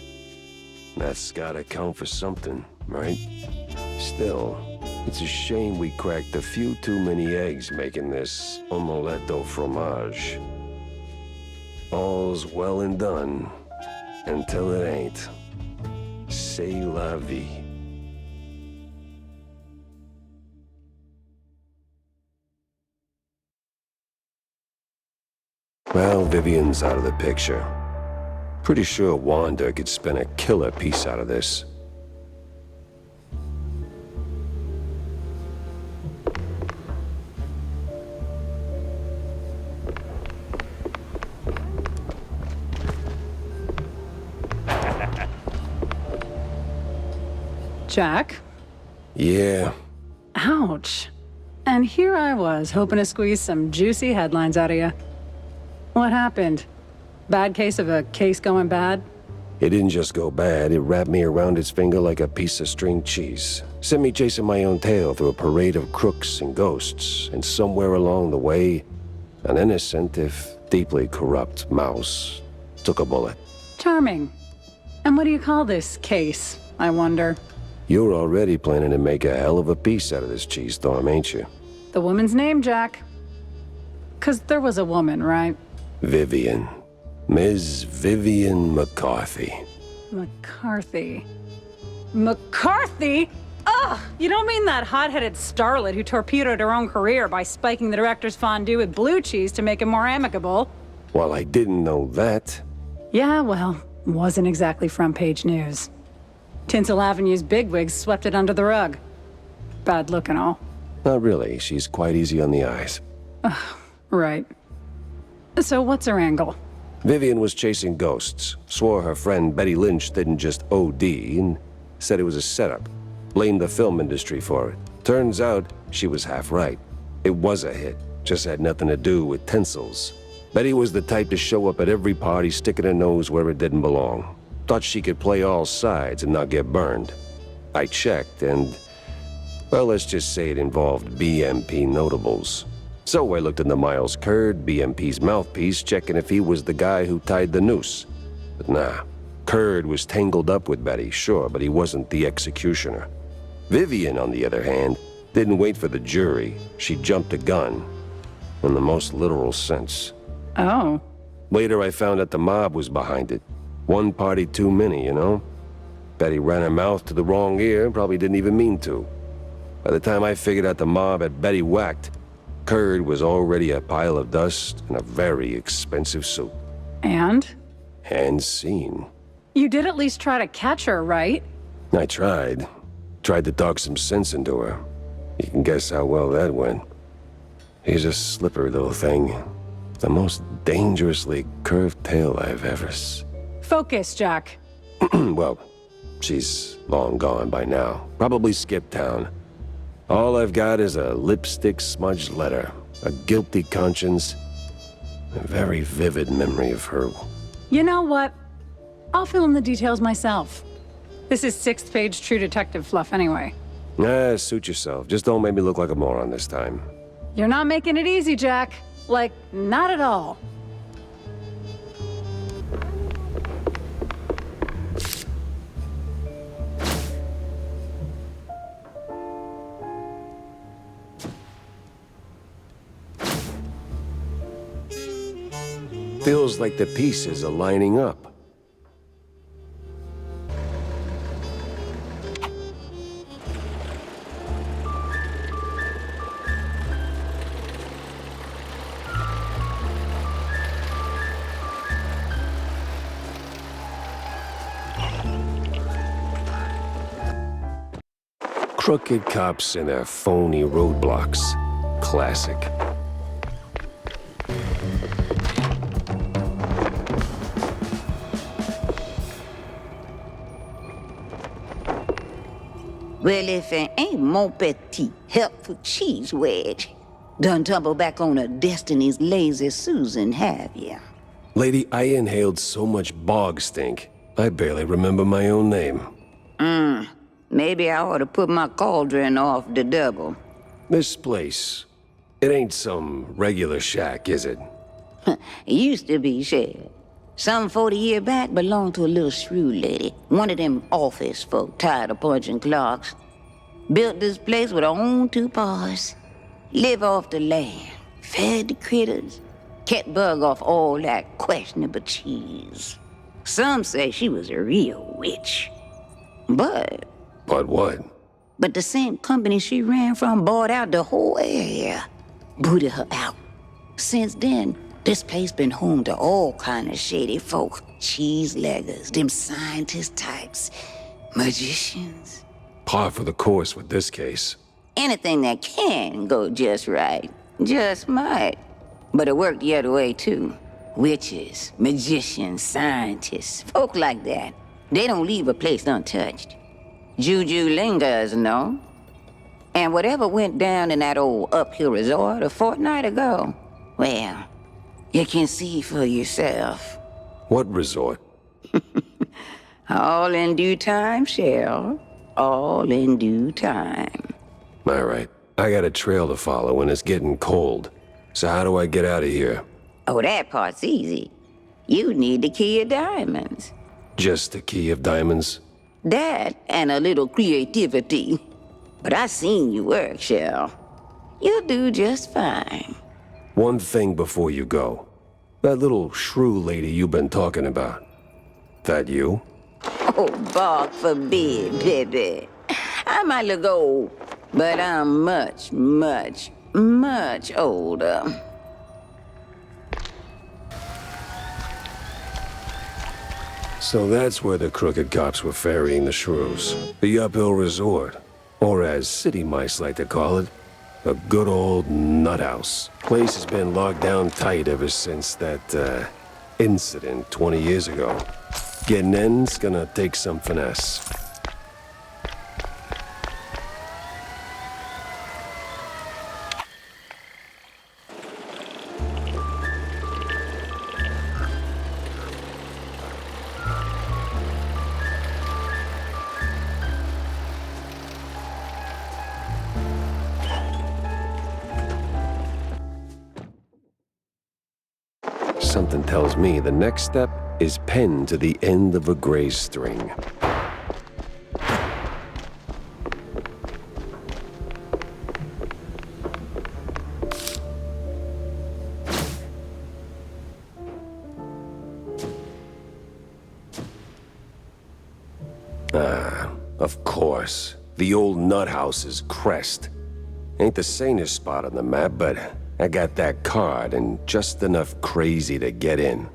That's gotta count for something, right? Still, it's a shame we cracked a few too many eggs making this omelette au fromage. All's well and done, until it ain't. C'est la vie. Well, Vivian's out of the picture. Pretty sure Wanda could spin a killer piece out of this. Jack? Yeah. Ouch. And here I was, hoping to squeeze some juicy headlines out of you. What happened? Bad case of a case going bad? It didn't just go bad, it wrapped me around its finger like a piece of string cheese. Sent me chasing my own tail through a parade of crooks and ghosts, and somewhere along the way, an innocent, if deeply corrupt mouse took a bullet. Charming. And what do you call this case, I wonder? You're already planning to make a hell of a piece out of this cheese storm, ain't you? The woman's name, Jack. 'Cause there was a woman, right? Vivian. Ms. Vivian McCarthy. McCarthy. McCarthy? Ugh! You don't mean that hot-headed starlet who torpedoed her own career by spiking the director's fondue with blue cheese to make him more amicable? Well, I didn't know that. Yeah, well, wasn't exactly front-page news. Tinsel Avenue's bigwigs swept it under the rug. Bad look and all. Not really. She's quite easy on the eyes. Right. So what's her angle? Vivian was chasing ghosts. Swore her friend Betty Lynch didn't just OD and said it was a setup. Blamed the film industry for it. Turns out she was half right. It was a hit. Just had nothing to do with Tinsel's. Betty was the type to show up at every party sticking her nose where it didn't belong. Thought she could play all sides and not get burned. I checked and, well, let's just say it involved BMP notables. So I looked into Miles Curd, BMP's mouthpiece, checking if he was the guy who tied the noose. But nah, Curd was tangled up with Betty, sure, but he wasn't the executioner. Vivian, on the other hand, didn't wait for the jury. She jumped the gun. In the most literal sense. Oh. Later I found out the mob was behind it. One party too many, you know? Betty ran her mouth to the wrong ear and probably didn't even mean to. By the time I figured out the mob had Betty whacked, Curd was already a pile of dust in a very expensive suit. And? And seen. You did at least try to catch her, right? I tried. Tried to talk some sense into her. You can guess how well that went. She's a slippery little thing. The most dangerously curved tail I've ever Focus, Jack. Well, she's long gone by now. Probably skipped town. All I've got is a lipstick-smudged letter, a guilty conscience, a very vivid memory of her. You know what? I'll fill in the details myself. This is 6th page True Detective fluff anyway. Suit yourself. Just don't make me look like a moron this time. You're not making it easy, Jack. Like, not at all. Feels like the pieces are lining up. Crooked cops and their phony roadblocks. Classic. Well, if it ain't mon petit helpful cheese wedge, done tumble back on a Destiny's lazy Susan, have ya? Lady, I inhaled so much bog stink, I barely remember my own name. Maybe I ought to put my cauldron off the double. This place, it ain't some regular shack, is it? It used to be, Shell. Some 40 years back belonged to a little shrew lady. One of them office folk tired of punching clocks. Built this place with her own 2 paws. Live off the land. Fed the critters. Kept bug off all that questionable cheese. Some say she was a real witch. But what? But the same company she ran from bought out the whole area. Booted her out. Since then, this place been home to all kind of shady folk. Cheese-leggers, them scientist types, magicians. Par for the course with this case. Anything that can go just right, just might. But it worked the other way, too. Witches, magicians, scientists, folk like that. They don't leave a place untouched. Juju lingers, no? And whatever went down in that old uphill resort a fortnight ago, well, you can see for yourself. What resort? All in due time, Shell. All in due time. All right. I got a trail to follow and it's getting cold. So how do I get out of here? Oh, that part's easy. You need the key of diamonds. Just the key of diamonds? That and a little creativity. But I seen you work, Shell. You'll do just fine. One thing before you go. That little shrew lady you've been talking about. That you? Oh, bark forbid, baby. I might look old, but I'm much, much, much older. So that's where the crooked cops were ferrying the shrews. The uphill resort. Or as city mice like to call it, a good old nut house. Place has been locked down tight ever since that, incident 20 years ago. Getting in's gonna take some finesse. Something tells me the next step is pinned to the end of a gray string. Of course. The old nut house's crest. Ain't the sanest spot on the map, but I got that card and just enough crazy to get in.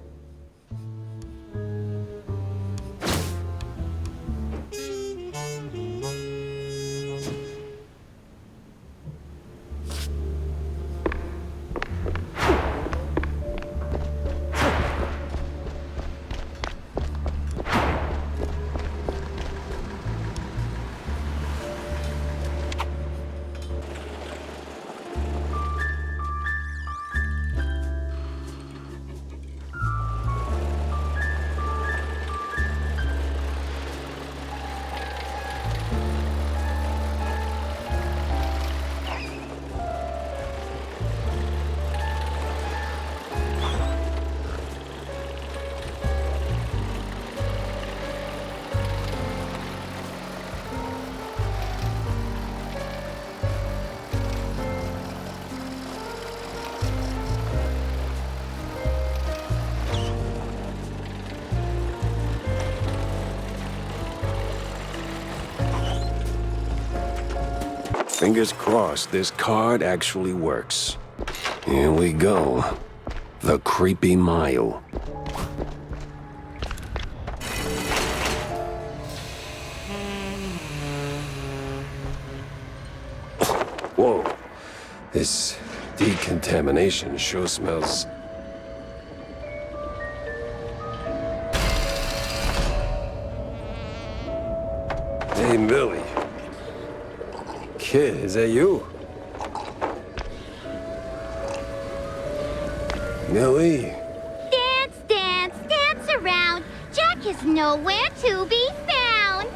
Fingers crossed this card actually works. Here we go. The creepy mile. Whoa. This decontamination sure smells... Hey, Millie. Kid, is that you? Millie? Dance, dance, dance around. Jack is nowhere to be found.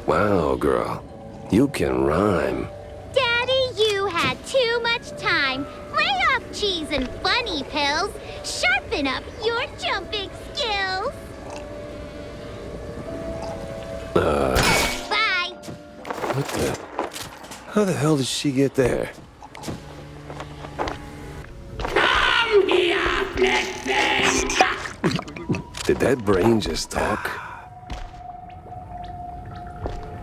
Wow, girl. You can rhyme. Daddy, you had too much time. Lay off cheese and bunny pills. Sharpen up your jumping skills. Bye. What the... How the hell did she get there? Come here, Flexing! Did that brain just talk?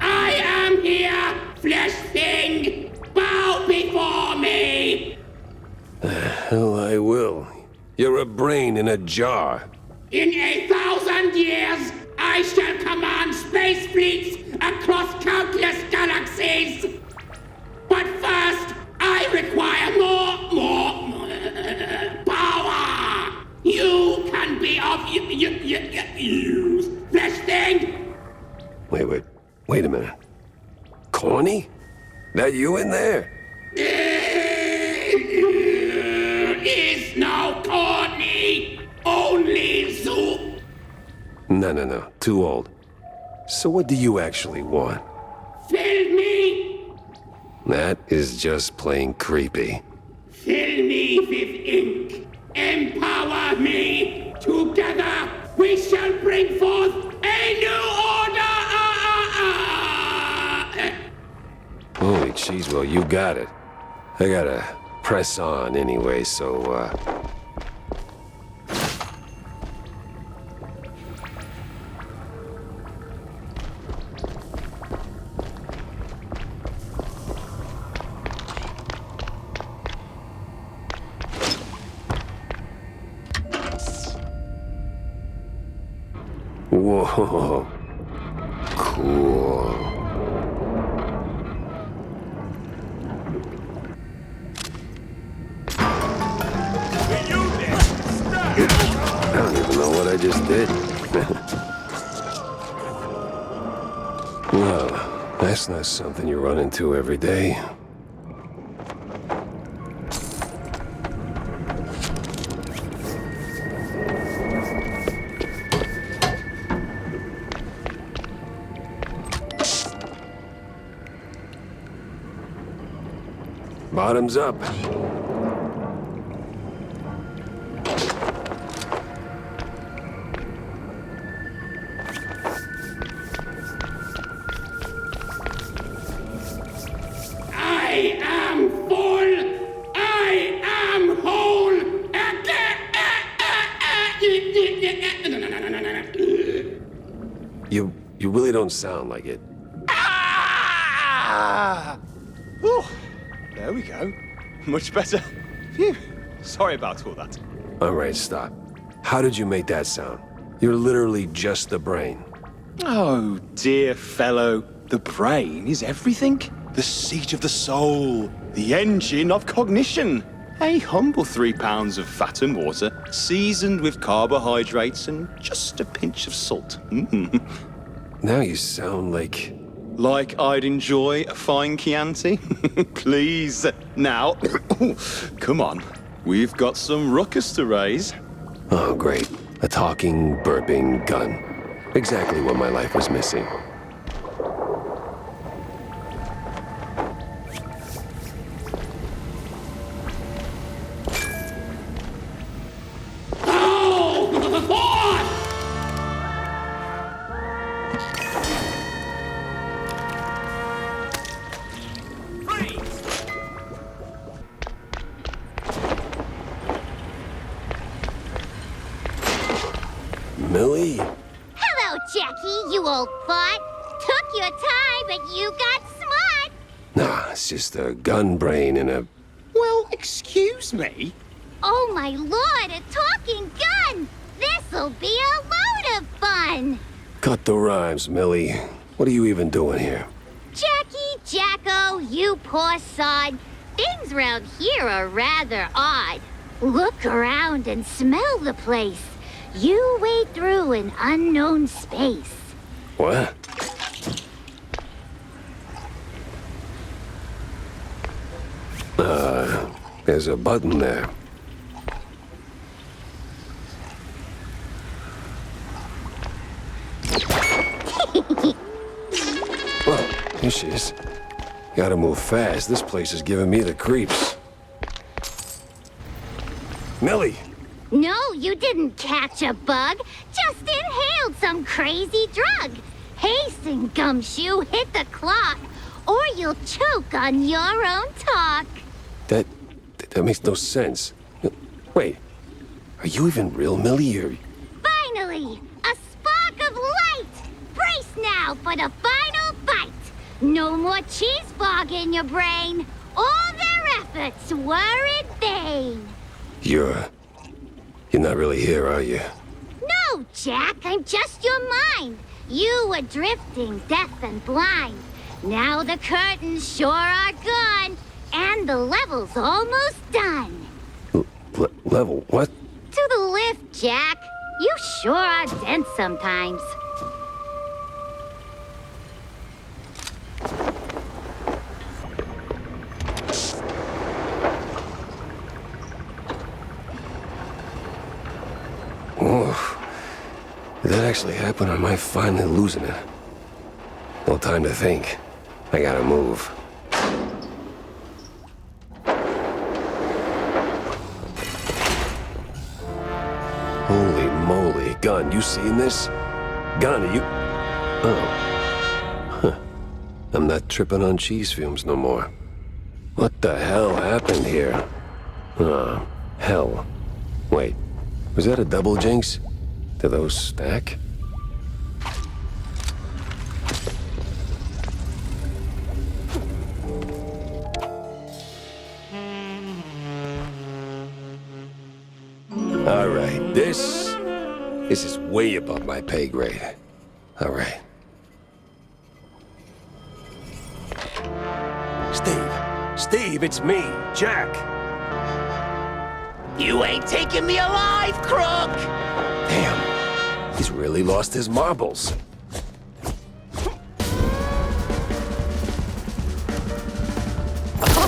I am here, Flexing! Bow before me! The hell I will. You're a brain in a jar. In 1,000 years, I shall command space fleets across countless galaxies! But first, I require more power! You can be of use, flesh thing! Wait a minute. Corny? That you in there? Is no corny, only soup! No. Too old. So what do you actually want? Fill me! That is just plain creepy. Fill me with ink. Empower me. Together, we shall bring forth a new order. Holy cheese, well, you got it. I gotta press on anyway, so, Oh, cool. I don't even know what I just did. Well, that's not something you run into every day. Bottoms up. I am full. I am whole. You really don't sound like it. Ah! Oh, there we go. Much better. Phew. Sorry about all that. All right, stop. How did you make that sound? You're literally just the brain. Oh, dear fellow. The brain is everything. The seat of the soul. The engine of cognition. A humble 3 pounds of fat and water, seasoned with carbohydrates and just a pinch of salt. Now you sound like... Like I'd enjoy a fine Chianti? Please, now, come on. We've got some ruckus to raise. Oh, great. A talking, burping gun. Exactly what my life was missing. Millie? Hello, Jackie, you old fart. Took your time, but you got smart. Nah, it's just a gun brain and a... Well, excuse me? Oh, my lord, a talking gun! This'll be a load of fun! Cut the rhymes, Millie. What are you even doing here? Jackie, Jacko, you poor sod. Things round here are rather odd. Look around and smell the place. You wade through an unknown space. What? There's a button there. Well, here she is. Gotta move fast. This place is giving me the creeps. Millie! No, you didn't catch a bug. Just inhaled some crazy drug. Hasten, Gumshoe, hit the clock, or you'll choke on your own talk. That makes no sense. Wait, are you even real, Millie, or... Finally, a spark of light. Brace now for the final bite. No more cheese fog in your brain. All their efforts were in vain. You're not really here, are you? No, Jack, I'm just your mind. You were drifting, deaf and blind. Now the curtains sure are gone, and the level's almost done. Level? What? To the lift, Jack. You sure are dense sometimes. Oh, did that actually happen, or am I finally losing it? No time to think. I gotta move. Holy moly, Gun, you seen this? Gun, are you... Oh. Huh. I'm not tripping on cheese fumes no more. What the hell happened here? Oh, hell. Wait, was that a double jinx? Do those stack? All right, this is way above my pay grade. All right. Steve, it's me, Jack. You ain't taking me alive, crook! Damn, he's really lost his marbles.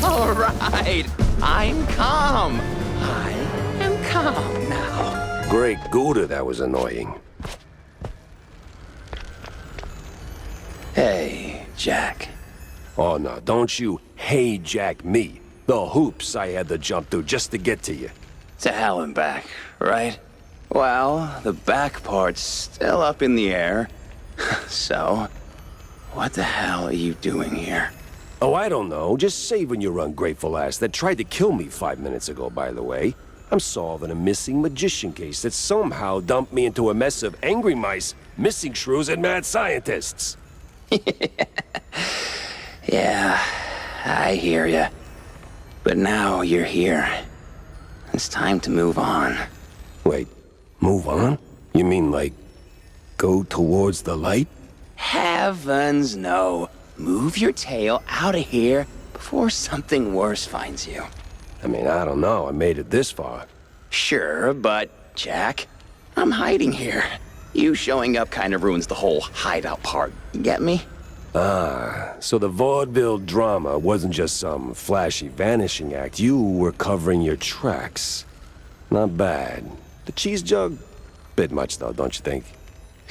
All right, I'm calm. I am calm now. Great Gouda, that was annoying. Hey, Jack. Oh, no, don't you hey Jack me. The hoops I had to jump through just to get to you. To hell and back, right? Well, the back part's still up in the air. So, what the hell are you doing here? Oh, I don't know. Just saving your ungrateful ass that tried to kill me 5 minutes ago, by the way. I'm solving a missing magician case that somehow dumped me into a mess of angry mice, missing shrews, and mad scientists. Yeah, I hear ya. But now you're here. It's time to move on. Wait, move on? You mean like, go towards the light? Heavens no. Move your tail out of here before something worse finds you. I mean, I don't know. I made it this far. Sure, but, Jack, I'm hiding here. You showing up kind of ruins the whole hideout part. You get me? Ah, so the vaudeville drama wasn't just some flashy vanishing act. You were covering your tracks. Not bad. The cheese jug? Bit much, though, don't you think?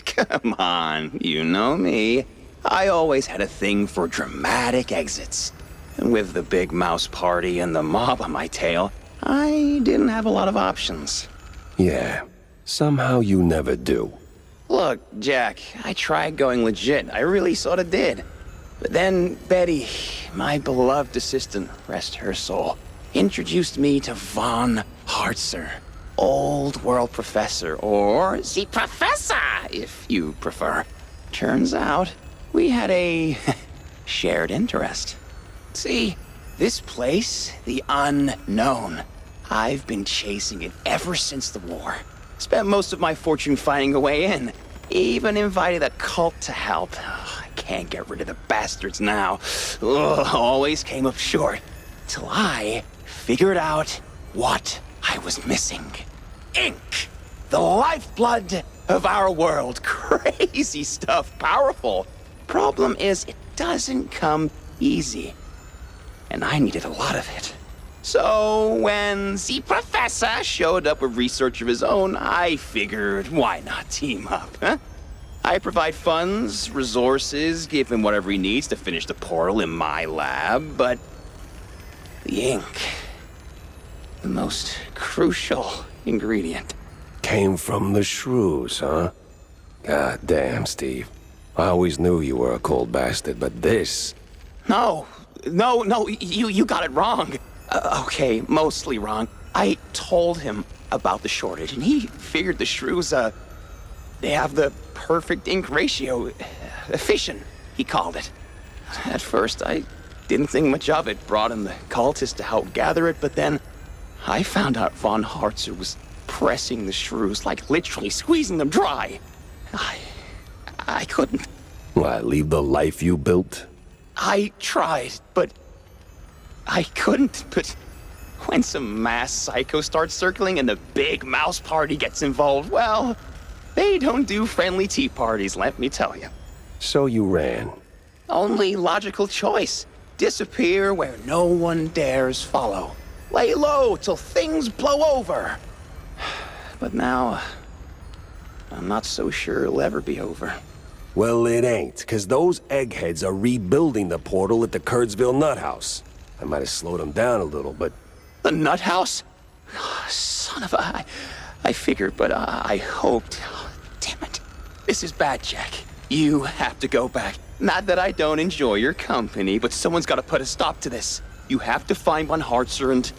Come on, you know me. I always had a thing for dramatic exits. And with the big mouse party and the mob on my tail, I didn't have a lot of options. Yeah, somehow you never do. Look, Jack, I tried going legit. I really sort of did. But then Betty, my beloved assistant, rest her soul, introduced me to Von Hartzer, old world professor, or the professor, if you prefer. Turns out, we had a shared interest. See, this place, the unknown, I've been chasing it ever since the war. Spent most of my fortune finding a way in. Even invited a cult to help. I can't get rid of the bastards now. Always came up short. Till I figured out what I was missing. Ink! The lifeblood of our world. Crazy stuff. Powerful. Problem is, it doesn't come easy. And I needed a lot of it. So, when the professor showed up with research of his own, I figured, why not team up, huh? I provide funds, resources, give him whatever he needs to finish the portal in my lab, but the ink, the most crucial ingredient. Came from the shrews, huh? God damn, Steve. I always knew you were a cold bastard, but this... No, you got it wrong. Okay, mostly wrong. I told him about the shortage, and he figured the shrews, they have the perfect ink ratio. Efficient, he called it. At first, I didn't think much of it. Brought in the cultists to help gather it, but then I found out Von Hartzer was pressing the shrews, like literally squeezing them dry. I couldn't. What, leave the life you built? I tried, but I couldn't. But when some mass psycho starts circling and the big mouse party gets involved, well, they don't do friendly tea parties, let me tell you. So you ran. Only logical choice. Disappear where no one dares follow. Lay low till things blow over. But now, I'm not so sure it'll ever be over. Well, it ain't, because those eggheads are rebuilding the portal at the Kurtzville Nut House. I might have slowed them down a little, but... The Nut House? Son of a... I figured, but I hoped... Damn it. This is bad, Jack. You have to go back. Not that I don't enjoy your company, but someone's got to put a stop to this. You have to find Von Hartzer and...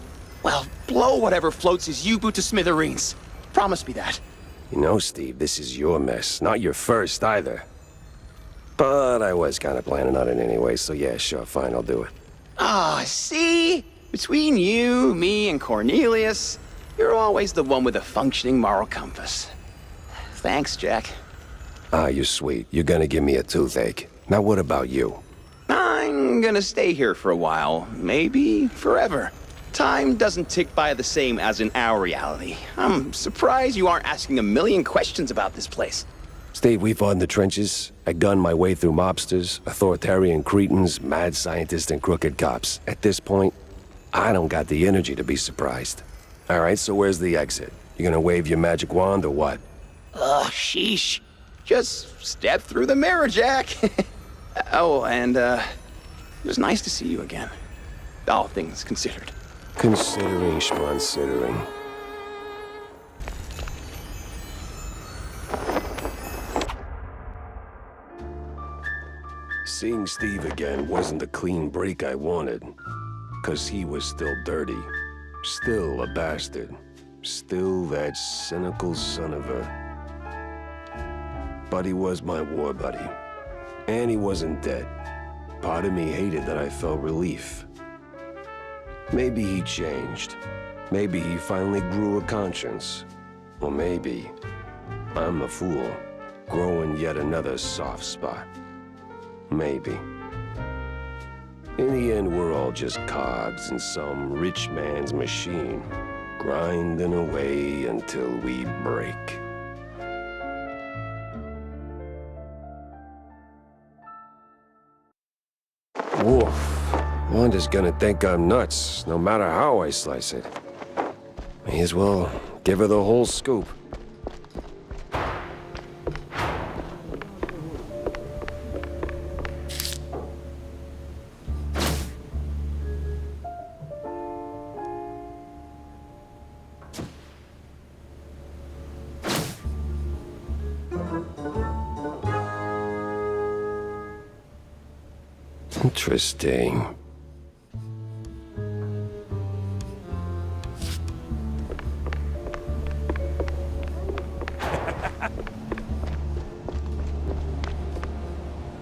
well, blow whatever floats his U-boot to smithereens. Promise me that. You know, Steve, this is your mess, not your first either. But I was kind of planning on it anyway, so yeah, sure, fine, I'll do it. Ah, see? Between you, me, and Cornelius, you're always the one with a functioning moral compass. Thanks, Jack. Ah, you're sweet. You're gonna give me a toothache. Now what about you? I'm gonna stay here for a while, maybe forever. Time doesn't tick by the same as in our reality. I'm surprised you aren't asking a million questions about this place. Steve, we fought in the trenches. I gunned my way through mobsters, authoritarian cretins, mad scientists, and crooked cops. At this point, I don't got the energy to be surprised. All right, so where's the exit? You gonna wave your magic wand or what? Ugh, sheesh. Just step through the mirror, Jack. Oh, and, it was nice to see you again. All things considered. Considering schmonsidering. Seeing Steve again wasn't the clean break I wanted. 'Cause he was still dirty. Still a bastard. Still that cynical son of a... But he was my war buddy. And he wasn't dead. Part of me hated that I felt relief. Maybe he changed. Maybe he finally grew a conscience. Or maybe I'm a fool, growing yet another soft spot. Maybe. In the end, we're all just cogs in some rich man's machine, grinding away until we break. Woof. Wanda's gonna think I'm nuts, no matter how I slice it. May as well give her the whole scoop. Interesting.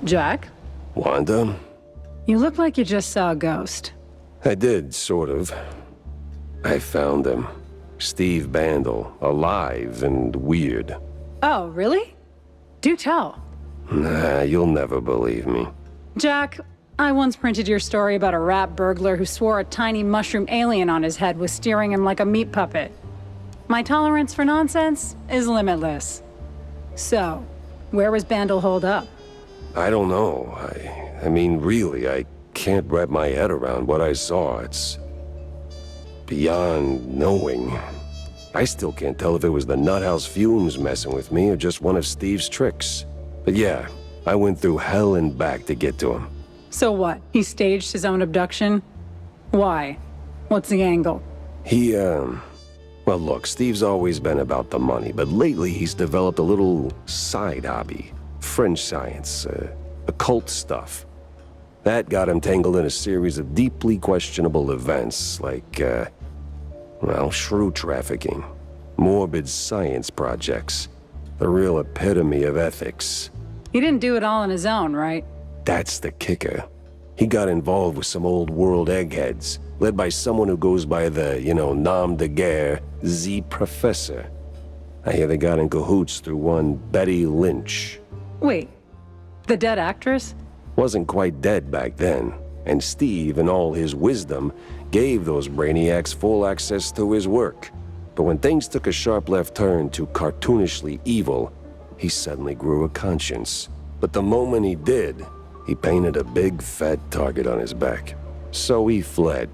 Jack? Wanda? You look like you just saw a ghost. I did, sort of. I found him. Steve Bandel, alive and weird. Oh, really? Do tell. Nah, you'll never believe me. Jack, I once printed your story about a rat burglar who swore a tiny mushroom alien on his head was steering him like a meat puppet. My tolerance for nonsense is limitless. So, where was Bandel holed up? I don't know. I mean, really, I can't wrap my head around what I saw. It's beyond knowing. I still can't tell if it was the nuthouse fumes messing with me or just one of Steve's tricks. But yeah, I went through hell and back to get to him. So what? He staged his own abduction? Why? What's the angle? Well, look, Steve's always been about the money, but lately he's developed a little side hobby. French science, occult stuff. That got him tangled in a series of deeply questionable events, like, shrew trafficking, morbid science projects, the real epitome of ethics. He didn't do it all on his own, right? That's the kicker. He got involved with some old world eggheads, led by someone who goes by the, nom de guerre, Z Professor. I hear they got in cahoots through one Betty Lynch. Wait, the dead actress? Wasn't quite dead back then, and Steve, in all his wisdom, gave those brainiacs full access to his work. But when things took a sharp left turn to cartoonishly evil, he suddenly grew a conscience. But the moment he did, he painted a big fat target on his back. So he fled,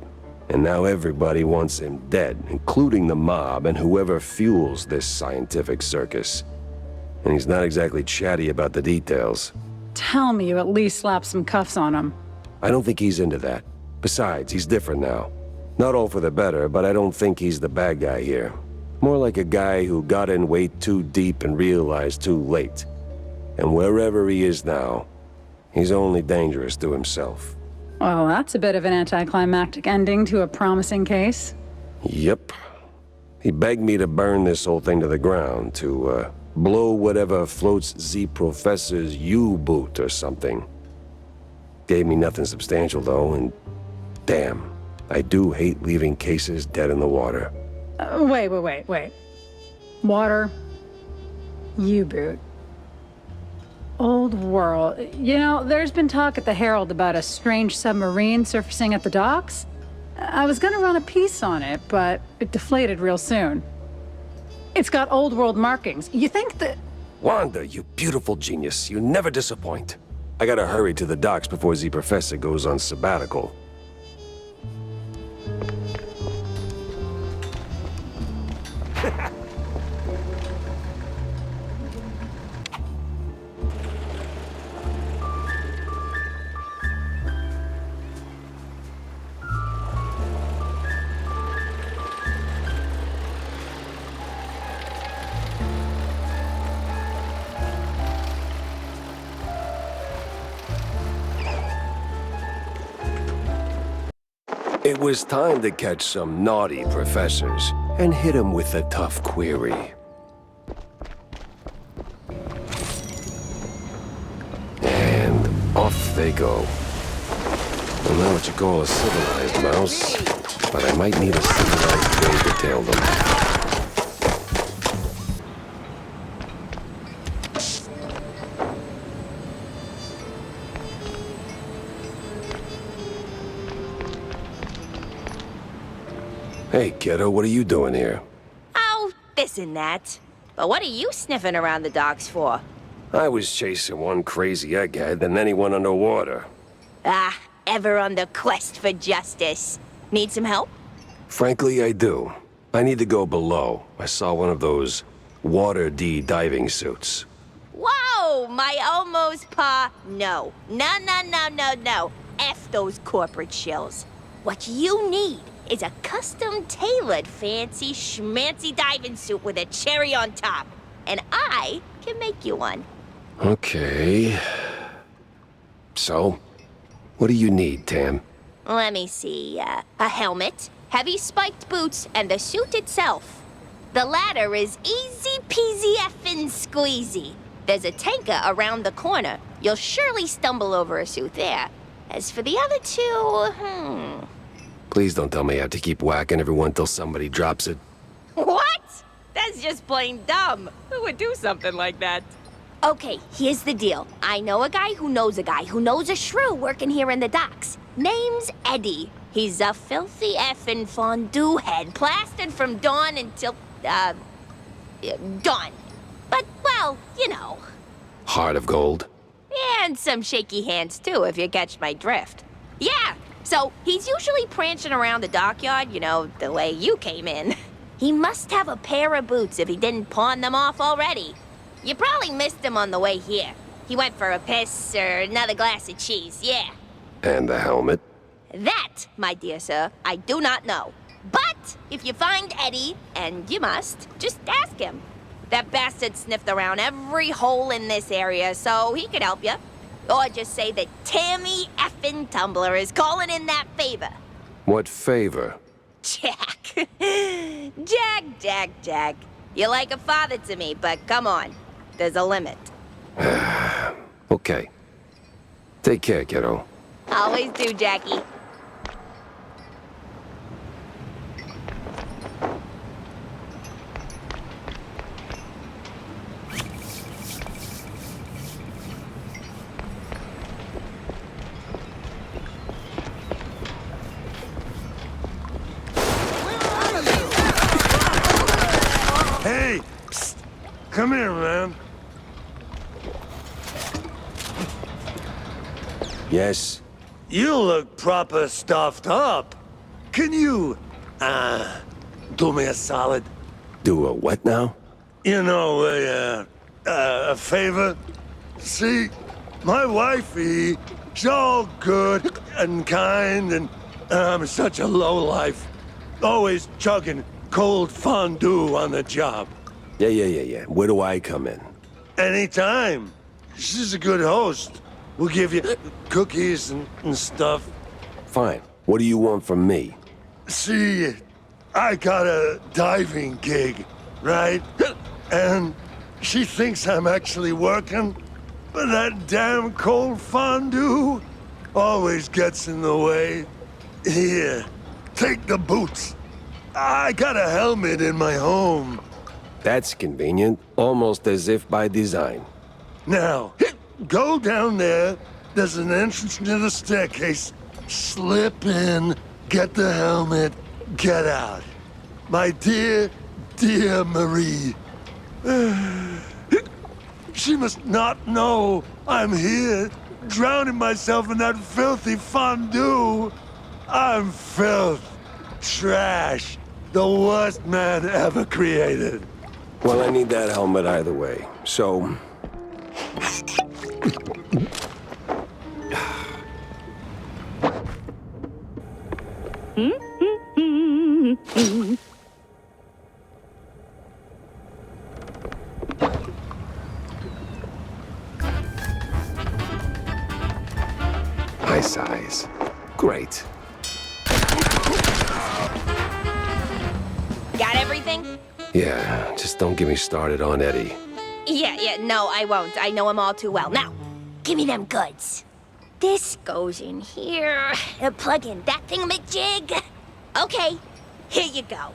and now everybody wants him dead, including the mob and whoever fuels this scientific circus. And he's not exactly chatty about the details. Tell me you at least slapped some cuffs on him. I don't think he's into that. Besides, he's different now. Not all for the better, but I don't think he's the bad guy here. More like a guy who got in way too deep and realized too late. And wherever he is now, he's only dangerous to himself. Well, that's a bit of an anticlimactic ending to a promising case. Yep. He begged me to burn this whole thing to the ground, to, blow whatever floats Z Professor's U-boot or something. Gave me nothing substantial, though, and damn, I do hate leaving cases dead in the water. Wait. Water. U-boot. Old world. You know, there's been talk at the Herald about a strange submarine surfacing at the docks. I was gonna run a piece on it, but it deflated real soon. It's got old world markings. You think that... Wanda, you beautiful genius. You never disappoint. I gotta hurry to the docks before the professor goes on sabbatical. It was time to catch some naughty professors and hit them with a tough query. And off they go. I don't know what you call a civilized mouse, but I might need a civilized way to tail them. Hey, kiddo, what are you doing here? Oh, this and that. But what are you sniffing around the docks for? I was chasing one crazy egghead, and then he went underwater. Ah, ever on the quest for justice. Need some help? Frankly, I do. I need to go below. I saw one of those Water D diving suits. Whoa, my almost pa. No. No. F those corporate shills. What you need is a custom-tailored fancy schmancy diving suit with a cherry on top. And I can make you one. Okay. So, what do you need, Tam? Let me see, a helmet, heavy spiked boots, and the suit itself. The latter is easy peasy effing squeezy. There's a tanker around the corner. You'll surely stumble over a suit there. As for the other two, Please don't tell me I have to keep whacking everyone till somebody drops it. What? That's just plain dumb. Who would do something like that? Okay, here's the deal. I know a guy who knows a shrew working here in the docks. Name's Eddie. He's a filthy effing fondue head, plastered from dawn until, dawn. But, well, you know. Heart of gold? And some shaky hands, too, if you catch my drift. Yeah, so he's usually prancing around the dockyard, you know, the way you came in. He must have a pair of boots if he didn't pawn them off already. You probably missed him on the way here. He went for a piss or another glass of cheese, yeah. And the helmet? That, my dear sir, I do not know. But if you find Eddie, and you must, just ask him. That bastard sniffed around every hole in this area, so he could help you. Or just say that Tammy effing Tumbler is calling in that favor. What favor? Jack. Jack. You're like a father to me, but come on. There's a limit. Okay. Take care, kiddo. Always do, Jackie. Hey! Psst. Come here, man. Yes? You look proper stuffed up. Can you, do me a solid? Do a what now? You know, a favor? See, my wifey, she's all good and kind, and I'm such a lowlife. Always chugging cold fondue on the job. Yeah. Where do I come in? Anytime. She's a good host. We'll give you cookies and stuff. Fine. What do you want from me? See, I got a diving gig, right? And she thinks I'm actually working, but that damn cold fondue always gets in the way. Here, take the boots. I got a helmet in my home. That's convenient, almost as if by design. Now, go down there. There's an entrance near the staircase. Slip in, get the helmet, get out. My dear, dear Marie. She must not know I'm here, drowning myself in that filthy fondue. I'm filth, trash, the worst man ever created. Well, I need that helmet either way, so... High size. Great. Got everything? Yeah, just don't get me started on Eddie. Yeah, no, I won't. I know him all too well. Now, give me them goods. This goes in here. Plug in that thingamajig. Okay, here you go.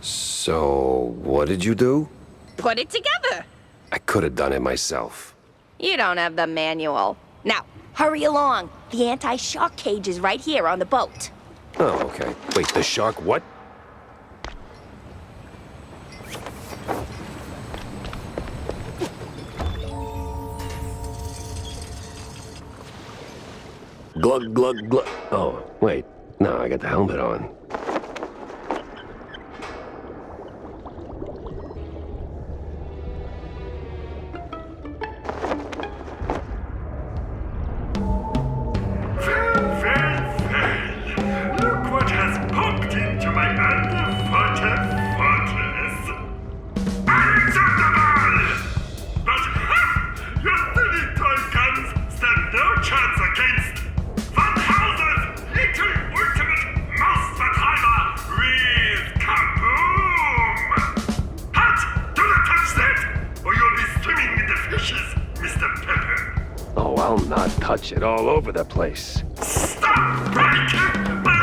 So, what did you do? Put it together. I could have done it myself. You don't have the manual. Now, hurry along. The anti-shark cage is right here on the boat. Oh, okay. Wait, the shark what? Glug, glug, glug. Oh, wait. No, I got the helmet on. Look what has popped into my underwater fortress. Unacceptable! But your silly toy guns stand no chance against Van Houser's little ultimate mouse vertreiber with kaboom! Halt! Do not touch that, or you'll be swimming with the fishes, Mr. Pepper. Oh, I'll not touch it all over the place. Stop breaking my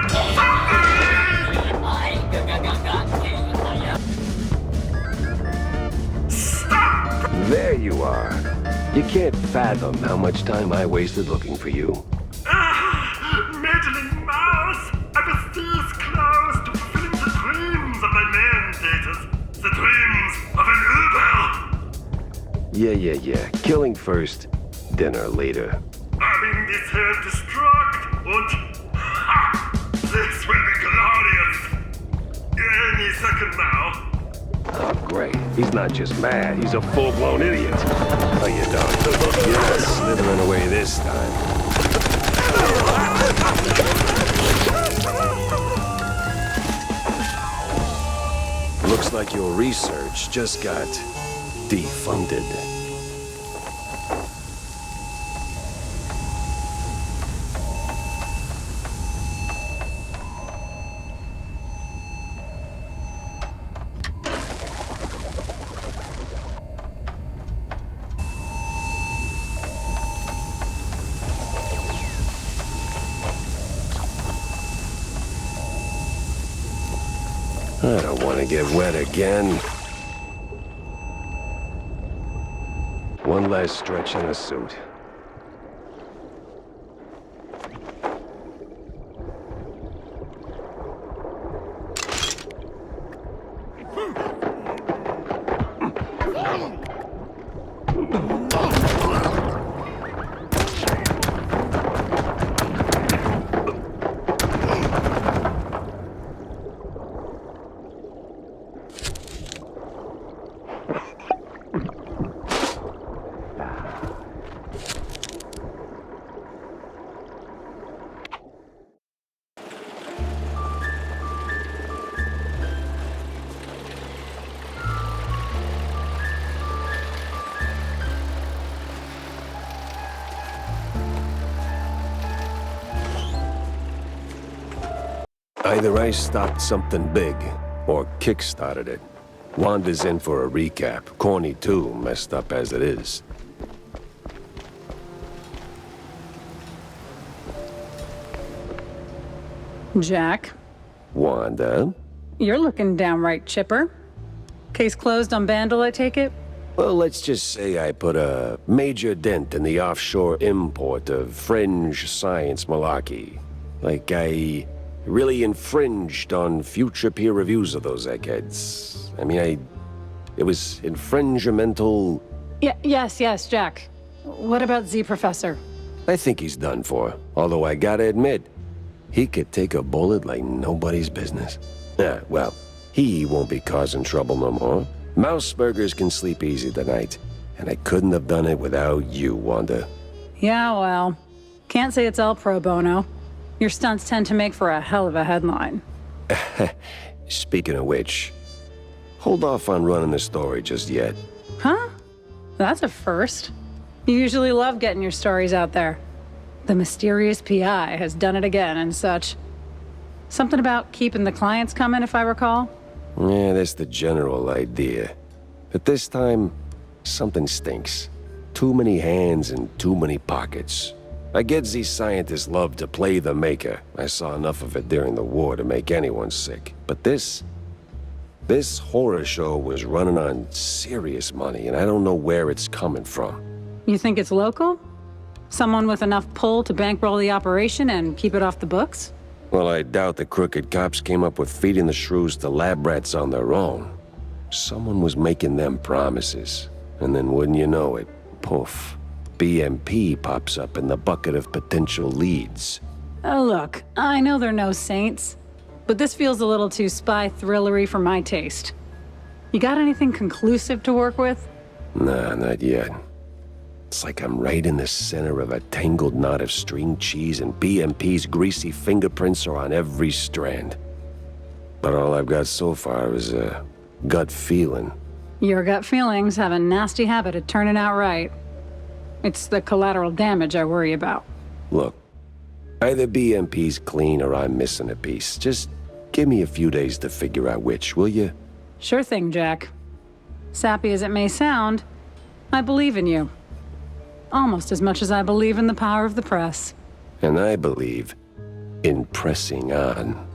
Stop! There you are. You can't fathom how much time I wasted looking for you. Meddling mouse! I was this close to fulfilling the dreams of my mandators. The dreams of an Uber! Yeah. Killing first, dinner later. Having this self-destruct und... Ha! This will be glorious! Any second now. Oh, great. He's not just mad, he's a full-blown idiot. Oh, you don't. You're not slithering away this time. Looks like your research just got defunded. I don't want to get wet again. One last stretch in the suit. Either I stopped something big, or kick-started it. Wanda's in for a recap. Corny too, messed up as it is. Jack? Wanda? You're looking downright chipper. Case closed on Vandal, I take it? Well, let's just say I put a major dent in the offshore import of fringe science malarkey. Like I really infringed on future peer reviews of those eggheads. I mean, it was infringimental. Yes, Jack. What about Z Professor? I think he's done for. Although I gotta admit, he could take a bullet like nobody's business. Well, he won't be causing trouble no more. Mouseburgers can sleep easy tonight, and I couldn't have done it without you, Wanda. Yeah, well, can't say it's all pro bono. Your stunts tend to make for a hell of a headline. Speaking of which, hold off on running the story just yet. Huh? That's a first. You usually love getting your stories out there. The mysterious PI has done it again and such. Something about keeping the clients coming, if I recall? Yeah, that's the general idea. But this time, something stinks. Too many hands and too many pockets. I get these scientists love to play the maker. I saw enough of it during the war to make anyone sick. But this horror show was running on serious money, and I don't know where it's coming from. You think it's local? Someone with enough pull to bankroll the operation and keep it off the books? Well, I doubt the crooked cops came up with feeding the shrews to lab rats on their own. Someone was making them promises. And then wouldn't you know it, poof, BMP pops up in the bucket of potential leads. Oh, look, I know they're no saints, but this feels a little too spy thrillery for my taste. You got anything conclusive to work with? Nah, not yet. It's like I'm right in the center of a tangled knot of string cheese, and BMP's greasy fingerprints are on every strand. But all I've got so far is a gut feeling. Your gut feelings have a nasty habit of turning out right. It's the collateral damage I worry about. Look, either BMP's clean or I'm missing a piece. Just give me a few days to figure out which, will you? Sure thing, Jack. Sappy as it may sound, I believe in you. Almost as much as I believe in the power of the press. And I believe in pressing on.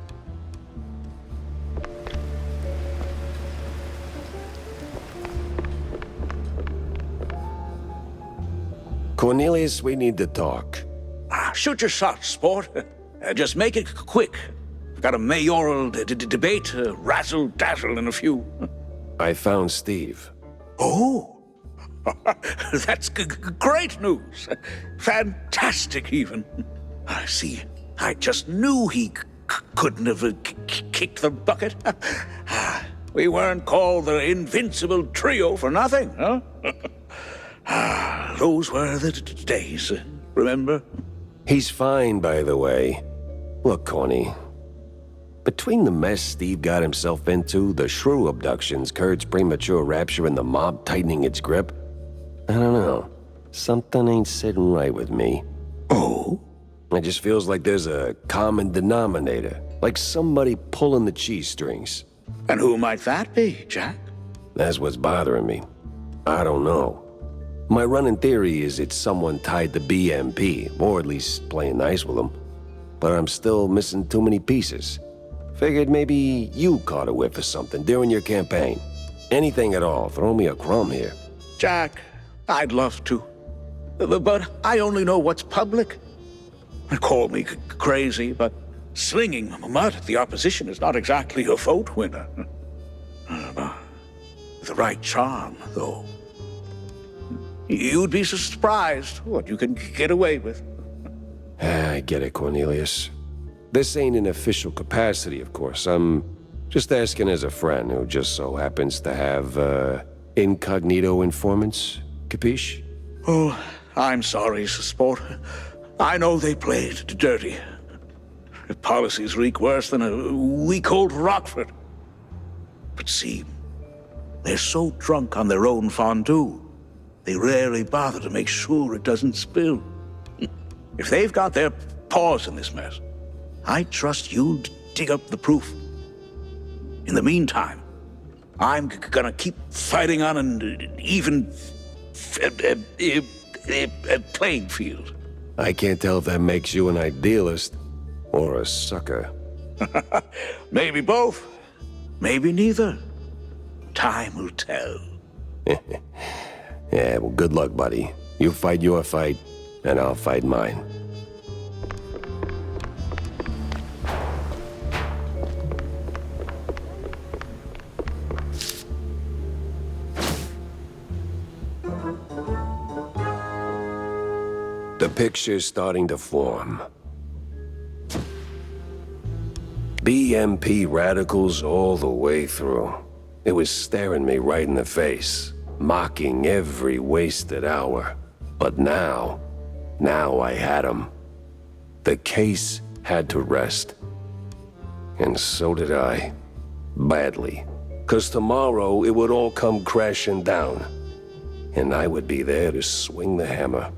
Cornelius, we need to talk. Shoot your shot, sport. Just make it quick. I've got a mayoral debate, razzle-dazzle in a few. I found Steve. Oh! That's great news. Fantastic, even. I see. I just knew he couldn't have kicked the bucket. We weren't called the Invincible Trio for nothing, huh? Those were the days, remember? He's fine, by the way. Look, Corny. Between the mess Steve got himself into, the shrew abductions, Kurt's premature rapture, and the mob tightening its grip, I don't know. Something ain't sitting right with me. Oh? It just feels like there's a common denominator. Like somebody pulling the cheese strings. And who might that be, Jack? That's what's bothering me. I don't know. My running theory is it's someone tied to BMP, or at least playing nice with them. But I'm still missing too many pieces. Figured maybe you caught a whiff of something during your campaign. Anything at all, throw me a crumb here. Jack, I'd love to. But I only know what's public. Call me crazy, but slinging mud at the opposition is not exactly a vote winner. The right charm, though. You'd be surprised what you can get away with. I get it, Cornelius. This ain't an official capacity, of course. I'm just asking as a friend who just so happens to have, incognito informants. Capiche? Oh, I'm sorry, sport. I know they played dirty. Policies reek worse than a week-old Rockford. But see, they're so drunk on their own fondue, they rarely bother to make sure it doesn't spill. If they've got their paws in this mess, I trust you'll dig up the proof. In the meantime, I'm gonna keep fighting on an even playing field. I can't tell if that makes you an idealist or a sucker. Maybe both. Maybe neither. Time will tell. Yeah, well, good luck, buddy. You fight your fight, and I'll fight mine. The picture's starting to form. BMP radicals all the way through. It was staring me right in the face, mocking every wasted hour. But now I had him. The case had to rest. And so did I. Badly. 'Cause tomorrow it would all come crashing down. And I would be there to swing the hammer.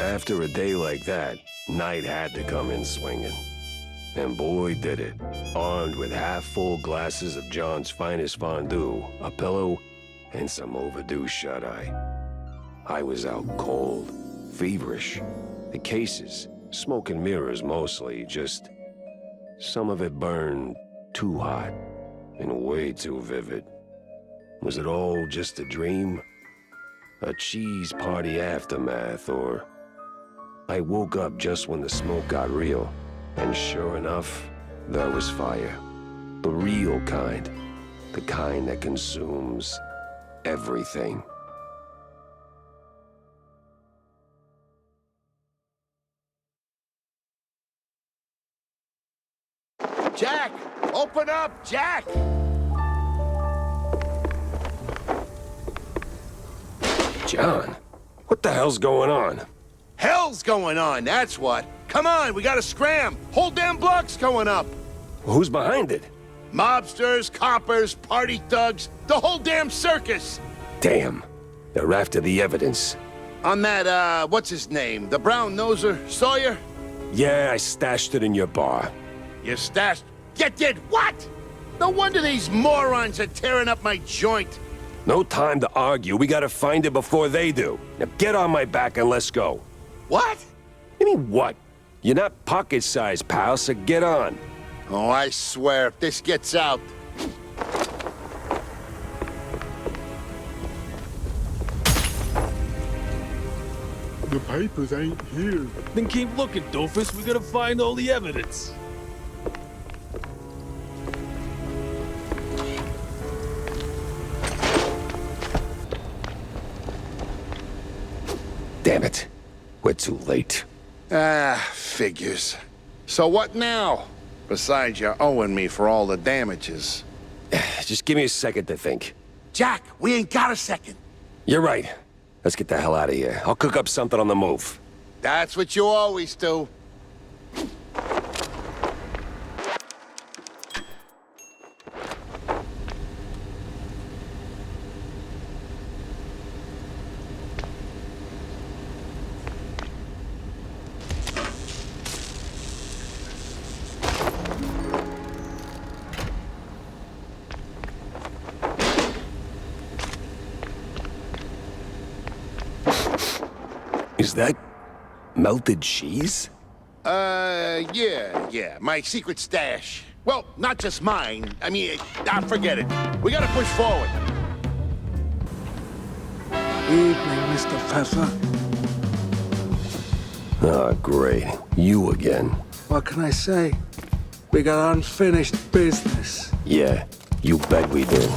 After a day like that, night had to come in swinging. And boy did it. Armed with half-full glasses of John's finest fondue, a pillow, and some overdue shut-eye. I was out cold, feverish. The cases, smoke and mirrors mostly, just... some of it burned too hot and way too vivid. Was it all just a dream? A cheese party aftermath, or... I woke up just when the smoke got real, and sure enough, there was fire. The real kind. The kind that consumes everything. Jack! Open up, Jack! John, what the hell's going on? Hell's going on, that's what. Come on, we gotta scram. Whole damn block's going up. Who's behind it? Mobsters, coppers, party thugs, the whole damn circus. Damn, they're after the evidence. On that, what's his name? The brown noser, Sawyer? Yeah, I stashed it in your bar. You stashed... You did what? No wonder these morons are tearing up my joint. No time to argue. We gotta find it before they do. Now get on my back and let's go. What? You mean what? You're not pocket-sized, pal, so get on. Oh, I swear, if this gets out... The papers ain't here. Then keep looking, doofus. We gotta find all the evidence. Damn it. We're too late. Ah, figures. So what now? Besides, you're owing me for all the damages. Just give me a second to think. Jack, we ain't got a second. You're right. Let's get the hell out of here. I'll cook up something on the move. That's what you always do. Is that melted cheese? Yeah. My secret stash. Well, not just mine. I mean, forget it. We gotta push forward. Evening, Mr. Pfeffer. Oh, great. You again. What can I say? We got unfinished business. Yeah, you bet we do.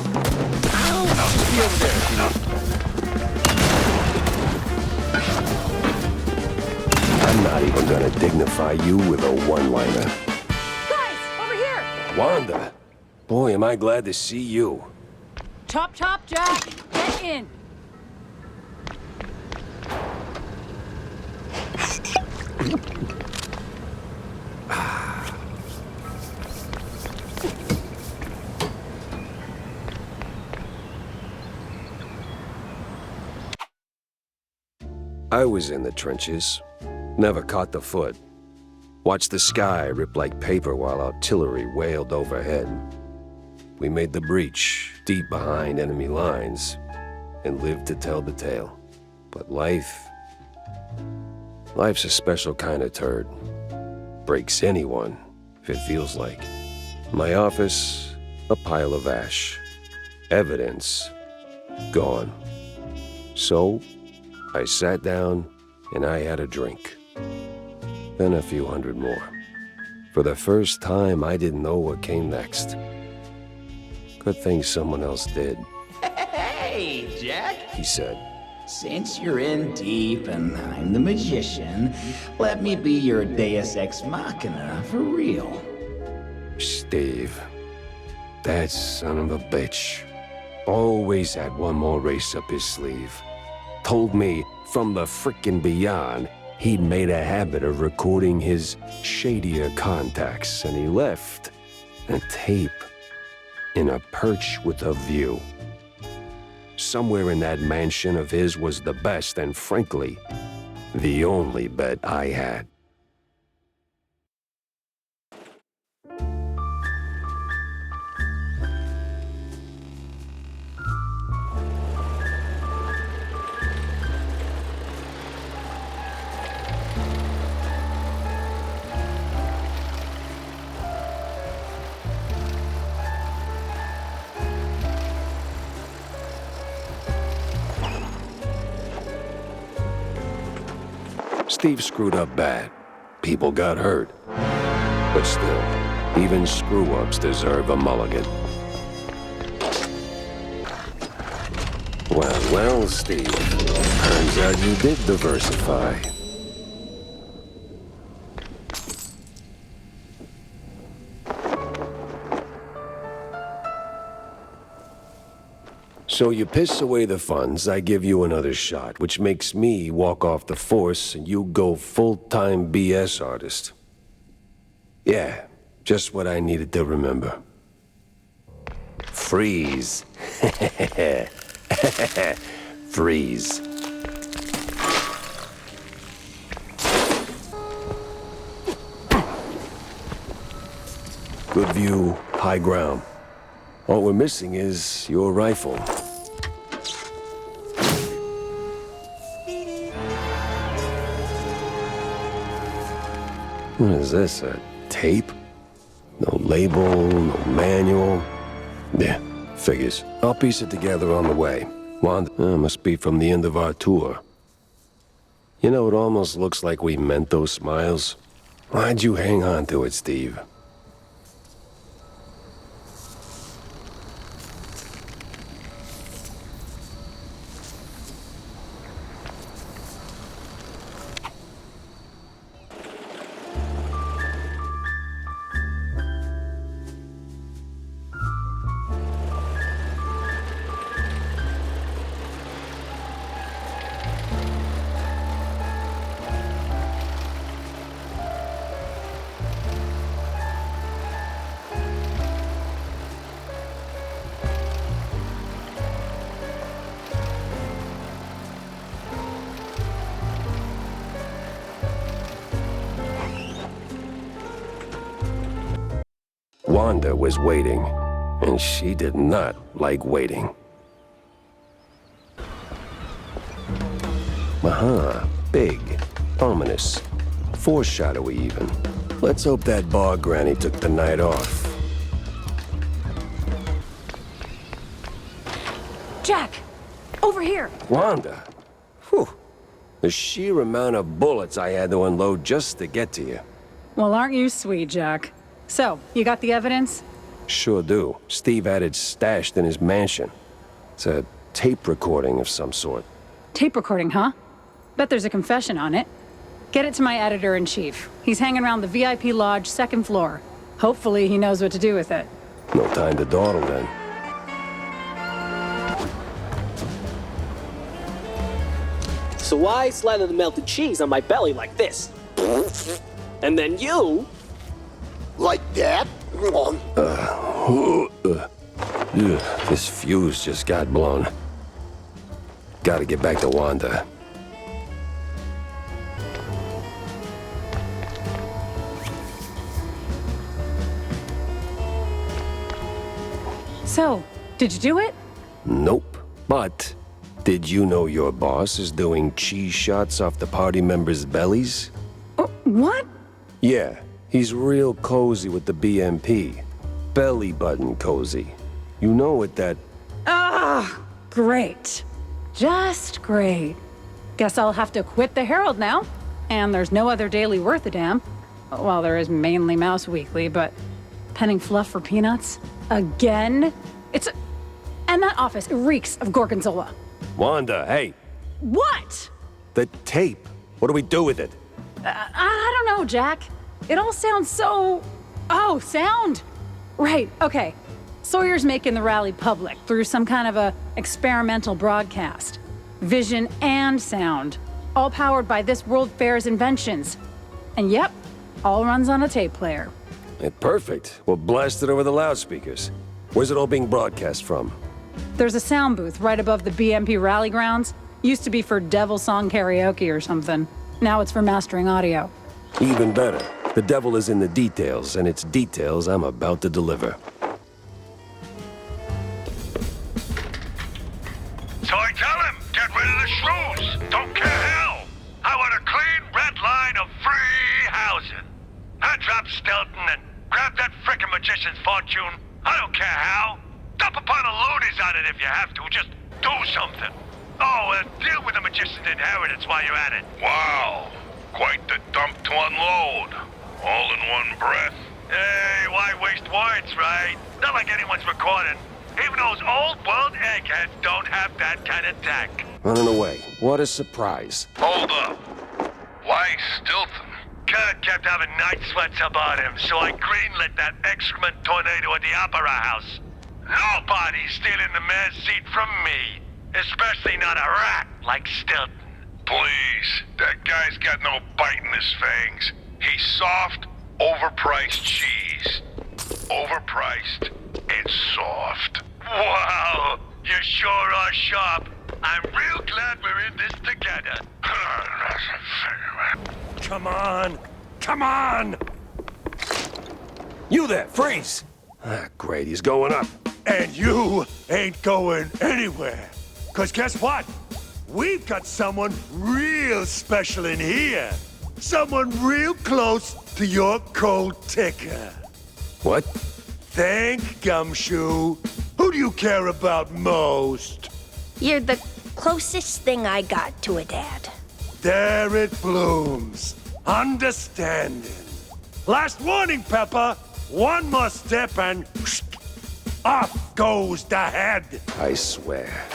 I'm not even gonna dignify you with a one-liner. Guys, over here! Wanda! Boy, am I glad to see you. Chop, chop, Jack! Get in! I was in the trenches. Never caught the foot. Watched the sky rip like paper while artillery wailed overhead. we made the breach, deep behind enemy lines, and lived to tell the tale. But life's a special kind of turd. Breaks anyone, if it feels like. My office, a pile of ash. Evidence, gone. So, I sat down and I had a drink. Then a few hundred more. For the first time, I didn't know what came next. Good thing someone else did, Hey, Jack. he said. Since you're in deep and I'm the magician, let me be your deus ex machina for real. Steve, that son of a bitch, always had one more race up his sleeve. Told me from the frickin' beyond he'd made a habit of recording his shadier contacts, and he left a tape in a perch with a view. Somewhere in that mansion of his was the best and, frankly, the only bet I had. Steve screwed up bad. People got hurt. But still, even screw-ups deserve a mulligan. Well, Steve. Turns out you did diversify. So you piss away the funds, I give you another shot, which makes me walk off the force and you go full-time BS artist. Yeah, just what I needed to remember. Freeze. Freeze. Good view, high ground. All we're missing is your rifle. What is this, a tape? No label, no manual. Yeah, figures. I'll piece it together on the way. Wanda, must be from the end of our tour. You know, it almost looks like we meant those smiles. Why'd you hang on to it, Steve? Wanda was waiting, and she did not like waiting. Big, ominous, foreshadowy even. Let's hope that bar granny took the night off. Jack! Over here! Wanda! Whew. The sheer amount of bullets I had to unload just to get to you. Well, aren't you sweet, Jack? So, you got the evidence? Sure do. Steve had it stashed in his mansion. It's a tape recording of some sort. Tape recording, huh? Bet there's a confession on it. Get it to my editor-in-chief. He's hanging around the VIP lodge, second floor. Hopefully he knows what to do with it. No time to dawdle then. So I slather the melted cheese on my belly like this. And then you... Like that? This fuse just got blown. Gotta get back to Wanda. So, did you do it? Nope. But did you know your boss is doing cheese shots off the party members' bellies? What? Yeah, he's real cozy with the BMP. Belly button cozy. You know what that... Ah, great. Just great. Guess I'll have to quit the Herald now. And there's no other daily worth a damn. Well, there is mainly Mouse Weekly, but penning fluff for peanuts? Again? And that office reeks of gorgonzola. Wanda, hey, What? the tape. What do we do with it? I don't know, Jack. It all sounds so... Oh, sound? Right, okay. Sawyer's making the rally public through some kind of a experimental broadcast. Vision and sound. All powered by this World Fair's inventions. And yep, all runs on a tape player. Perfect. We'll blast it over the loudspeakers. Where's it all being broadcast from? There's a sound booth right above the BMP rally grounds. Used to be for Devil Song karaoke or something. Now it's for mastering audio. Even better. The devil is in the details, and it's details I'm about to deliver. So I tell him, get rid of the shrews. Don't care how. I want a clean red line of free housing. I drop Stilton and grab that frickin' magician's fortune. I don't care how. Dump upon the loonies on it if you have to. Just do something. Oh, deal with the magician's inheritance while you're at it. Wow. Quite the dump to unload. All in one breath. Hey, why waste words, right? Not like anyone's recording. Even those old world eggheads don't have that kind of tech. Running away. What a surprise. Hold up. Why Stilton? Kurt kept having night sweats about him, so I greenlit that excrement tornado at the Opera House. Nobody's stealing the mayor's seat from me. Especially not a rat like Stilton. Please. That guy's got no bite in his fangs. He's soft, overpriced cheese. Overpriced and soft. Wow, you sure are sharp. I'm real glad we're in this together. Come on! Come on! You there, freeze! Ah, great, he's going up. And you ain't going anywhere. 'Cause guess what? We've got someone real special in here. Someone real close to your cold ticker. What? Think, Gumshoe. Who do you care about most? You're the closest thing I got to a dad. There it blooms. Understanding. Last warning, Pepper. One more step and off goes the head. I swear,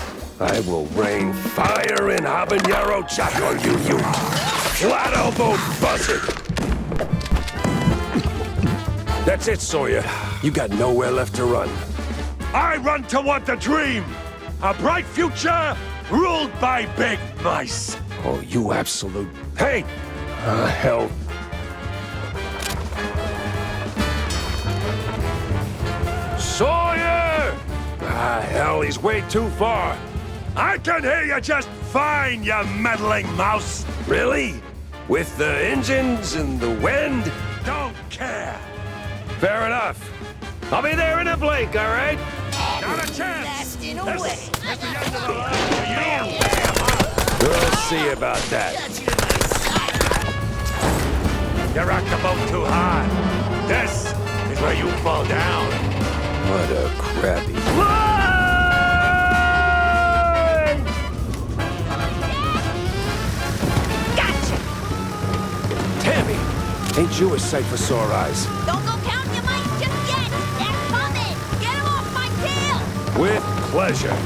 I will rain fire and habanero jack on you, you flat elbow buzzard. That's it, Sawyer. You got nowhere left to run. I run toward the dream. A bright future ruled by big mice. Oh, you absolute... Hey! Hell. Sawyer! Hell, he's way too far. I can hear you just fine, you meddling mouse. Really? With the engines and the wind? Don't care. Fair enough. I'll be there in a blink, all right? Not a chance. Blasting away. That's the end of the line for you. We'll see about that. You rock the boat too hard. This is where you fall down. What a crappy... Gotcha! Tammy! Ain't you a sight for sore eyes? Don't go counting your mice just yet! They're coming! Get them off my tail! With pleasure.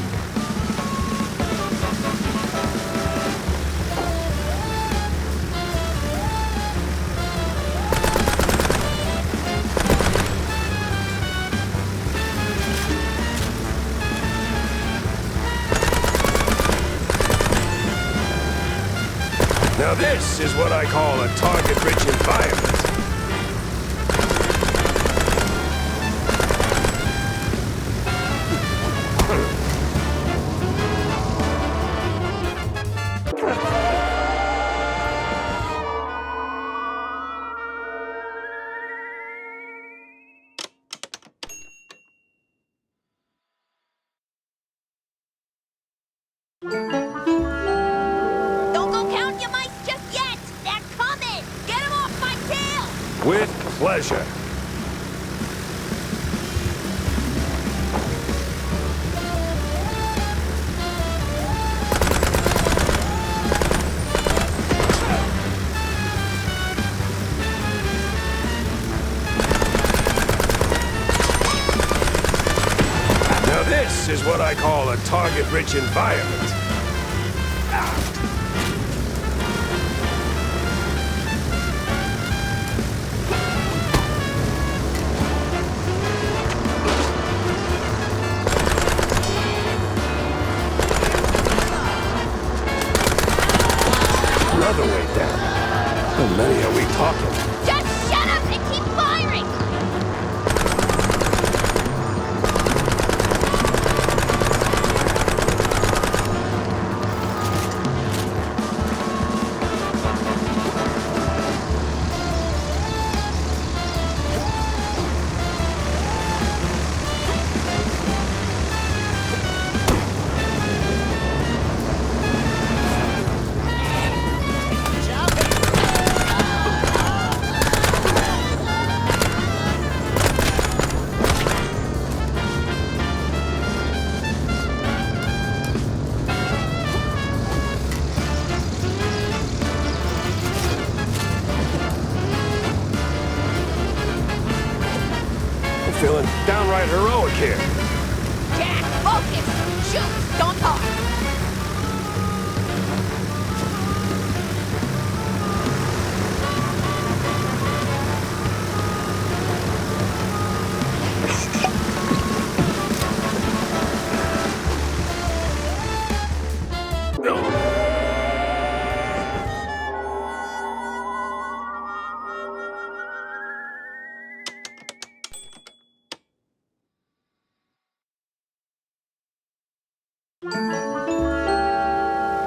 Now this is what I call a target-rich environment. pleasure. Now this is what I call a target-rich environment. Another way down. How many are we talking? Just shut up and keep firing! Feeling downright heroic here. Jack, focus! Shoot! Don't talk!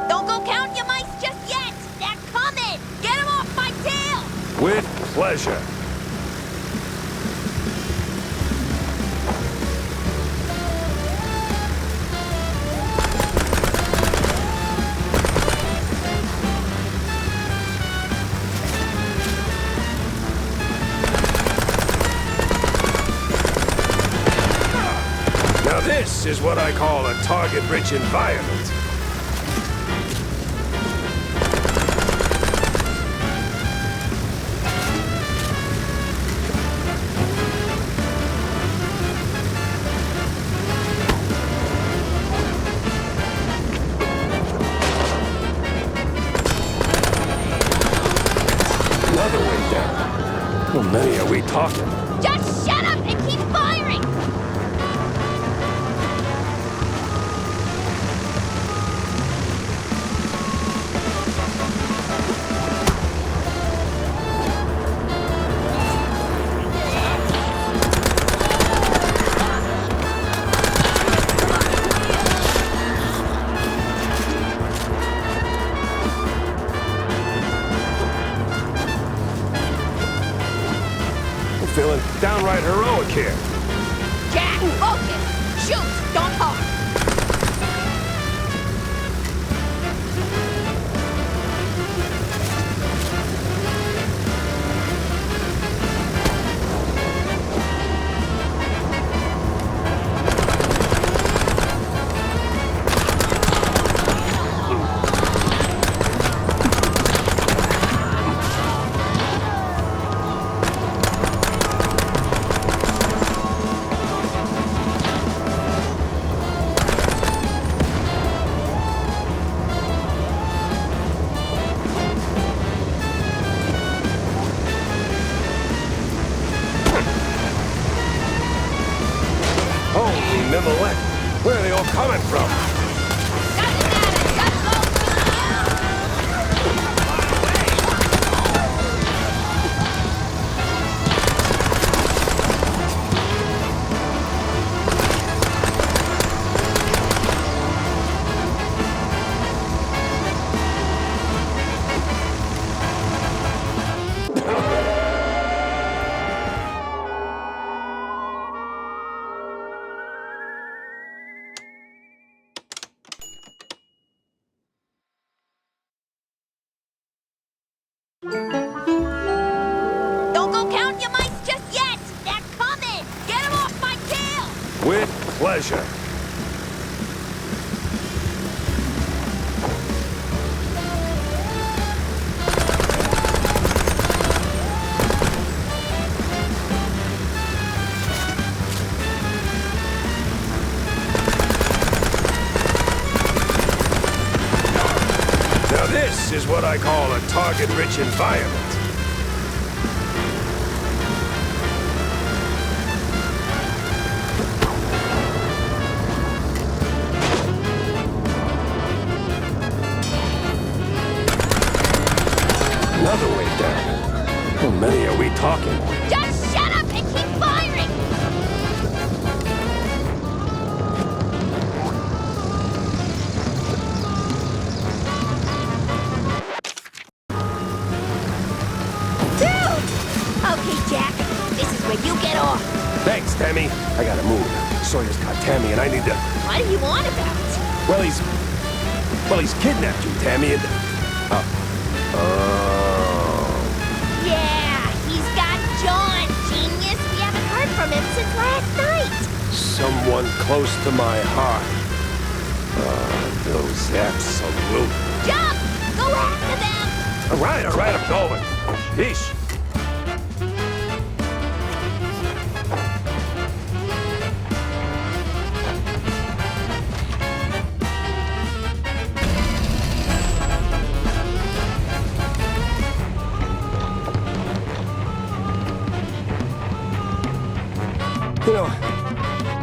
Don't go counting your mice just yet! They're coming! Get them off my tail! With pleasure. Now this is what I call a target-rich environment. Another way down. How many are we talking? Just shut up and keep firing! Feeling downright heroic here. Jack, focus! Shoot! Don't talk! Mimolette. Where are they all coming from? With pleasure. Now this is what I call a target-rich environment. Another way down. How many are we talking? Just shut up and keep firing! Dude! Okay, Jack. This is where you get off. Thanks, Tammy. I gotta move. Sawyer's caught Tammy and I need to... What are you on about? Well, he's kidnapped you, Tammy, and... Yeah, he's got John, genius. We haven't heard from him since last night. Someone close to my heart. Those absolute... Jump! Go after them! All right, I'm going. Sheesh. You know,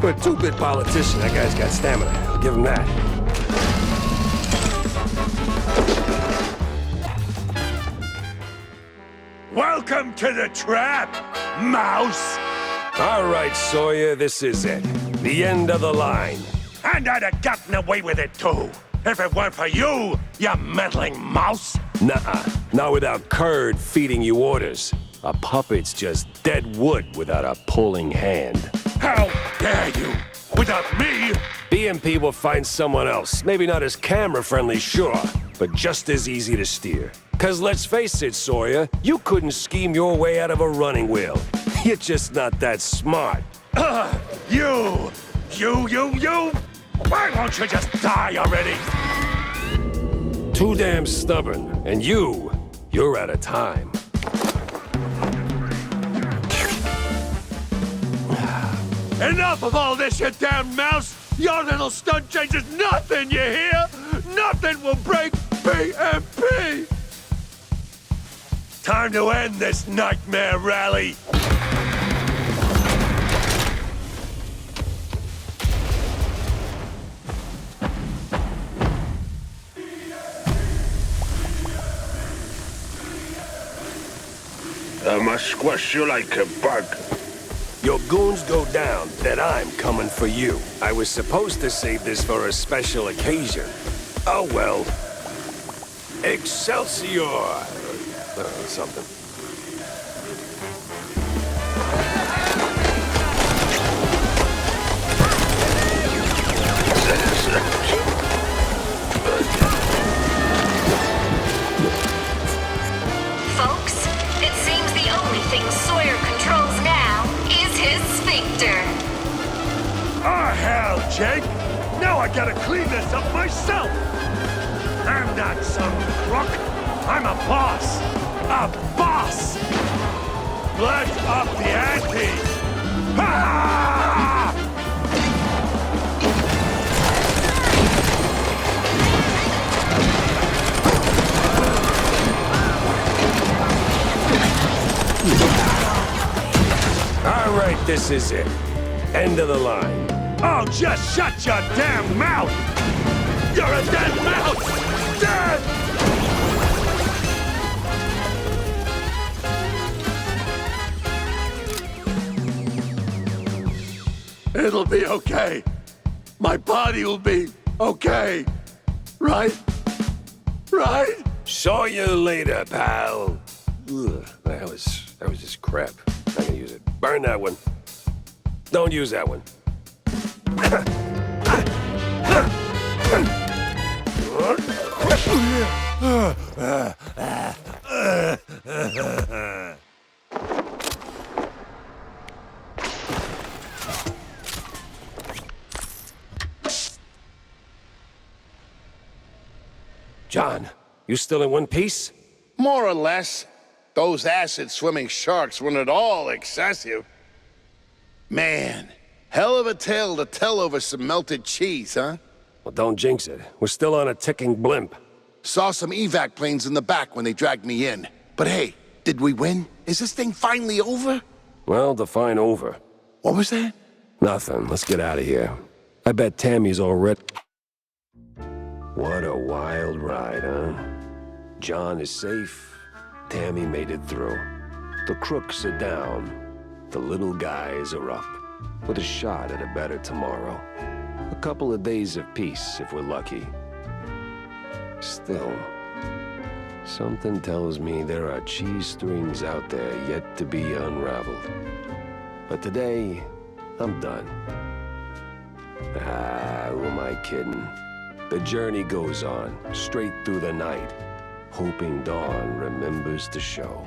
for a 2-bit politician, that guy's got stamina. I'll give him that. Welcome to the trap, Mouse! All right, Sawyer, this is it. The end of the line. And I'd have gotten away with it, too. If it weren't for you, you meddling mouse. Nuh-uh. Not without Curd feeding you orders. A puppet's just dead wood without a pulling hand. How dare you? Without me? BMP will find someone else. Maybe not as camera-friendly, sure, but just as easy to steer. 'Cause let's face it, Sawyer, you couldn't scheme your way out of a running wheel. You're just not that smart. You! Why won't you just die already? Too damn stubborn. And you're out of time. Enough of all this, you damn mouse! Your little stunt changes nothing, you hear? Nothing will break BMP! Time to end this nightmare rally! I must squash you like a bug. Your goons go down, then I'm coming for you. I was supposed to save this for a special occasion. Oh well. Excelsior! Something. Folks, it seems the only thing Sawyer controls now is his sphincter. Ah, hell, Jake! Now I gotta clean this up myself! I'm not some crook! I'm a boss! A boss! Let's up the ante! Ha! All right, this is it. End of the line. Oh, just shut your damn mouth! You're a dead mouse! Dead! It'll be okay. My body will be okay. Right? Right? Saw you later, pal. Ugh, that was just crap. Not gonna use it. Burn that one. Don't use that one. John, you still in one piece? More or less. Those acid-swimming sharks weren't at all excessive. Man, hell of a tale to tell over some melted cheese, huh? Well, don't jinx it. We're still on a ticking blimp. Saw some evac planes in the back when they dragged me in. But hey, did we win? Is this thing finally over? Well, define over. What was that? Nothing. Let's get out of here. I bet Tammy's already... What a wild ride, huh? John is safe. Tammy made it through. The crooks are down. The little guys are up. With a shot at a better tomorrow. A couple of days of peace, if we're lucky. Still, something tells me there are cheese strings out there yet to be unraveled. But today, I'm done. Who am I kidding? The journey goes on, straight through the night, hoping dawn remembers to show.